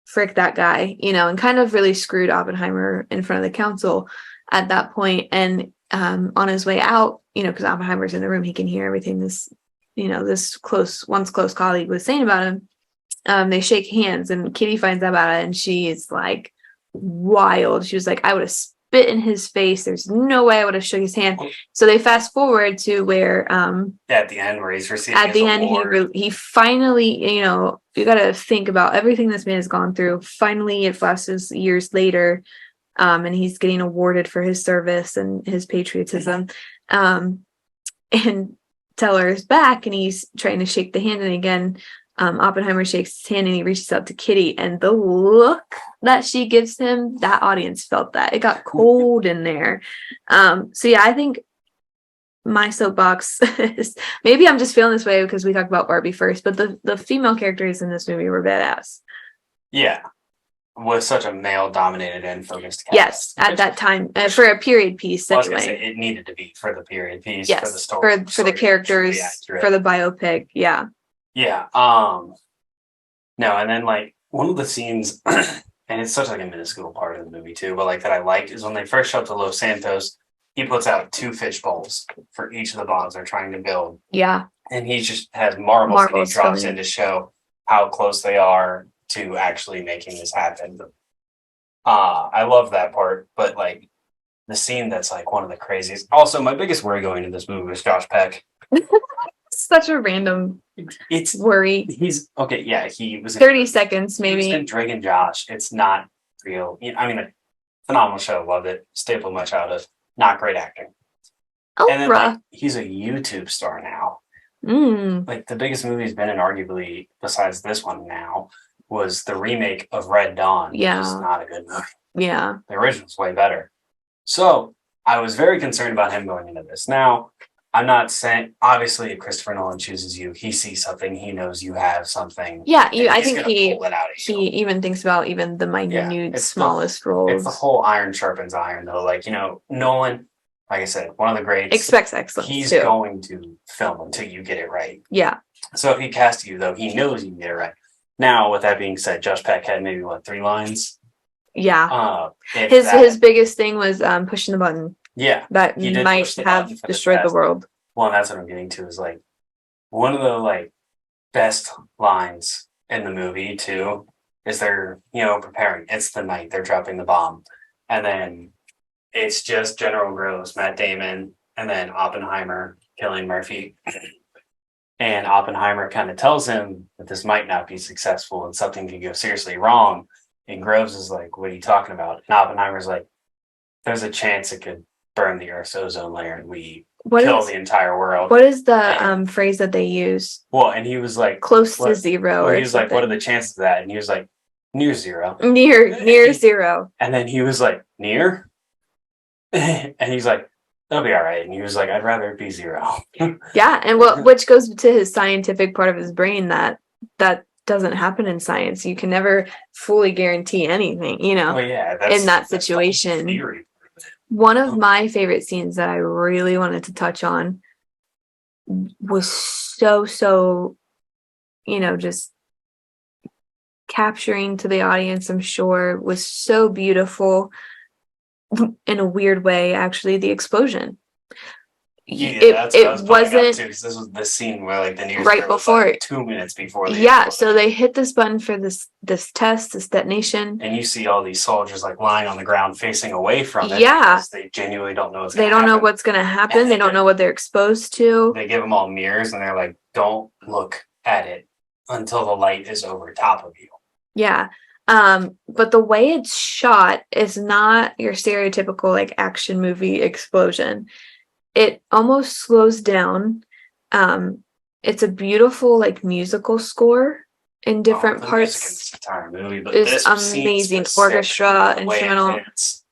frick that guy, and kind of really screwed Oppenheimer in front of the council at that point. And on his way out, because Oppenheimer's in the room, he can hear everything this once close colleague was saying about him. They shake hands, and Kitty finds out about it, and she is like wild. She was like, I would have spit in his face. There's no way I would have shook his hand. So they fast forward to where at the end where he's receiving at the end he finally, you got to think about everything this man has gone through. Finally, it flashes years later, and he's getting awarded for his service and his patriotism. And Teller's back, and he's trying to shake the hand, and again Oppenheimer shakes his hand and he reaches out to Kitty, and the look that she gives him, that audience felt that. It got cold in there. So yeah, I think my soapbox is, maybe I'm just feeling this way because we talked about Barbie first, but the female characters in this movie were badass. Yeah. Was such a male-dominated and focused cast. Yes, at that time, for a period piece. Well, I was gonna say, it needed to be for the period piece, yes, for the story, for the characters, for the biopic. Yeah. Yeah. No, and then like one of the scenes, and it's such like a minuscule part of the movie too, but like that I liked, is when they first show up to Los Santos, he puts out 2 fish bowls for each of the bombs they're trying to build. Yeah. And he just has marbles that he drops in to show how close they are to actually making this happen. I love that part, but like the scene that's like one of the craziest. Also, my biggest worry going into this movie was Josh Peck. Such a random worry. He's okay. Yeah, he was 30 seconds maybe. He was in Drake and Josh. It's not real. I mean, a phenomenal show. Loved it. Stapled my childhood. Not great acting. And then like, he's a YouTube star now. Like the biggest movie he's been in, arguably, besides this one now, was the remake of Red Dawn. Yeah, which is not a good movie. Yeah, the original's way better. So I was very concerned about him going into this. Now, I'm not saying, obviously, if Christopher Nolan chooses you, he sees something, he knows you have something. Yeah, I think he pull it out of he even thinks about even the minute, smallest roles. It's the whole iron sharpens iron, though. Like, Nolan, like I said, one of the greats, expects excellence. He's going to film until you get it right. Yeah. So if he casts you, though, he knows you can get it right. Now, with that being said, Josh Peck had maybe 3 lines. Yeah. His biggest thing was pushing the button. Yeah. That might have destroyed the world. Well, and that's what I'm getting to is one of the best lines in the movie too is they're preparing. It's the night they're dropping the bomb, and then it's just General Gross, Matt Damon, and then Oppenheimer killing Murphy. And Oppenheimer kind of tells him that this might not be successful and something could go seriously wrong. And Groves is like, "What are you talking about?" And Oppenheimer's like, "There's a chance it could burn the Earth's ozone layer and we kill the entire world." What is the phrase that they use? Well, and he was like, close to zero. Well, he was like, "What are the chances of that?" And he was like, "Near zero." Near zero. And then he was like, "Near?" And he's like, "That'll be all right." And he was like, "I'd rather it be zero." Yeah, and which goes to his scientific part of his brain that doesn't happen in science. You can never fully guarantee anything, Well, yeah, in that situation. Theory. One of my favorite scenes that I really wanted to touch on was so, just capturing to the audience, I'm sure, was so beautiful in a weird way, actually, the explosion. Yeah, it wasn't. This was the scene where the news right before 2 minutes before. So they hit this button for this test, this detonation, and you see all these soldiers lying on the ground facing away from it. Yeah, because they genuinely don't know what's. They don't know what's going to happen. They don't know what they're exposed to. They give them all mirrors, and they're like, "Don't look at it until the light is over top of you." Yeah. But the way it's shot is not your stereotypical action movie explosion. It almost slows down. It's a beautiful musical score in different parts. This entire movie, but it's amazing orchestra, instrumental.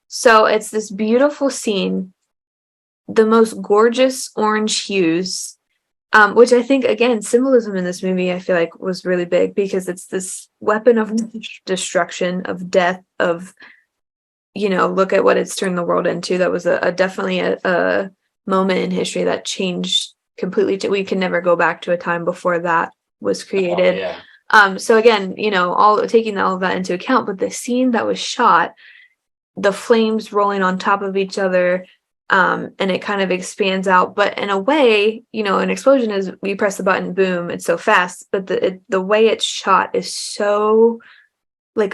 So it's this beautiful scene, the most gorgeous orange hues, which I think, again, symbolism in this movie, I feel like was really big because it's this weapon of destruction, of death, of, look at what it's turned the world into. That was definitely a moment in history that changed completely. We can never go back to a time before that was created. Oh, yeah. So again, taking all of that into account, but the scene that was shot, the flames rolling on top of each other, and it kind of expands out. But in a way, an explosion is you press the button, boom, it's so fast. But the way it's shot is so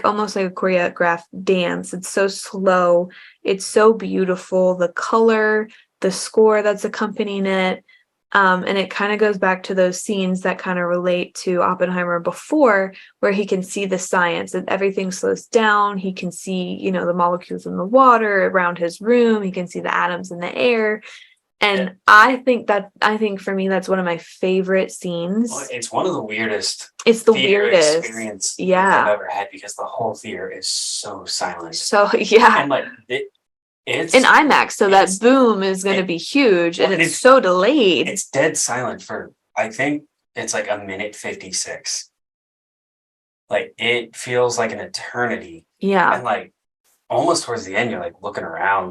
almost like a choreographed dance. It's so slow. It's so beautiful. The color, the score that's accompanying it. And it kind of goes back to those scenes that kind of relate to Oppenheimer before, where he can see the science and everything slows down. He can see, the molecules in the water around his room. He can see the atoms in the air. And I think for me, that's one of my favorite scenes. Well, it's one of the weirdest. It's the weirdest experience I've ever had because the whole theater is so silent. So, yeah. And it's in IMAX, so that boom is going to be huge, and it's so delayed. It's dead silent for, I think it's a minute 56. It feels like an eternity. Yeah. And almost towards the end, you're looking around,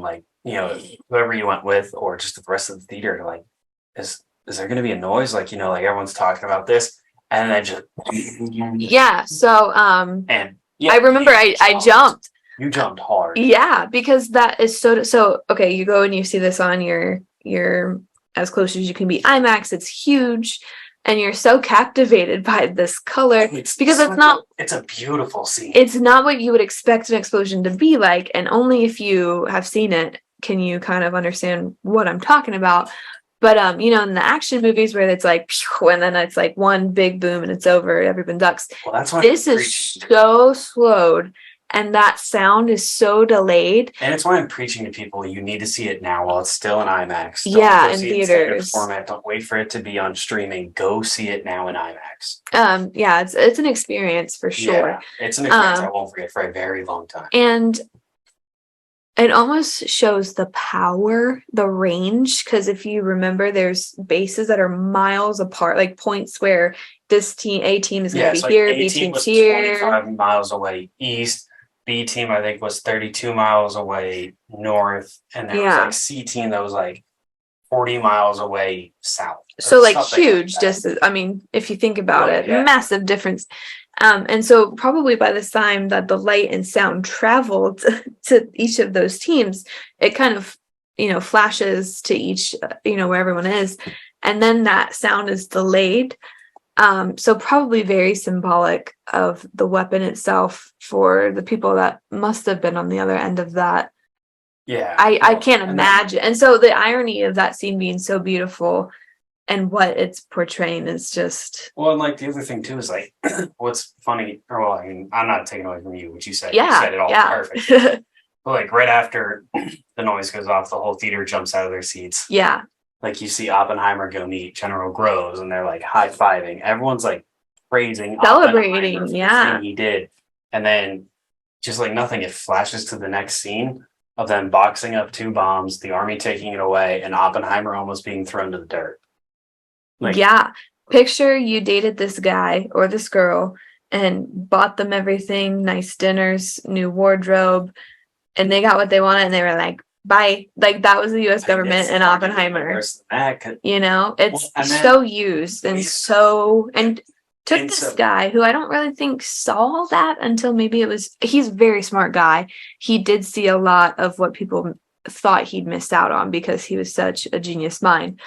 whoever you went with, or just the rest of the theater, is there going to be a noise? Everyone's talking about this, and then just. Yeah. So, and I remember I jumped. You jumped hard. Yeah, because that is so okay, you go and you see this on your as close as you can be IMAX, it's huge, and you're so captivated by this color because it's a beautiful scene. It's not what you would expect an explosion to be like, and only if you have seen it can you kind of understand what I'm talking about. But in the action movies where it's and then it's one big boom and it's over, everyone ducks. Well, that's why this is so slowed. And that sound is so delayed. And it's why I'm preaching to people, you need to see it now while it's still in IMAX. Don't in theaters. Format. Don't wait for it to be on streaming. Go see it now in IMAX. Yeah, it's an experience for sure. Yeah, it's an experience I won't forget for a very long time. And It almost shows the power, the range, because if you remember, there's bases that are miles apart, like points where this team, A team is going to be here, B team's here. 25 miles away east. B team, I think, was 32 miles away north. And there was like C team that was like 40 miles away south. So like huge distance. I mean, if you think about it, massive difference. And so probably by the time that the light and sound traveled to each of those teams, it kind of, flashes to each, where everyone is. And then that sound is delayed. So probably very symbolic of the weapon itself for the people that must have been on the other end of that. Yeah. I can't imagine. And so the irony of that scene being so beautiful and what it's portraying is just. Well, and like the other thing too is like what's funny, or well, I mean, I'm not taking away from you, what you said. Yeah, you said it all perfect. But like right after the noise goes off, the whole theater jumps out of their seats. Yeah. Like you see Oppenheimer go meet General Groves and they're like high-fiving. Everyone's like praising, celebrating, for the thing he did. And then just like nothing, it flashes to the next scene of them boxing up 2 bombs, the army taking it away, and Oppenheimer almost being thrown to the dirt. Like, yeah. Picture you dated this guy or this girl and bought them everything, nice dinners, new wardrobe, and they got what they wanted and they were like, bye. Like that was the US government and Oppenheimer. It's so used and took this guy who I don't really think saw that until maybe he's a very smart guy. He did see a lot of what people thought he'd missed out on because he was such a genius mind.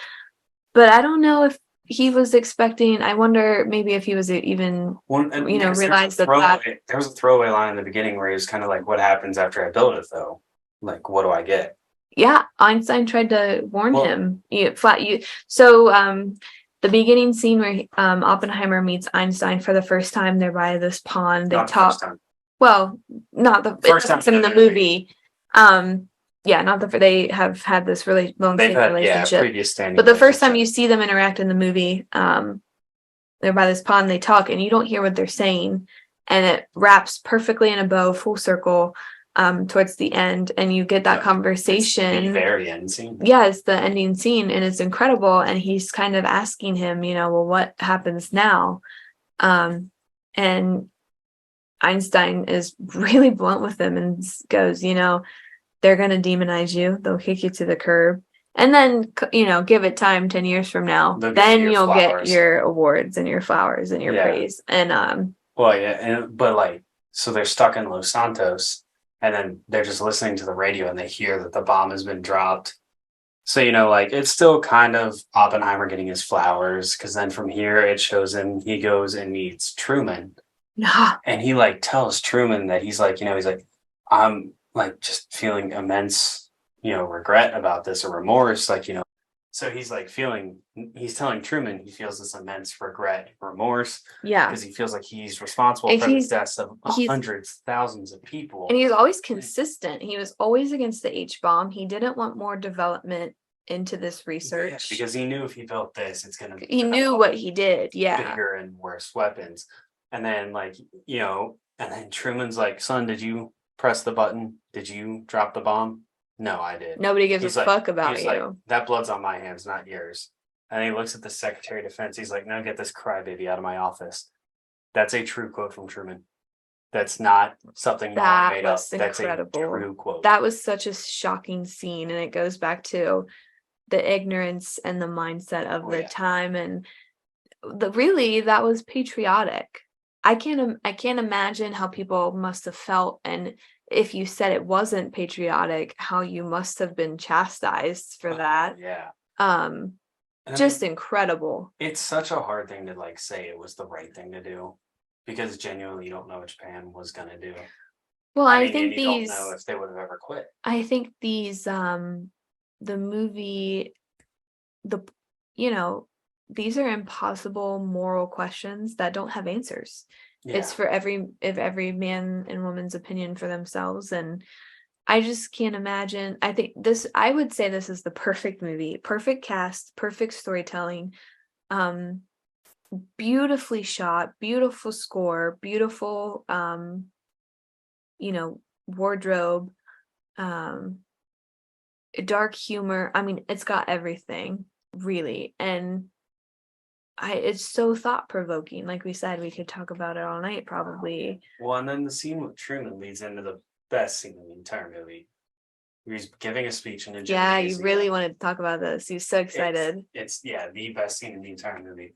But I don't know if he was expecting. I wonder maybe if he was even, realized that. There was a throwaway line in the beginning where he was kind of like, "What happens after I build it, though? Like, what do I get?" Yeah, Einstein tried to warn him. So the beginning scene where Oppenheimer meets Einstein for the first time, they're by this pond. They talk. Well, not the first time in the movie. Yeah, not they have had this really long-standing relationship. Previous standing. But the first time you see them interact in the movie, they're by this pond, they talk, and you don't hear what they're saying, and it wraps perfectly in a bow, full circle, towards the end, and you get that conversation. It's the very end scene. Yeah, it's the ending scene, and it's incredible. And he's kind of asking him, well, what happens now? And Einstein is really blunt with him and goes, they're going to demonize you. They'll kick you to the curb. And then, give it time 10 years from now. Then you'll get your awards and your flowers and your praise. And so they're stuck in Los Santos and then they're just listening to the radio and they hear that the bomb has been dropped. So, it's still kind of Oppenheimer getting his flowers because then from here it shows him, he goes and meets Truman. And he tells Truman that he's like, I'm just feeling immense, regret about this or remorse, so he's he's telling Truman he feels this immense regret, remorse, because he feels like he's responsible for the deaths of hundreds, thousands of people. And he's always consistent. He was always against the H-bomb. He didn't want more development into this research because he knew if he built this, it's gonna. He knew what he did. Yeah, bigger and worse weapons, and then and then Truman's like, "Son, did you press the button? Did you drop the bomb?" "No, I did." Nobody gives a fuck about you. That blood's on my hands, not yours. And he looks at the Secretary of Defense. He's like, "Now get this crybaby out of my office." That's a true quote from Truman. That's not something that made up. That's incredible. A true quote. That was such a shocking scene, and it goes back to the ignorance and the mindset of the time, and that was patriotic. I can't imagine how people must have felt, and if you said it wasn't patriotic, how you must have been chastised for that. Just incredible. It's such a hard thing to say it was the right thing to do because genuinely you don't know what Japan was going to do. Well, I think you don't know if they would have ever quit. I think these the movie these are impossible moral questions that don't have answers. It's for every man and woman's opinion for themselves, and I just can't imagine. I would say this is the perfect movie, perfect cast, perfect storytelling, beautifully shot, beautiful score, beautiful wardrobe, dark humor. I mean, it's got everything, really. And it's so thought provoking. Like we said, we could talk about it all night, probably. Well, and then the scene with Truman leads into the best scene in the entire movie. He's giving a speech in a Yeah, you gymnasium. really wanted to talk about this. He's so excited. It's the best scene in the entire movie.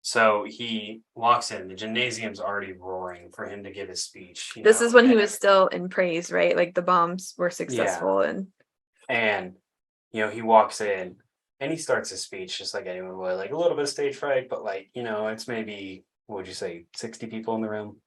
So he walks in, the gymnasium's already roaring for him to give his speech. This is when he was still in praise, right? Like the bombs were successful. And he walks in and he starts his speech just like anyone would, like a little bit of stage fright, but like, it's maybe, what would you say, 60 people in the room?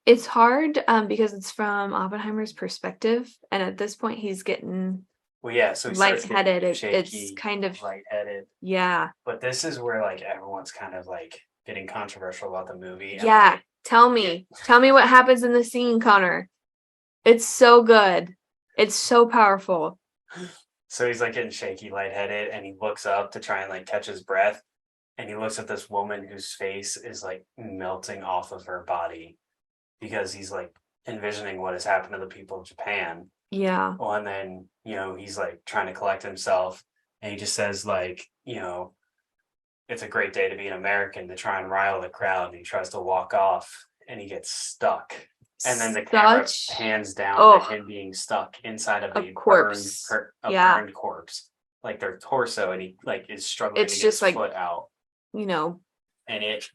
It's hard because it's from Oppenheimer's perspective. And at this point he's getting So he lightheaded. It's kind of lightheaded. Yeah. But this is where like everyone's kind of like getting controversial about the movie. Yeah. Tell me what happens in the scene, Conor. It's so good. It's so powerful. So he's like getting shaky, lightheaded, and he looks up to try and like catch his breath. And he looks at this woman whose face is like melting off of her body because he's like envisioning what has happened to the people of Japan. Yeah. Well, and then, he's like trying to collect himself and he just says like, it's a great day to be an American, to try and rile the crowd. And he tries to walk off and he gets stuck. And then the camera pans down to him being stuck inside of a corpse. Burned corpse, like their torso, and he like is struggling to get his foot out. And it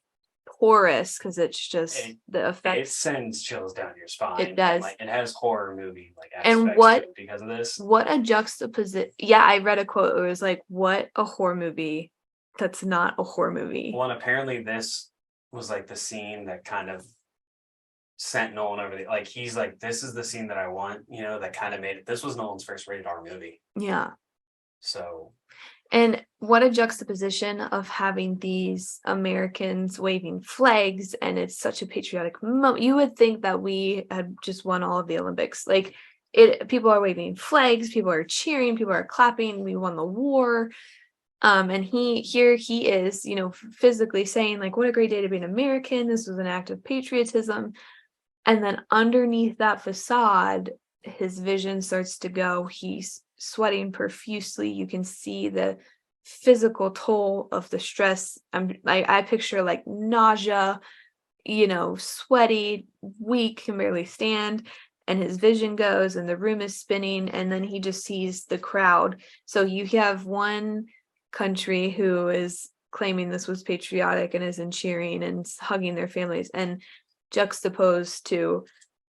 porous because it's just the effect. It sends chills down your spine. It does. And it has horror movie and what because of this. What a juxtaposition! Yeah, I read a quote. It was like, "What a horror movie that's not a horror movie." Well, and apparently this was like the scene that kind of sent Nolan over the he's like, this is the scene that I want. That kind of made it. This was Nolan's first rated R movie. Yeah. So. And what a juxtaposition of having these Americans waving flags, and it's such a patriotic moment. You would think that we had just won all of the Olympics. People are waving flags, people are cheering, people are clapping, we won the war. And he is, physically saying like, what a great day to be an American. This was an act of patriotism. And then underneath that facade, his vision starts to go. He's sweating profusely. You can see the physical toll of the stress. I picture like nausea, sweaty, weak, can barely stand. And his vision goes and the room is spinning. And then he just sees the crowd. So you have one country who is claiming this was patriotic and is in cheering and hugging their families, and juxtaposed to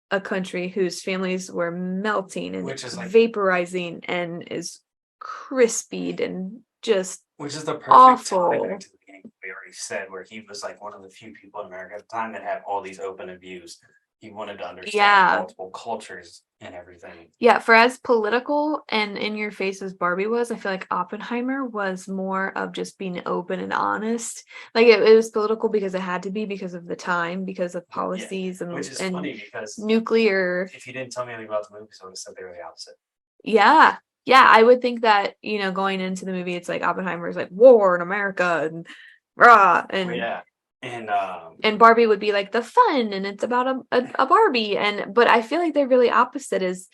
a country whose families were melting and vaporizing and is crispied and just which is the perfect awful. Time back to the beginning we already said, where he was like one of the few people in America at the time that had all these open views. He wanted to understand multiple cultures and everything. Yeah, for as political and in your face as Barbie was, I feel like Oppenheimer was more of just being open and honest. Like it was political because it had to be, because of the time, because of policies which is funny because nuclear. If you didn't tell me anything about the movies, I would have said they were the opposite. Yeah. Yeah, I would think that, going into the movie, it's like Oppenheimer's like war in America and rah and and Barbie would be like the fun, and it's about a Barbie, but I feel like they're really opposite. Is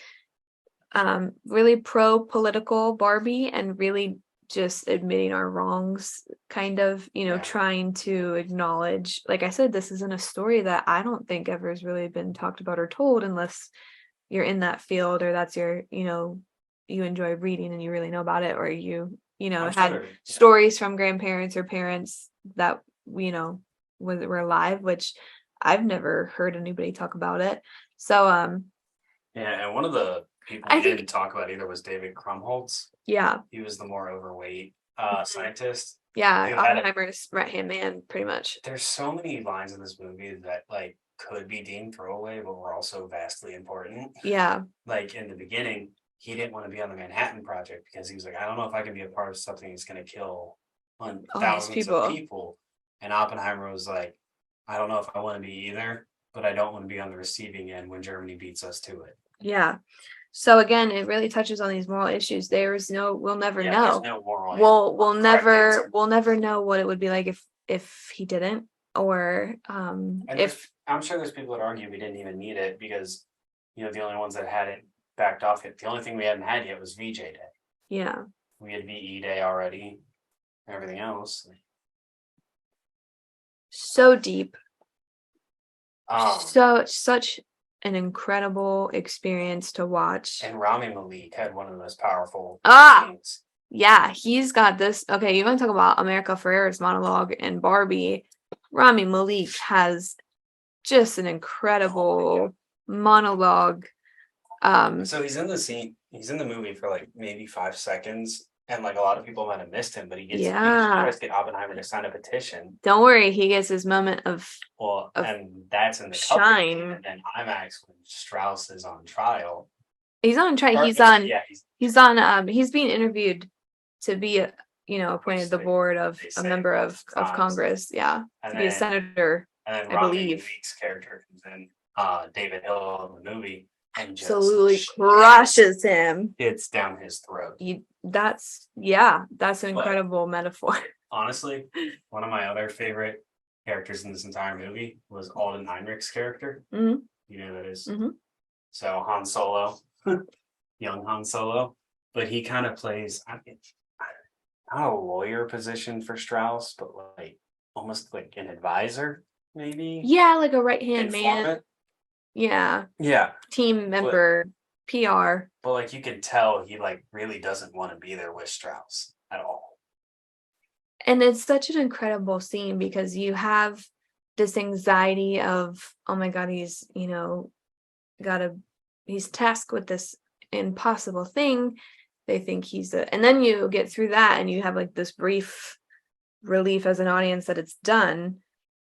really pro-political Barbie and really just admitting our wrongs, kind of, trying to acknowledge, like I said, this isn't a story that I don't think ever has really been talked about or told, unless you're in that field or that's your, you enjoy reading and you really know about it, or you had stories from grandparents or parents that, were alive, which I've never heard anybody talk about it. So, and one of the people I didn't talk about either was David Krumholtz. Yeah. He was the more overweight scientist. Yeah, Oppenheimer's right-hand man, pretty much. There's so many lines in this movie that like could be deemed throwaway, but were also vastly important. Yeah. Like in the beginning, he didn't want to be on the Manhattan Project because he was like, I don't know if I can be a part of something that's going to kill thousands of people. And Oppenheimer was like, I don't know if I want to be either, but I don't want to be on the receiving end when Germany beats us to it. Yeah. So again, it really touches on these moral issues. We'll never know. There's no moral. We'll never know what it would be like if he didn't, or if I'm sure there's people that argue we didn't even need it because, the only ones that had it backed off it. The only thing we hadn't had yet was VJ Day. Yeah. We had VE Day already. Everything else. So deep. Um, Such an incredible experience to watch. And Rami Malek had one of the most powerful scenes. Yeah, he's got this. Okay, you want to talk about America Ferrera's monologue and Barbie. Rami Malek has just an incredible monologue. So he's in the scene. He's in the movie for like maybe 5 seconds, and like a lot of people might have missed him, but he tries to get Oppenheimer to sign a petition. Don't worry, he gets his moment of and that's in the shine. And then IMAX when Strauss is on trial. He's on trial. He's being interviewed to be appointed the board of a member of Congress. Yeah, to be a senator. And then I believe Malek's character comes in, David Hill in the movie, and just absolutely crushes him. It's down his throat. That's an incredible metaphor. Honestly, one of my other favorite characters in this entire movie was Alden Ehrenreich's character. Mm-hmm. You know who that is? Mm-hmm. So Han Solo, young Han Solo, but he kind of plays not a lawyer position for Strauss, but like almost like an advisor, maybe. Yeah, like a right-hand man. Yeah. Team member, PR. But like you can tell he like really doesn't want to be there with Strauss at all. And it's such an incredible scene because you have this anxiety of, oh my God, he's tasked with this impossible thing. They think and then you get through that and you have like this brief relief as an audience that it's done.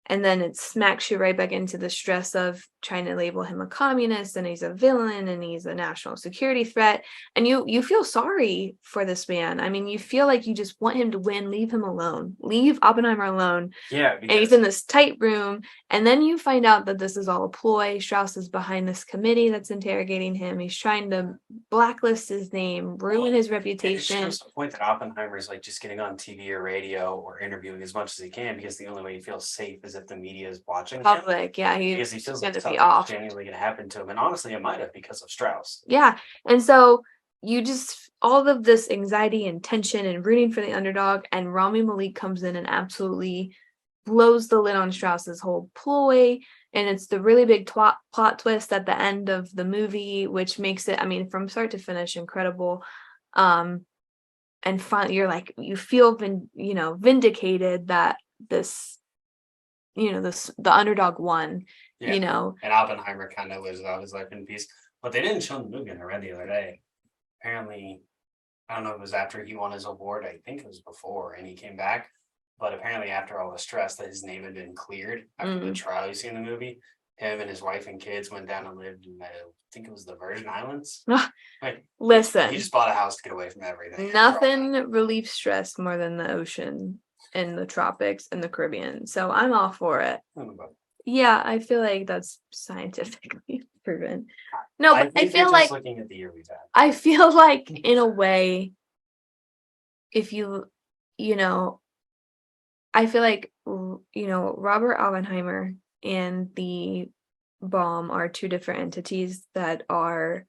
And then it smacks you right back into the stress of trying to label him a communist and he's a villain and he's a national security threat. And you feel sorry for this man. I mean, you feel like you just want him to win. Leave him alone. Leave Oppenheimer alone. Yeah. And he's in this tight room. And then you find out that this is all a ploy. Strauss is behind this committee that's interrogating him. He's trying to blacklist his name, ruin his reputation. It shows the point that Oppenheimer is like just getting on TV or radio or interviewing as much as he can because the only way he feels safe is if the media is watching public. Yeah, because he feels like something genuinely going to happen to him, and honestly, it might have because of Strauss. Yeah, and so you just all of this anxiety and tension and rooting for the underdog, and Rami Malek comes in and absolutely blows the lid on Strauss's whole ploy, and it's the really big plot twist at the end of the movie, which makes it, I mean, from start to finish, incredible. And finally, you're like, you feel vindicated that this. The underdog won, And Oppenheimer kind of lives out his life in peace. But they didn't show in the movie, and I read the other day. Apparently, I don't know if it was after he won his award. I think it was before, and he came back. But apparently, after all the stress that his name had been cleared after the trial you see in the movie, him and his wife and kids went down and lived in, I think it was the Virgin Islands. Listen, he just bought a house to get away from everything. Nothing relieves stress more than the ocean in the tropics and the Caribbean. So I'm all for it. Yeah, I feel like that's scientifically proven. No, but I feel like looking at the year we've had. I feel like in a way, if I feel like Robert Oppenheimer and the bomb are two different entities that are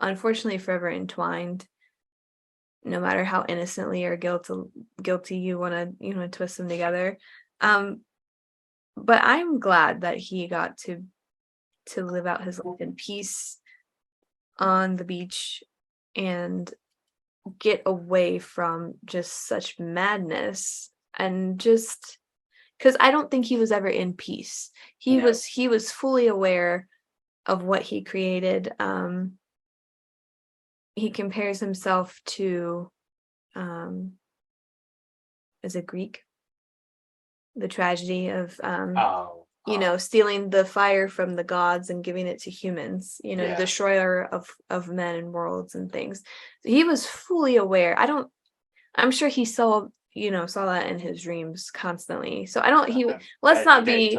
unfortunately forever entwined. No matter how innocently or guilty you want to twist them together. But I'm glad that he got to live out his life in peace on the beach and get away from just such madness, and just because I don't think he was ever in peace. He was fully aware of what he created. He compares himself to is it Greek? The tragedy of stealing the fire from the gods and giving it to humans, the destroyer of men and worlds and things. So he was fully aware. I'm sure he saw that in his dreams constantly. So let's not be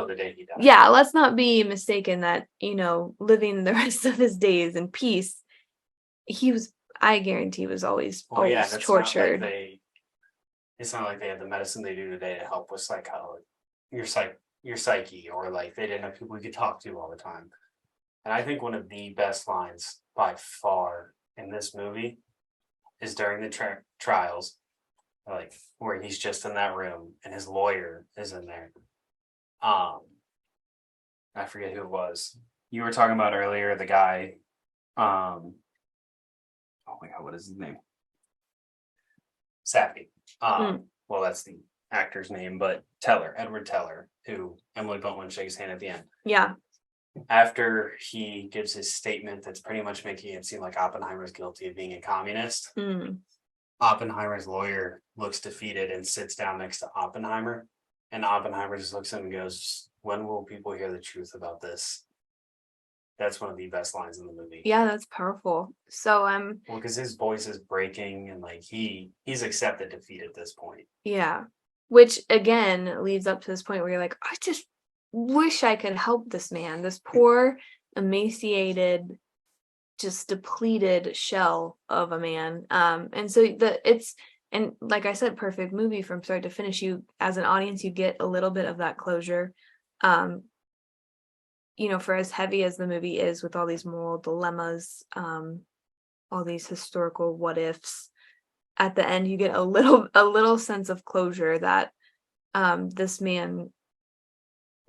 mistaken that, living the rest of his days in peace, I guarantee was always tortured. It's not like they had the medicine they do today to help with psychology, your psyche, or like they didn't have people you could talk to all the time. And I think one of the best lines by far in this movie is during the trials, like where he's just in that room and his lawyer is in there. I forget who it was. You were talking about earlier the guy. Oh my god, what is his name? Sappy. Well, that's the actor's name, but Edward Teller, who Emily Blunt shakes hand at the end. Yeah. After he gives his statement that's pretty much making it seem like Oppenheimer's guilty of being a communist, Oppenheimer's lawyer looks defeated and sits down next to Oppenheimer. And Oppenheimer just looks at him and goes, "When will people hear the truth about this?" That's one of the best lines in the movie. Yeah, that's powerful. So well, because his voice is breaking and like he's accepted defeat at this point. Yeah. Which again leads up to this point where you're like, I just wish I could help this man, this poor, emaciated, just depleted shell of a man. And so and like I said, perfect movie from start to finish. You as an audience, you get a little bit of that closure. For as heavy as the movie is with all these moral dilemmas, all these historical what ifs, at the end you get a little sense of closure that this man,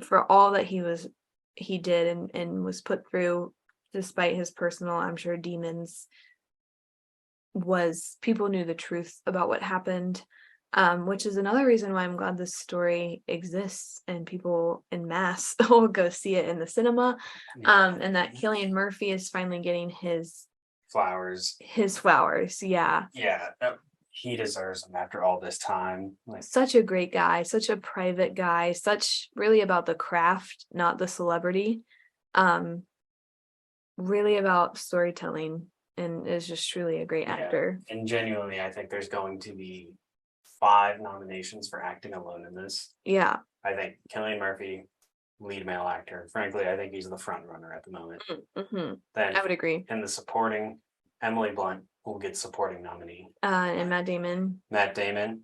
for all that he did and was put through, despite his personal, I'm sure, demons, people knew the truth about what happened, which is another reason why I'm glad this story exists and people en masse will go see it in the cinema, and that Cillian Murphy is finally getting his flowers. Yeah, he deserves them after all this time. Such a great guy, such a private guy, such really about the craft, not the celebrity, really about storytelling, and is just truly a great actor. And genuinely, I think there's going to be 5 nominations for acting alone in this. Yeah. I think Cillian Murphy, lead male actor. Frankly, I think he's the front runner at the moment. Then I would agree. In the supporting, Emily Blunt will get supporting nominee. And Matt Damon,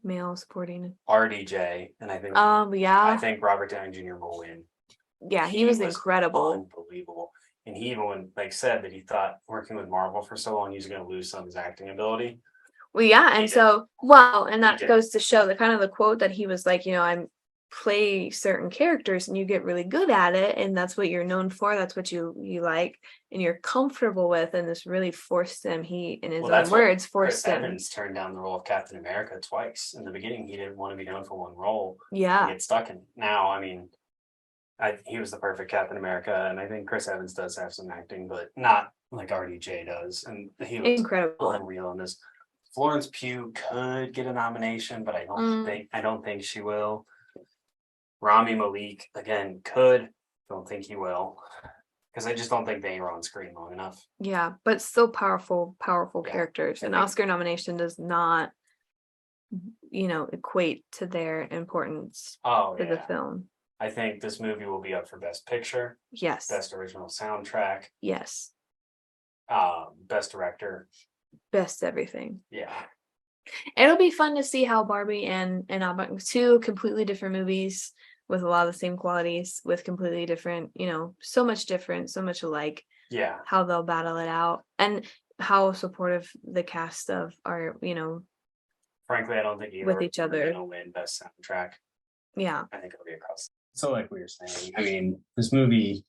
male supporting. RDJ, and I think I think Robert Downey Jr. will win. Yeah, he was incredible. Unbelievable. And he even said that he thought working with Marvel for so long he's going to lose some of his acting ability. Well, yeah, and and that goes to show the kind of the quote that he was like, I play certain characters and you get really good at it, and that's what you're known for, that's what you like and you're comfortable with, and this really forced him, he in his own words forced him. Evans turned down the role of Captain America twice. In the beginning he didn't want to be known for one role. Yeah, he get stuck in. Now he was the perfect Captain America, and I think Chris Evans does have some acting, but not like RDJ does, and he was incredible, unreal in this. Florence Pugh could get a nomination, but I don't think she will. Rami Malek again could. Don't think he will, because I just don't think they were on screen long enough. Yeah, but still powerful characters. An Oscar nomination does not, equate to their importance to the film. I think this movie will be up for Best Picture. Yes. Best Original Soundtrack. Yes. Best Director. Best everything. Yeah. It'll be fun to see how Barbie and Oppenheimer, 2 completely different movies with a lot of the same qualities, with completely different, so much different, so much alike. Yeah. How they'll battle it out, and how supportive the cast of are, Frankly, I don't think either with each other going to win Best Soundtrack. Yeah. I think it'll be across. So like we were saying, this movie,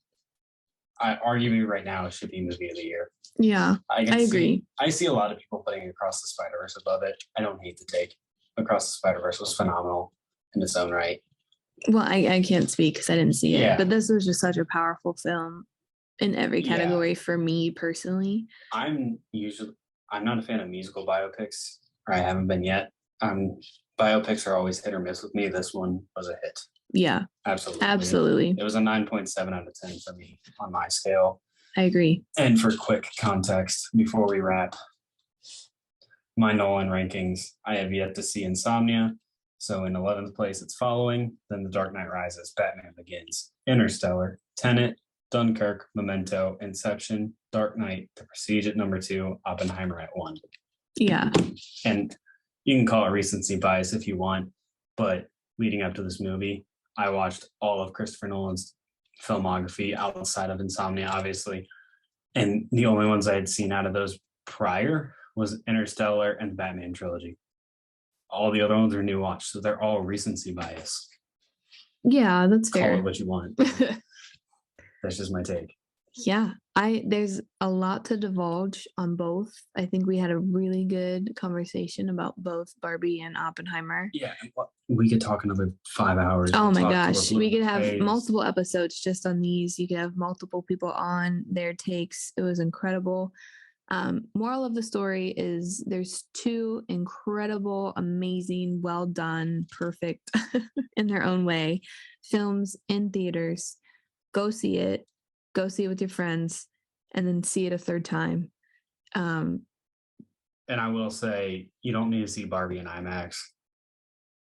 arguably right now, it should be movie of the year. Yeah, I agree. I see a lot of people putting Across the Spider-Verse above it. I don't hate the take. Across the Spider-Verse was phenomenal in its own right. Well, I can't speak because I didn't see it, but this was just such a powerful film in every category for me personally. I'm not a fan of musical biopics, or I haven't been yet. Biopics are always hit or miss with me. This one was a hit. Yeah, absolutely. It was a 9.7 out of 10 for me on my scale. I agree. And for quick context, before we wrap, my Nolan rankings, I have yet to see Insomnia. So in 11th place, it's Following, then The Dark Knight Rises, Batman Begins, Interstellar, Tenet, Dunkirk, Memento, Inception, Dark Knight, The Prestige at number 2, Oppenheimer at 1. Yeah. And you can call it recency bias if you want, but leading up to this movie, I watched all of Christopher Nolan's filmography outside of Insomnia, obviously. And the only ones I had seen out of those prior was Interstellar and the Batman trilogy. All the other ones are new watch, so they're all recency bias. Yeah, that's Call fair. it what you want. That's just my take. Yeah, there's a lot to divulge on both. I think we had a really good conversation about both Barbie and Oppenheimer. Yeah, we could talk another 5 hours. Oh my gosh, we could have multiple episodes just on these. You could have multiple people on their takes. It was incredible. Moral of the story is there's two incredible, amazing, well done, perfect in their own way films in theaters. Go see it with your friends, and then see it a third time. And I will say, you don't need to see Barbie in IMAX.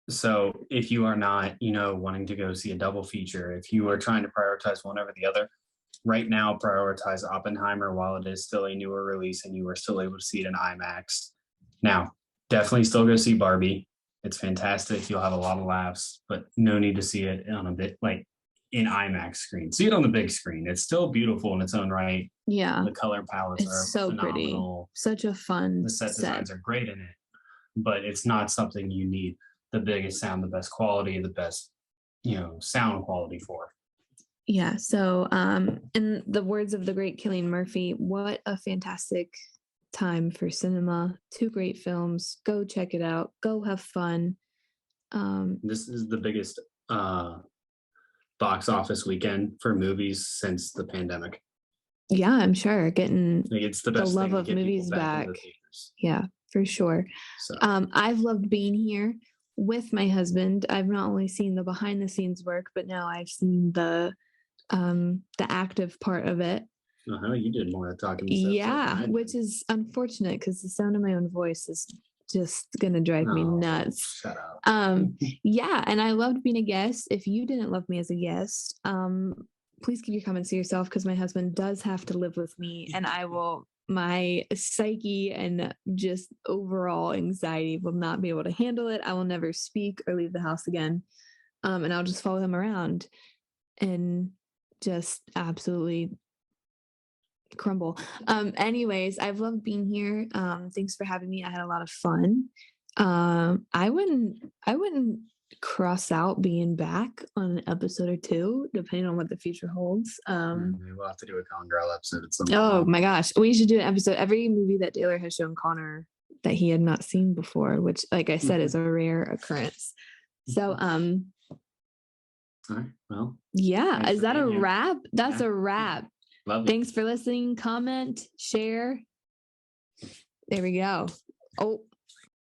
So if you are not, wanting to go see a double feature, if you are trying to prioritize one over the other, right now prioritize Oppenheimer while it is still a newer release and you are still able to see it in IMAX. Now, definitely still go see Barbie. It's fantastic. You'll have a lot of laughs, but no need to see it on a bit like in IMAX screen. See it on the big screen. It's still beautiful in its own right. Yeah. The color palettes are so phenomenal. Pretty. Such a fun The set designs are great in it, but it's not something you need the biggest sound, the best quality, the best, sound quality for. Yeah. So, in the words of the great Cillian Murphy, what a fantastic time for cinema. Two great films. Go check it out. Go have fun. This is the biggest box office weekend for movies since the pandemic. Yeah, I'm sure getting it's the best love of movies back. Yeah, for sure. So. I've loved being here with my husband. I've not only seen the behind the scenes work, but now I've seen the active part of it. You did more of talking. Yeah, which is unfortunate because the sound of my own voice is just gonna drive me nuts. Shut up. Yeah, and I loved being a guest. If you didn't love me as a guest, please keep your comments to yourself because my husband does have to live with me, and my psyche and just overall anxiety will not be able to handle it. I will never speak or leave the house again. And I'll just follow him around and just absolutely crumble. Anyways, I've loved being here. Thanks for having me. I had a lot of fun. I wouldn't cross out being back on an episode or two, depending on what the future holds. We'll have to do a Con Girl episode at some point. Oh my gosh, we should do an episode. Every movie that Taylor has shown Connor that he had not seen before, which, like I said, is a rare occurrence. So, all right. Well, yeah, is that a wrap? That's a wrap. Love Thanks for listening. Comment, share. There we go. Oh.